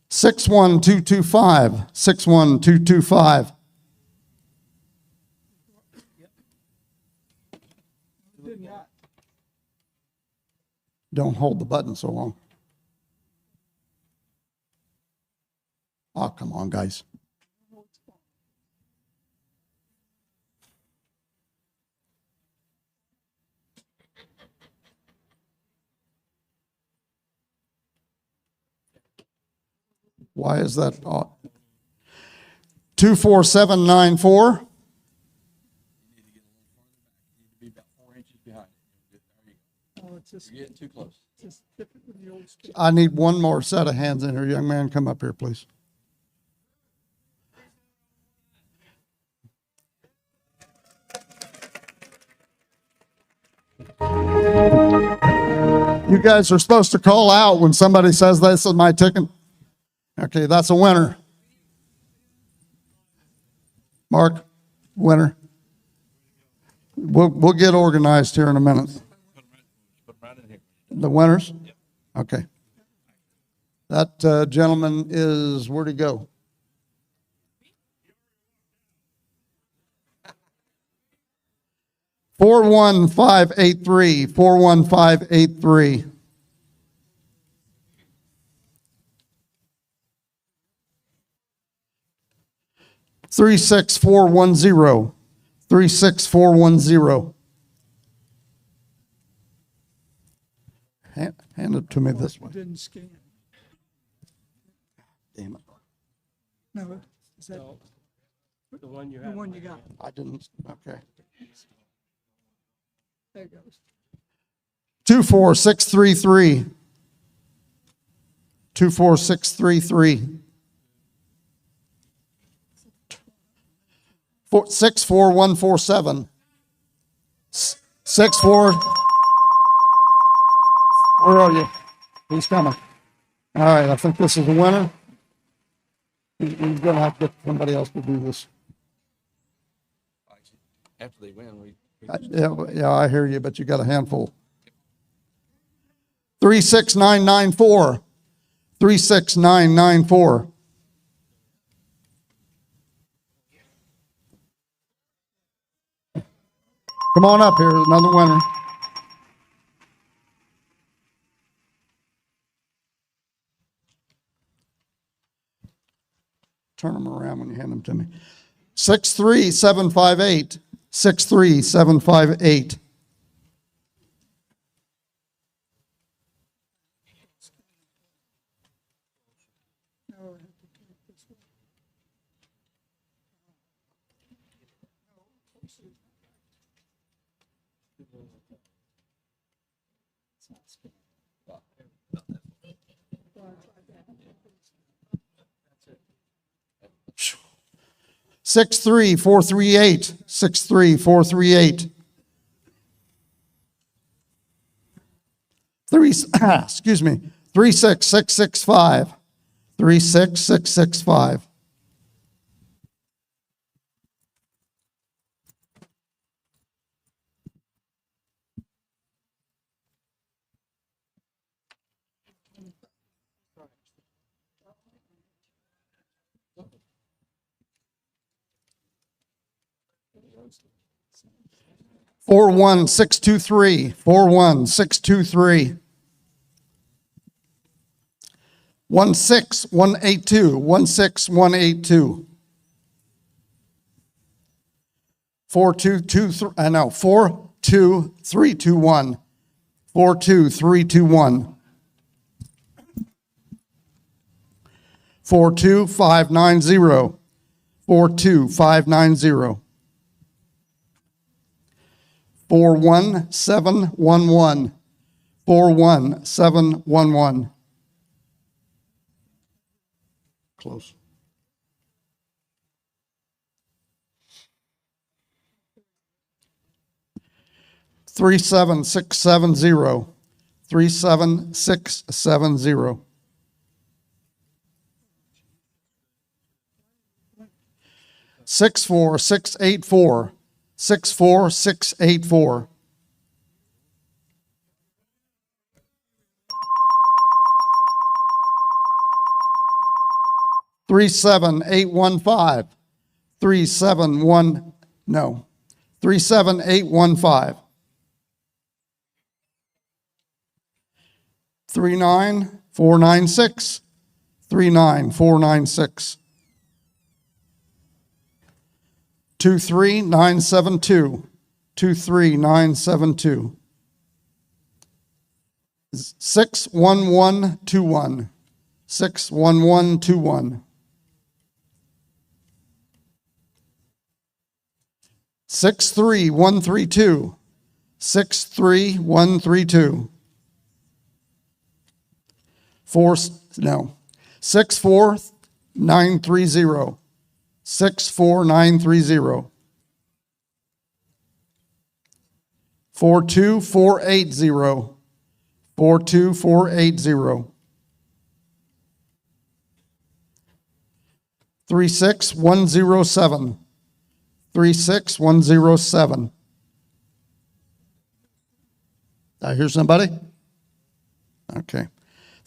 61225. 61225. Don't hold the button so long. Oh, come on, guys. Why is that odd? 24794. Be about 4 inches behind it. You're getting too close. I need one more set of hands in here. Young man, come up here, please. You guys are supposed to call out when somebody says this is my ticket. Okay, that's a winner. Mark, winner. We'll get organized here in a minute. The winners? Okay. That gentleman is, where'd he go? Four one five eight three. 41583. Three 36410. 36410. Hand it to me this way. Didn't scan. Damn it. No, is that The one you the one you got? I didn't, okay. There it goes. 24633. 24633. 64147. 64. Where are you? He's coming. All right, I think this is a winner. He's going to have to get somebody else to do this. After they win, we Yeah, I hear you, but you got a handful. 36994. 36994. Come on up here, another winner. Turn them around when you hand them to me. 63758. 63758. Six 438. 63438. Excuse me. 36665. 36665. Four 41623. 41623. 16182. 16182. 4223. I know. 42321. 42321. 42590. 42590. 41711. 41711. Close. Three 37670. 37670. 64684. 64684. 37815. 37815. 39496. 39496. 23972. 23972. 61121. 61121. 63132. 63132. 64930. 64930. 42480. 42480. 36107. 36107. Did I hear somebody? Okay.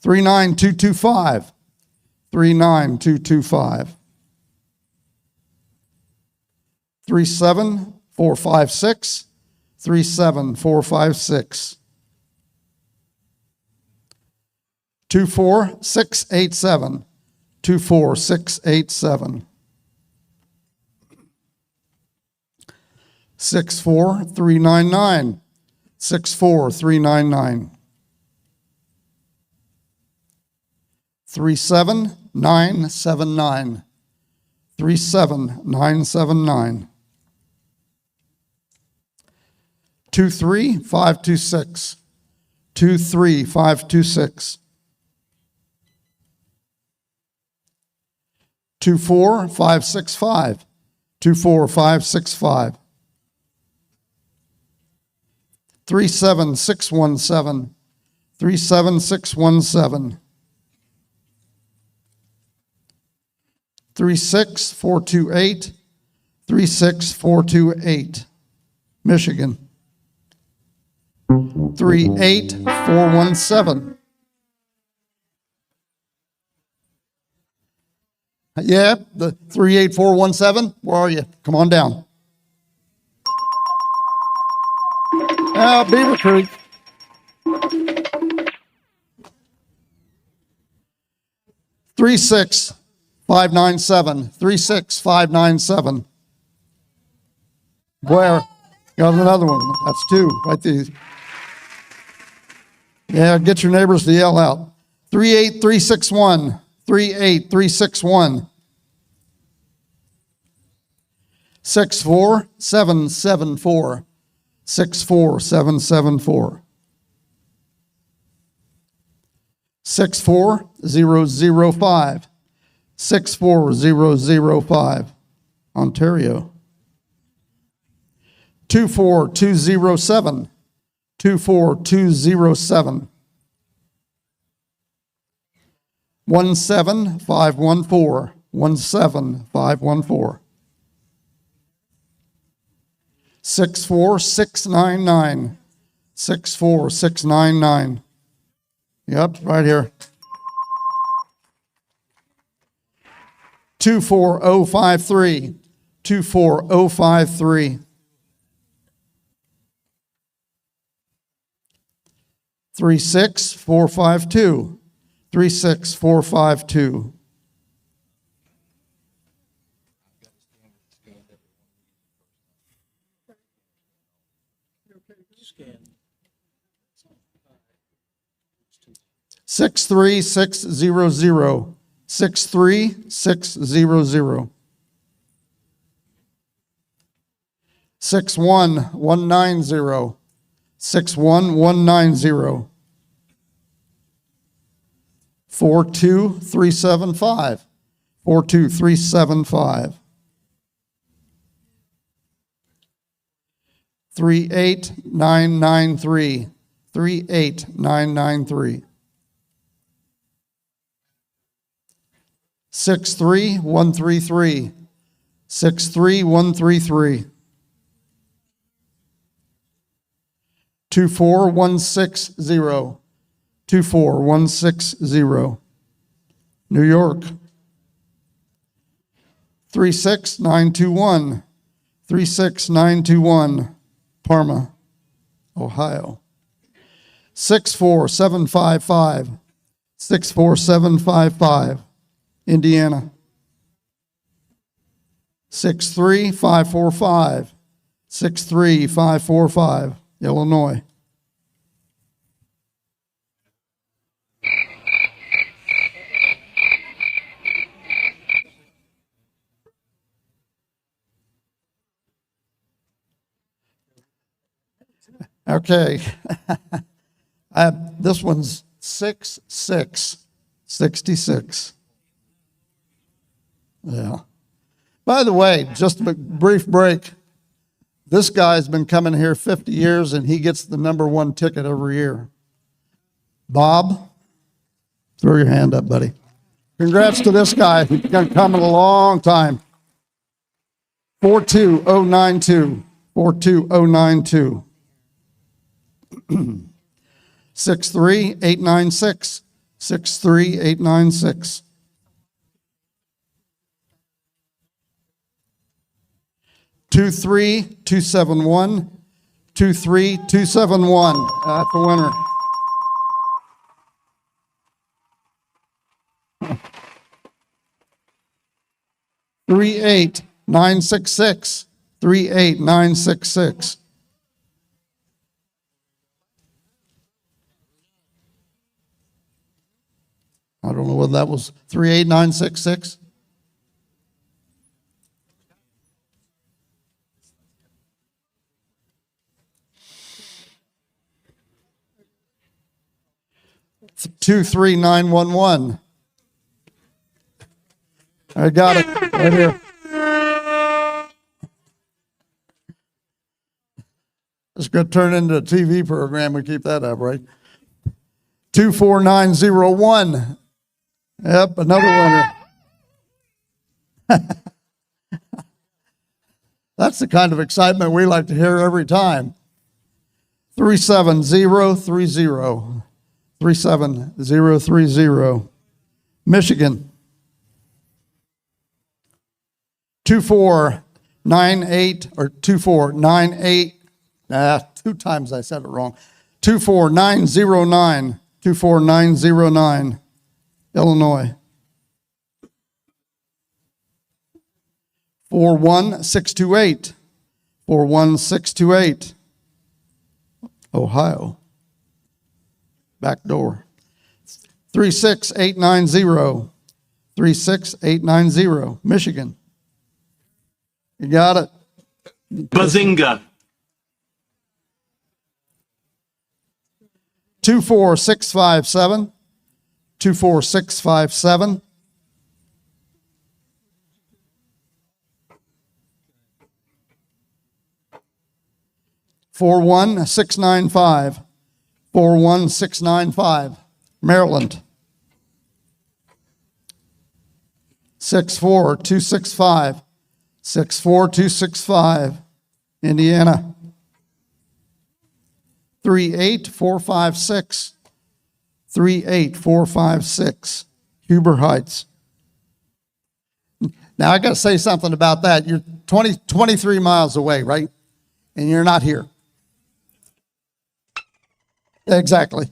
39225. 39225. 37456. 37456. 24687. 24687. 64399. 64399. 37979. 37979. 23526. 23526. 24565. 24565. 37617. 37617. 36428. 36428. Michigan. 38417. Yeah, the 38417. Where are you? Come on down. Beaver Creek. 36597. 36597. Where? Got another one. That's two right there. Yeah, get your neighbors to yell out. 38361. 38361. 64774. 64774. 64005. 64005. Ontario. 24207. 24207. 17514. 17514. 64699. 64699. Yep, right here. 24053. 24053. 36452. 36452. 63600. 63600. 61190. 61190. 42375. 42375. 38993. 38993. 63133. 63133. 24160. 24160. New York. 36921. 36921. Parma, Ohio. 64755. 64755. Indiana. 63545. 63545. Illinois. Okay. This one's 66. Yeah. By the way, just a brief break. This guy's been coming here 50 years and he gets the #1 ticket every year. Bob, throw your hand up, buddy. Congrats to this guy. He's been coming a long time. 42092. 42092. 63896. 63896. 23271. 23271. That's the winner. Three 966. 38966. I don't know whether that was 38966. It's 23911. I got it right here. It's going to turn into a TV program. We keep that up, right? 24901. Yep, another winner. That's the kind of excitement we like to hear every time. 37030. 37030. Michigan. 2498 or 2498. Two times I said it wrong. 24909. 24909. Illinois. 41628. 41628. Ohio. Back door. 36890. 36890. Michigan. You got it. Bazinga. 24657. 24657. Four 1695. 41695. Maryland. 64265. 64265. Indiana. 38456. 38456. Huber Heights. Now I got to say something about that. You're 23 miles away, right? And you're not here. Exactly.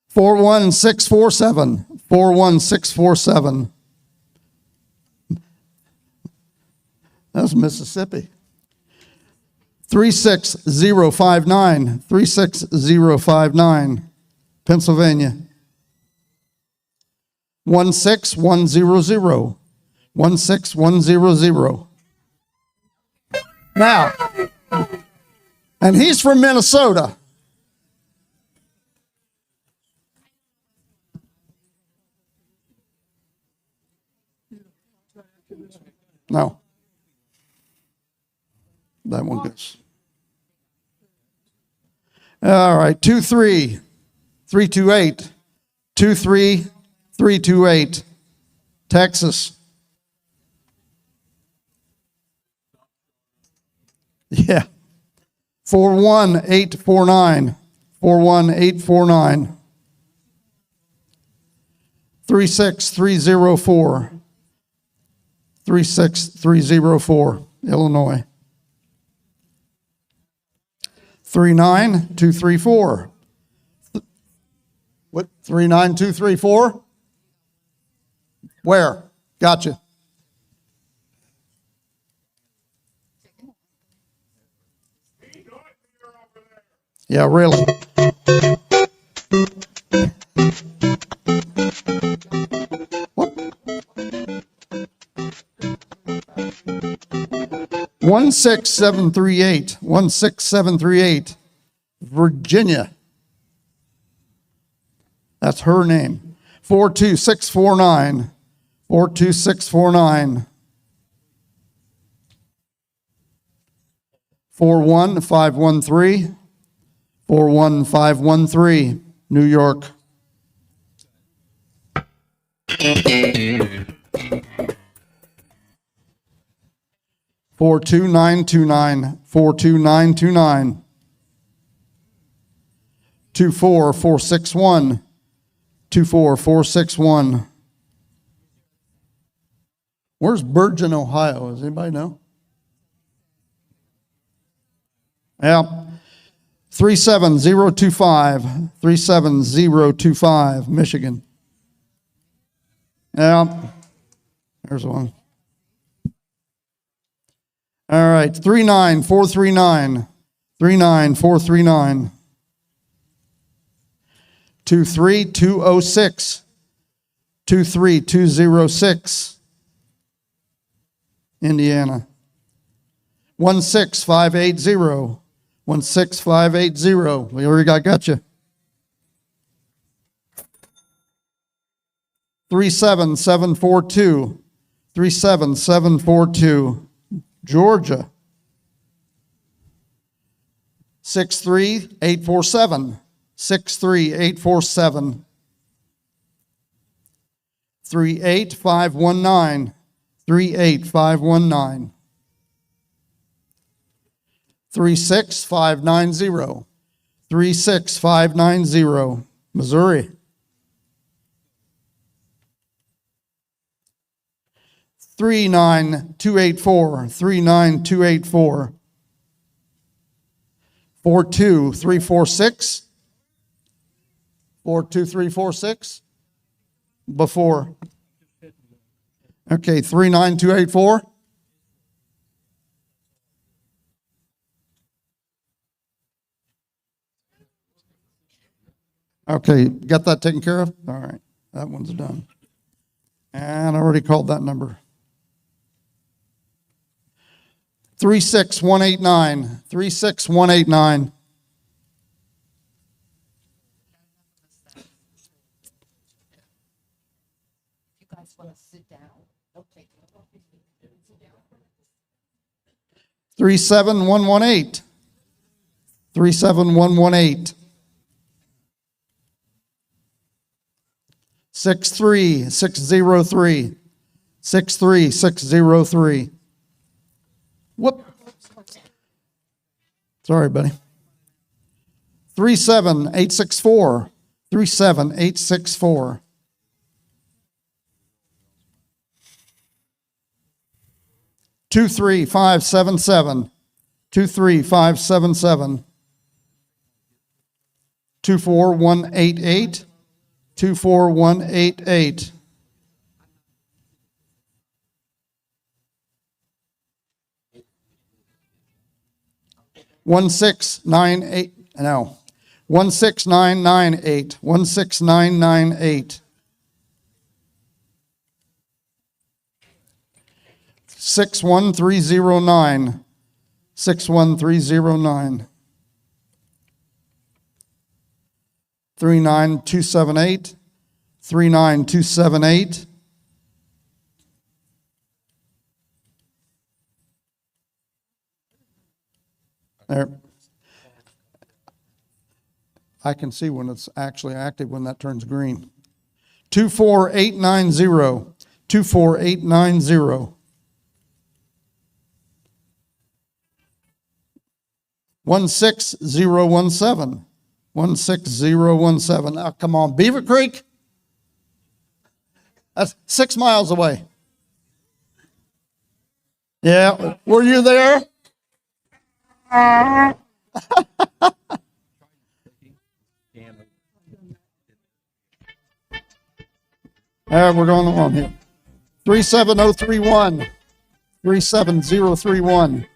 41647. 41647. That's Mississippi. 36059. 36059. Pennsylvania. 16100. 16100. Now, and he's from Minnesota. No. That one goes. All right, 23328. 23328. Texas. Yeah. 41849. 41849. 36304. 36304. Illinois. 39234. What? 39234? Where? Gotcha. Yeah, really. What? 16738, 16738, Virginia. That's her name. 42649, 42649. 41513, 41513, New York. Four two nine two nine, 42929, 24461, 24461. Where's Bergen, Ohio? Does anybody know? Yeah. 37025, 37025, Michigan. Yeah. There's one. All right. 39439, 39439. 23206, 23206, Indiana. 16580, 16580. We already got you. 37742, 37742, Georgia. 63847, 63847. 38519, 38519. 36590, 36590, Missouri. 39284, 39284. 42346, 42346, before. Okay, 39284. Okay, got that taken care of? All right, that one's done. And I already called that number. 36189, 36189. You guys want to sit down? Okay. 37118, 37118. 63603, 63603. Whoop. Sorry, buddy. 37864, 37864. 23577, 23577. 24188, 24188. One 16998, 16998. 61309, 61309. 39278, 39278. There. I can see when it's actually active when that turns green. 24890, 24890. 16017, 16017. Now, come on, Beaver Creek? That's 6 miles away. Yeah, were you there? We're going along here. 37031, 37031.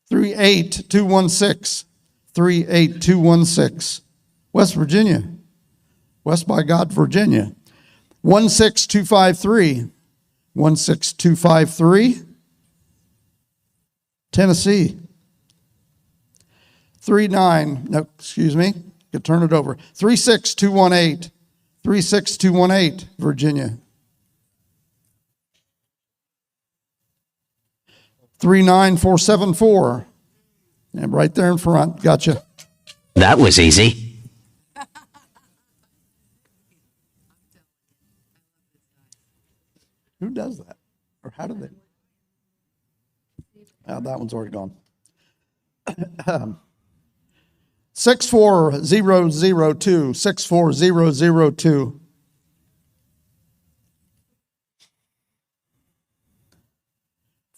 38216, 38216. West Virginia. West by God, Virginia. 16253. 16253. Tennessee. 36218. 36218, Virginia. 39474. And right there in front. Gotcha. That was easy. Who does that? Or how do they? Oh, that one's already gone. 64002. 64002.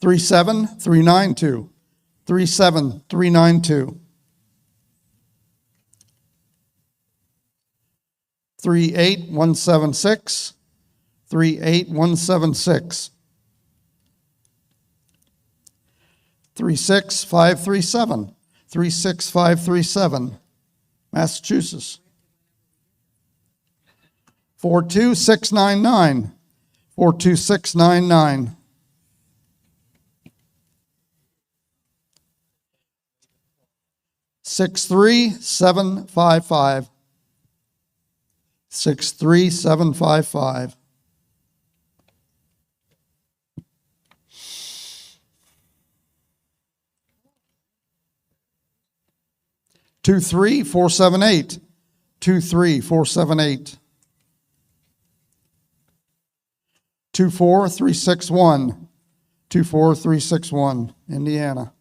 37392. 37392. 38176. 38176. 36537. 36537. Massachusetts. 42699. 42699. 63755. 63755. 23478. 23478. 24361. 24361, Indiana.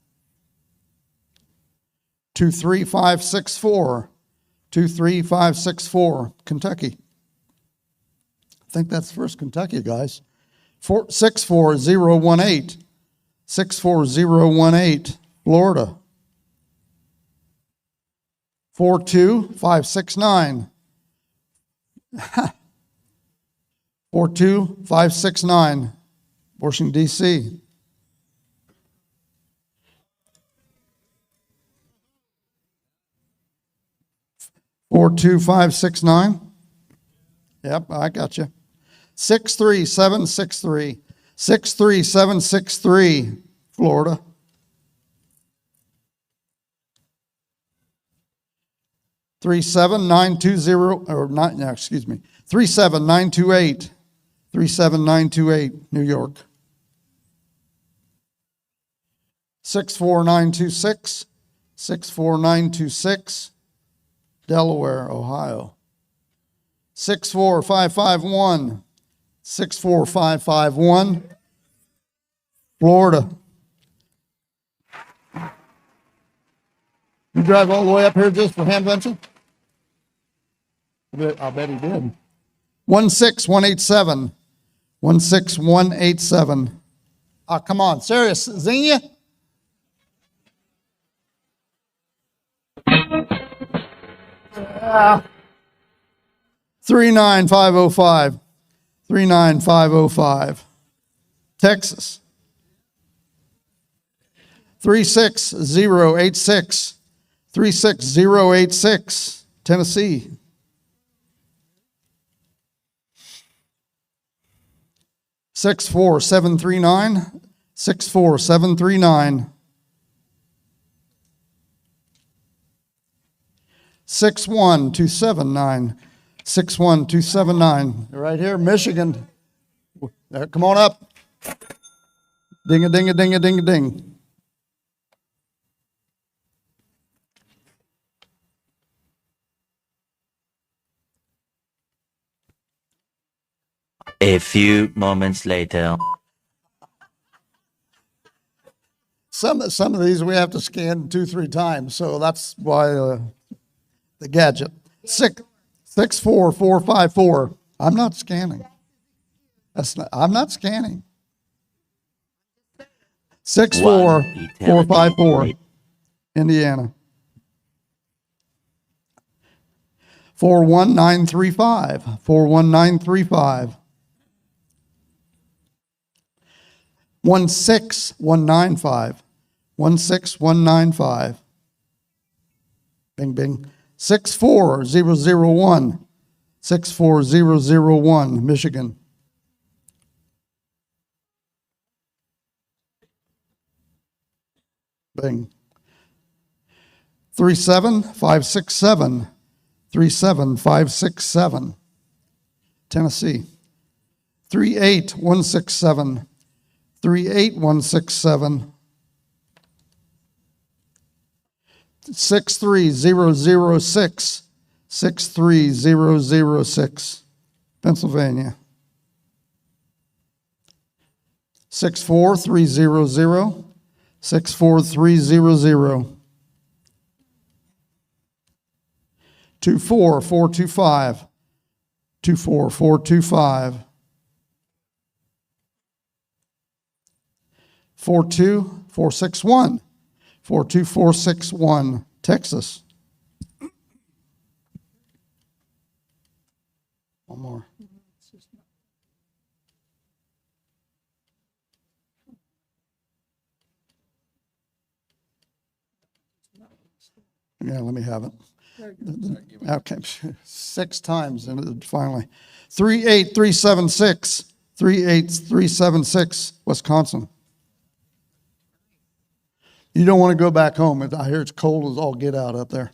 23564. 23564, Kentucky. I think that's first Kentucky, guys. 64018. 64018, Florida. 42569. 42569, Washington, D.C. 42569. Yep, I got you. 63763. 63763, Florida. 37920, or not, no, excuse me. 37928. 37928, New York. 64926. 64926. Delaware, Ohio. 64551. 64551. Florida. You drive all the way up here just for Hamvention? I'll bet he did. 16187. 16187. Oh, come on, serious, Xenia? Yeah. 39505. 39505. Texas. 36086. 36086. Tennessee. 64739. 64739. 61279. 61279. Right here, Michigan. Come on up. Ding a ding a ding a ding a ding. A few moments later. Some of these we have to scan 2-3 times, so that's why the gadget. 64454. I'm not scanning. I'm not scanning. 64454. Indiana. 41935. 41935. 16195. 16195. Bing, bing. 64001. 64001, Michigan. Bing. 37567, 37567, Tennessee. 38167, 38167, 63006, 63006, Pennsylvania. 64300, 64300. 24425, 24425. 42461, 42461, Texas. One more. Yeah, let me have it. Okay, 6 times and finally. 38376, 38376, Wisconsin. You don't want to go back home. I hear it's cold as all get out up there.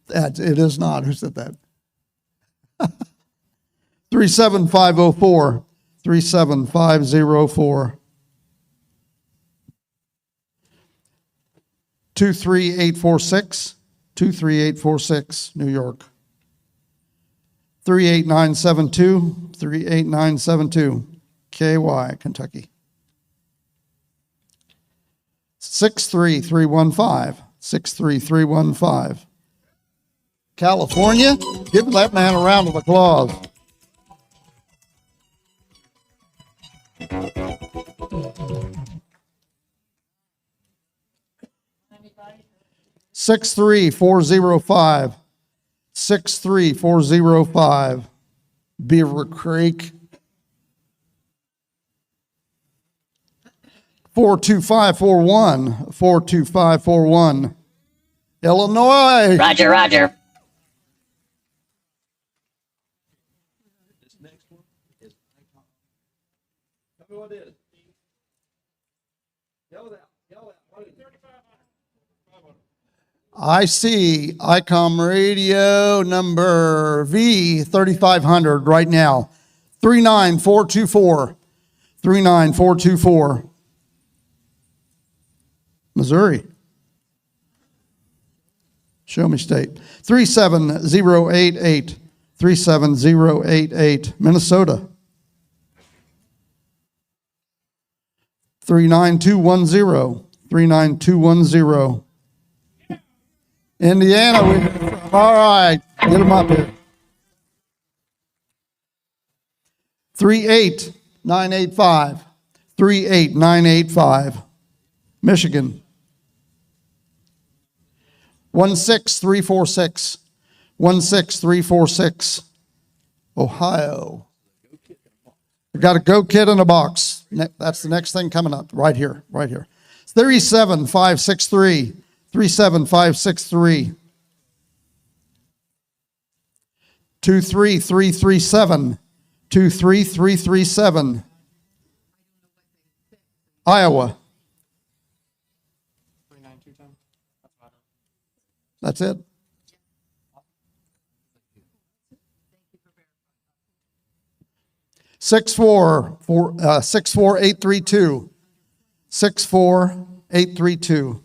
It is not. Who said that? 37504, 37504. 23846, 23846, New York. 38972, 38972, KY, Kentucky. 63315, 63315. California, give that man a round of applause. Six 63405, 63405, Beaver Creek. 42541, 42541, Illinois. Roger, roger. This next one is icon. Tell me what it is. Yell it out. Yell it out. What is it? 3500. I see ICOM radio number V3500 right now. 39424, 39424. Missouri. Show me state. 37088, 37088, Minnesota. 39210, 39210. Indiana, all right, get them up here. 38985, 38985, Michigan. 16346, 16346, Ohio. We got a Go Kid in a box. That's the next thing coming up right here, right here. 37563, 37563. 23337, 23337, Iowa. That's it. Six four 64832, 64832.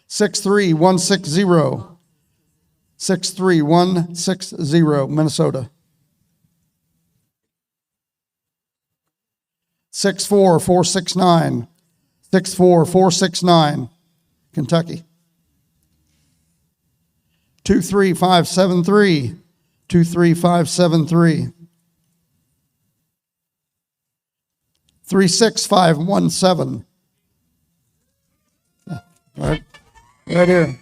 63160, 63160, Minnesota. 64469, 64469, Kentucky. 23573, 23573. 36517. Right here.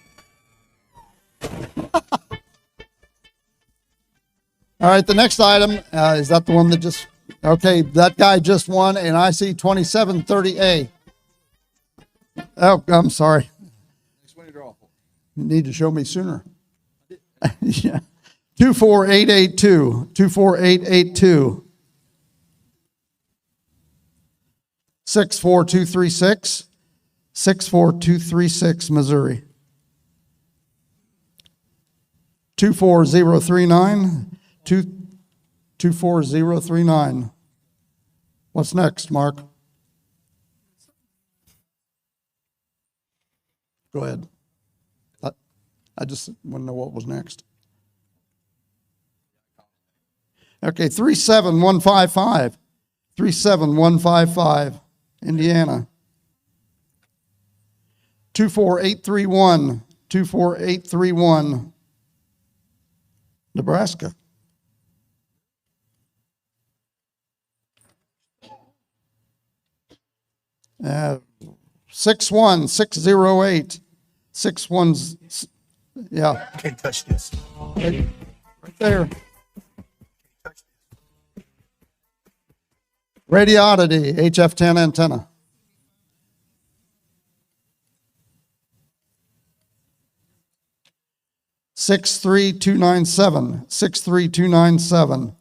All right, the next item, is that the one that just, okay, that guy just won, and I see 2730A. Oh, I'm sorry. You need to show me sooner. Yeah. 24882, 24882. 64236, 64236, Missouri. 24039, 24039. What's next, Mark? Go ahead. I just want to know what was next. Okay, 37155. 37155, Indiana. 24831. 24831, Nebraska. Uh, 61608. 61, yeah. Can't touch this. Right there. Radiodity, HF10 antenna. Six 63297, 63297.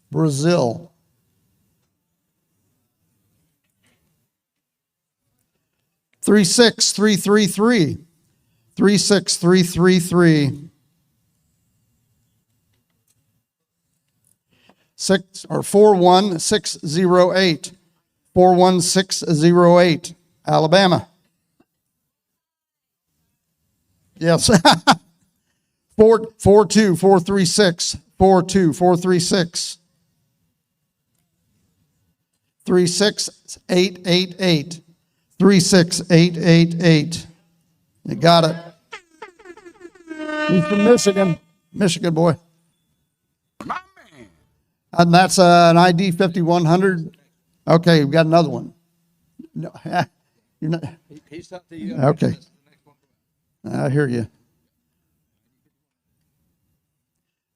Brazil. 36333, 36333. 41608, 41608, Alabama. Yes. 42436, 42436. 36888, 36888. You got it. He's from Michigan. Michigan boy. And that's an ID 5100. Okay, we've got another one. No, you're not. He's up to you. Okay. I hear you.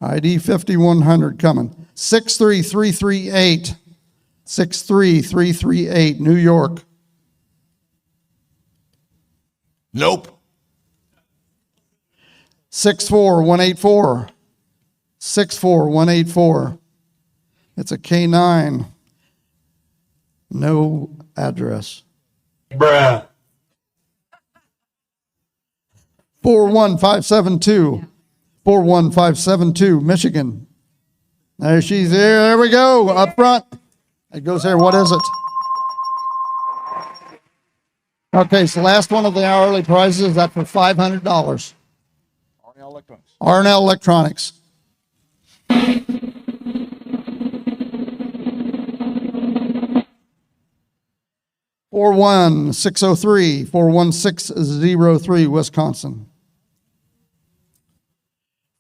ID 5100 coming. 63338. 63338, New York. Nope. 64184. 64184. It's a K9. No address. Bruh. 41572. 41572, Michigan. There she's there. There we go. Up front. It goes there. What is it? Okay, so last one of the hourly prizes is that for $500. RNL Electronics. RNL Electronics. Four 41603, Wisconsin.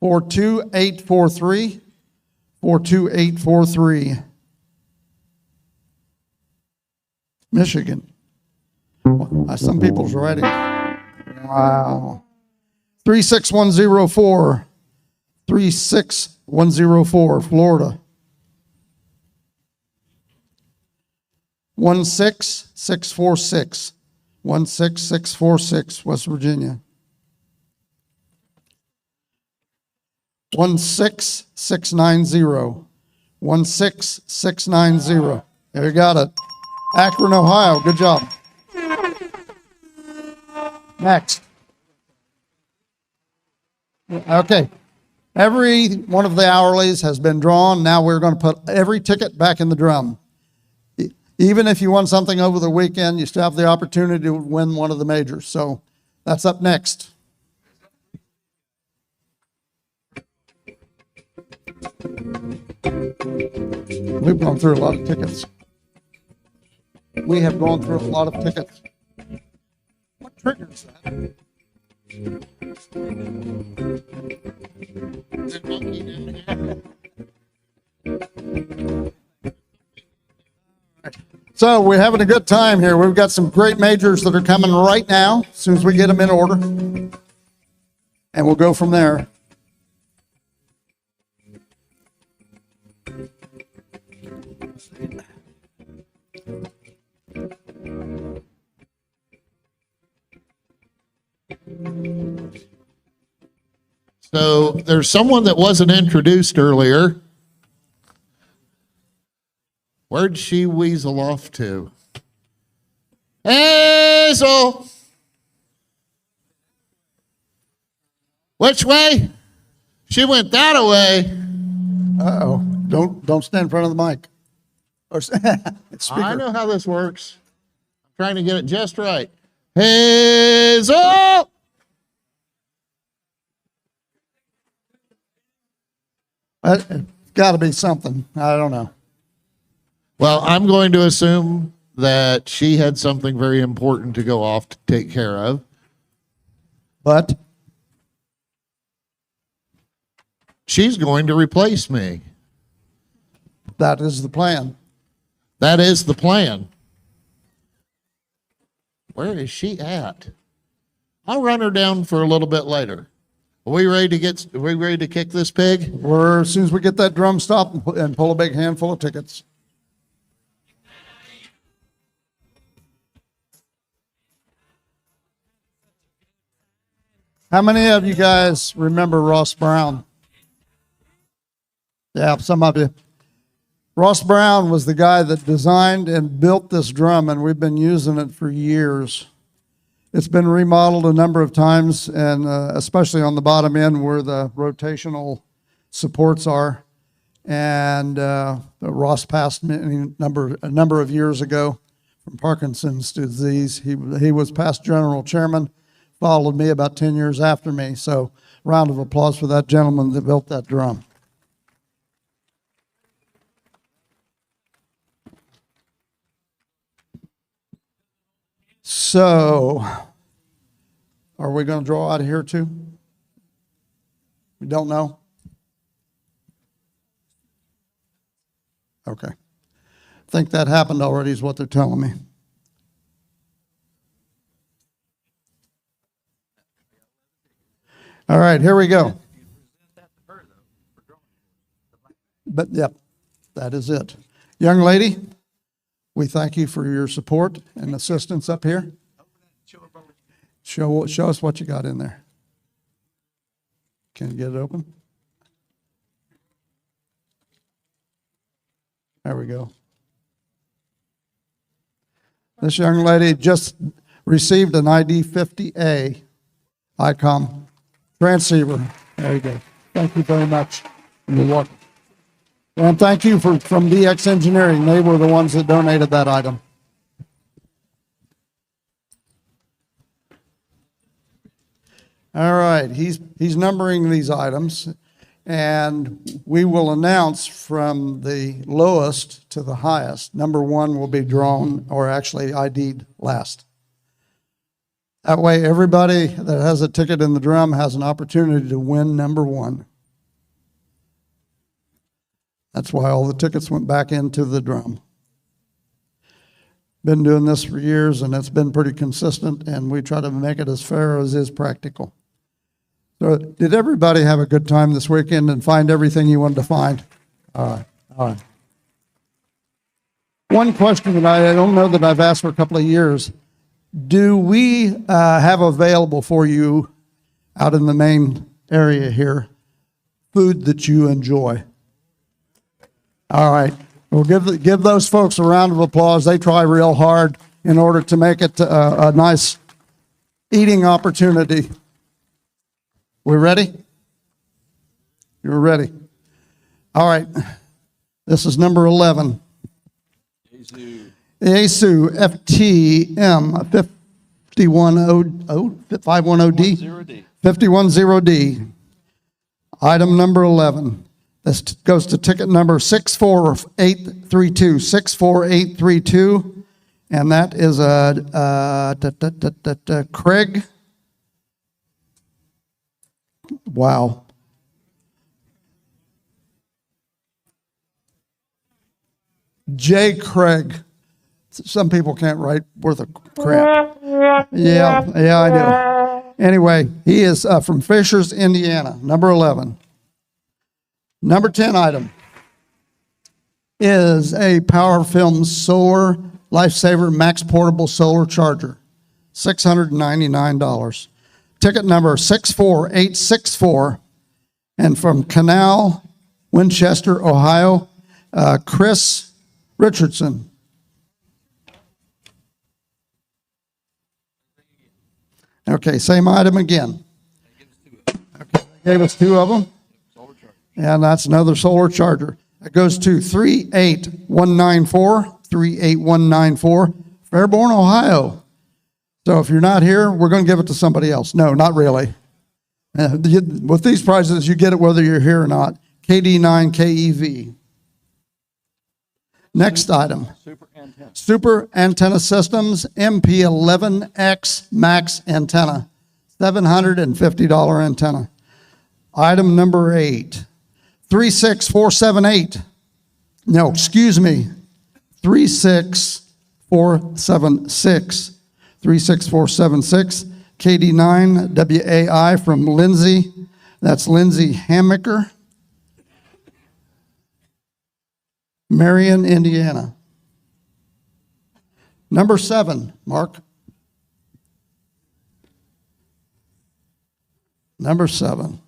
42843, 42843. Michigan. Some people's writing. Wow. 36104, 36104, Florida. 16646, 16646, West Virginia. 16690, 16690. There you got it. Akron, Ohio. Good job. Next. Okay. Every one of the hourlies has been drawn. Now we're going to put every ticket back in the drum. Even if you won something over the weekend, you still have the opportunity to win one of the majors. So that's up next. We've gone through a lot of tickets. We have gone through a lot of tickets. What triggers that? So we're having a good time here. We've got some great majors that are coming right now, as soon as we get them in order. And we'll go from there. So there's someone that wasn't introduced earlier. Where'd she weasel off to? Hazel! Which way? She went that way. Uh-oh, don't stand in front of the mic. Or, it's speaker. I know how this works. I'm trying to get it just right. Hazel! It's got to be something. I don't know. Well, I'm going to assume that she had something very important to go off to take care of. But she's going to replace me. that is the plan. That is the plan. Where is she at? I'll run her down for a little bit later. Are we ready to kick this pig? As soon as we get that drum stopped and pull a big handful of tickets. How many of you guys remember Ross Brown? Yeah, some of you. Ross Brown was the guy that designed and built this drum, and we've been using it for years. It's been remodeled a number of times, and especially on the bottom end where the rotational supports are. And Ross passed a number of years ago from Parkinson's disease. He was past general chairman, followed me about 10 years after me. So round of applause for that gentleman that built that drum. So, are we going to draw out of here too? We don't know? Okay. I think that happened already is what they're telling me. All right, here we go. But, yep, that is it. Young lady, we thank you for your support and assistance up here. Show us what you got in there. Can you get it open? There we go. This young lady just received an ID 50A ICOM transceiver. There you go. Thank you very much. You're welcome. And thank you from DX Engineering. They were the ones that donated that item. All right, he's numbering these items, and we will announce from the lowest to the highest. Number one will be drawn, or actually ID'd last. That way, everybody that has a ticket in the drum has an opportunity to win number one. That's why all the tickets went back into the drum. Been doing this for years, and it's been pretty consistent, and we try to make it as fair as is practical. So, did everybody have a good time this weekend and find everything you wanted to find? All right. One question that I don't know that I've asked for a couple of years. Do we have available for you out in the main area here food that you enjoy? All right. We'll give those folks a round of applause. They try real hard in order to make it a nice eating opportunity. We ready? You're ready. All right. This is number 11. ASU FTM 510D. 510D. Item number 11. This goes to ticket number 64832. 64832. And that is Craig. Wow. J. Craig. Some people can't write worth a crap. Yeah, I do. Anyway, he is from Fishers, Indiana, number 11. Number 10 item is a Power Film Solar Lifesaver Max Portable Solar Charger, $699. ticket number 64864. And from Canal, Winchester, Ohio, Chris Richardson. Okay, same item again. Okay, they gave us two of them. And that's another solar charger. It goes to 38194, Fairborn, Ohio. So if you're not here, we're going to give it to somebody else. No, not really. With these prizes, you get it whether you're here or not. KD9 KEV. Next item. Super Antenna Systems MP11X Max Antenna. $750 antenna. Item number 8. 36478. No, excuse me. 36476. 36476. KD9 WAI from Lindsay. That's Lindsay Hammaker. Marion, Indiana. Number 7, Mark. Number 7.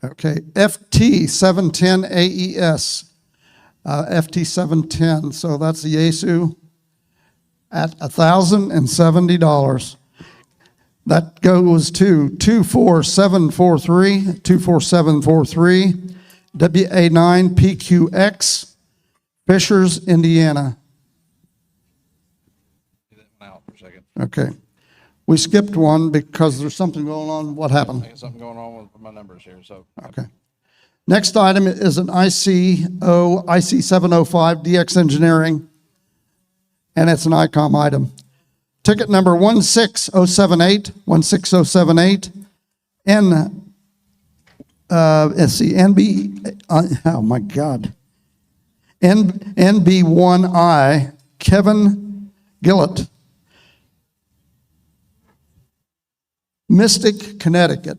Okay, FT710 AES. FT710, so that's the Yaesu at $1,070. That goes to 24743, WA9 PQX, Fishers, Indiana. Okay. We skipped one because there's something going on. What happened? I got something going on with my numbers here, so. Okay. Next item is an IC705 DX Engineering, and it's an ICOM item. Ticket number 16078, 16078, NB, oh my God, NB1I, Kevin Gillett, Mystic, Connecticut.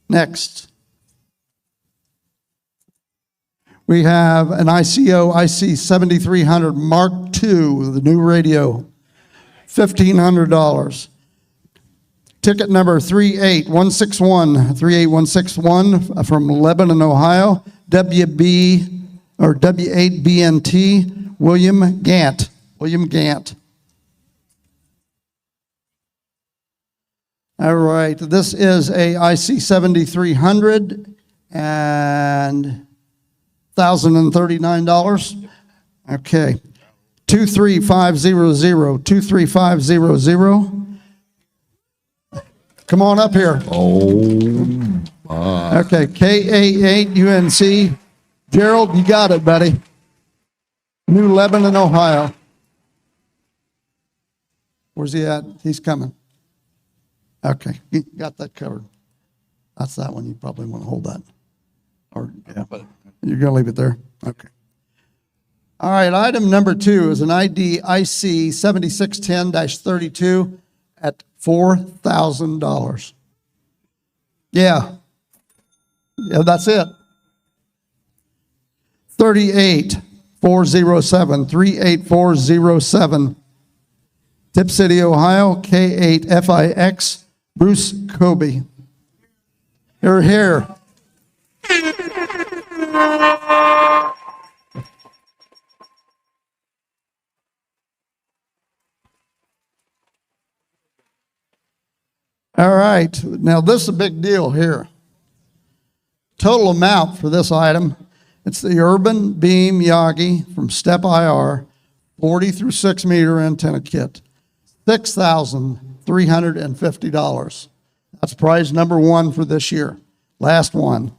Next. We have an ICO IC7300 Mark II, the new radio, $1,500. Ticket number 38161 from Lebanon, Ohio, W8BNT, William Gant. All right, this is a IC7300 and $1,039. Okay. 23500. Come on up here. Okay, KA8 UNC. Gerald, you got it, buddy. New Lebanon, Ohio. Where's he at? He's coming. Okay, you got that covered. That's that one. You probably want to hold that. Or, yeah. You're going to leave it there? Okay. All right, item number 2 is an ID IC 7610-32 at $4,000. Yeah, that's it. 38407, Tip City, Ohio, K8FIX, Bruce Kobe. You're here. All right, now this is a big deal here. Total amount for this item, it's the Urban Beam Yagi from Step IR, 40 through 6 meter antenna kit, $6,350. That's prize number 1 for this year. Last one.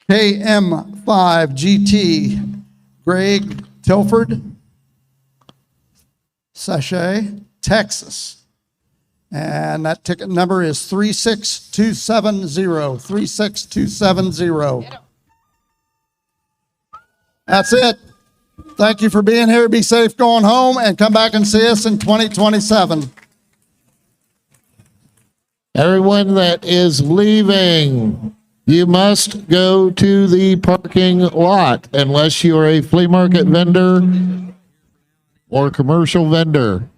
KM5 GT, Greg Tilford, Sachet, Texas. And that ticket number is 36270, 36270. That's it. Thank you for being here. Be safe going home and come back and see us in 2027. Everyone that is leaving, You must go to the parking lot unless you are a flea market vendor or commercial vendor.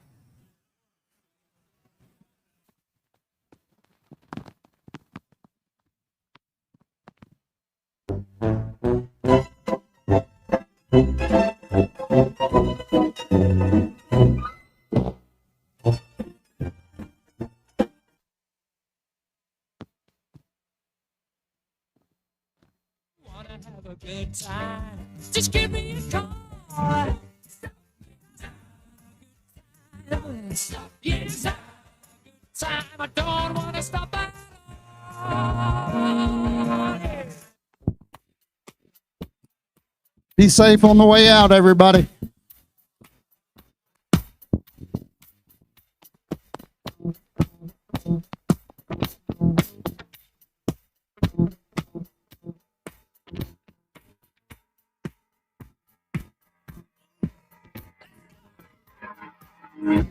Have a good time. Just give me a call. Yes, a good time. I don't want to stop at all. Be safe on the way out, everybody.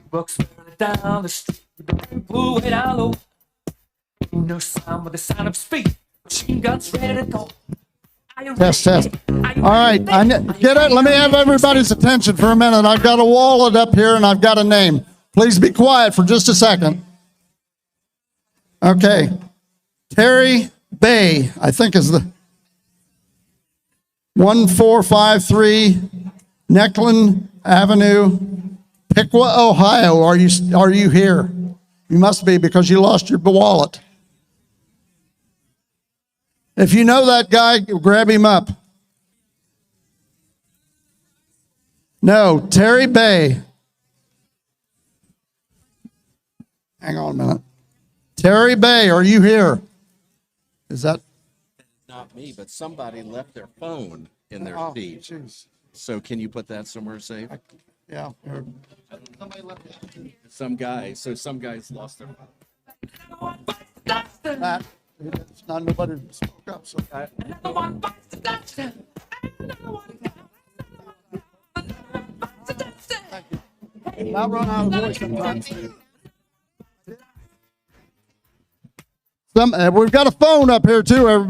Bucks down the street, blew it all over. No sound but the sound of speed. Machine guns ready to go. Test. All right, get it. Let me have everybody's attention for a minute. I've got a wallet up here and I've got a name. Please be quiet for just a second. Okay. Terry Bay, I think is the 1453 Necklin Avenue, Piqua, Ohio. Are you here? You must be because you lost your wallet. If you know that guy, grab him up. No, Terry Bay. Hang on a minute. Terry Bay, are you here? Is that? Not me, but somebody left their phone in their seat. Geez. So can you put that somewhere safe? Yeah. Some guys lost their phone. Matt, it's not nobody spoke up. So. I'll run out of voice sometimes. We've got a phone up here too, everybody.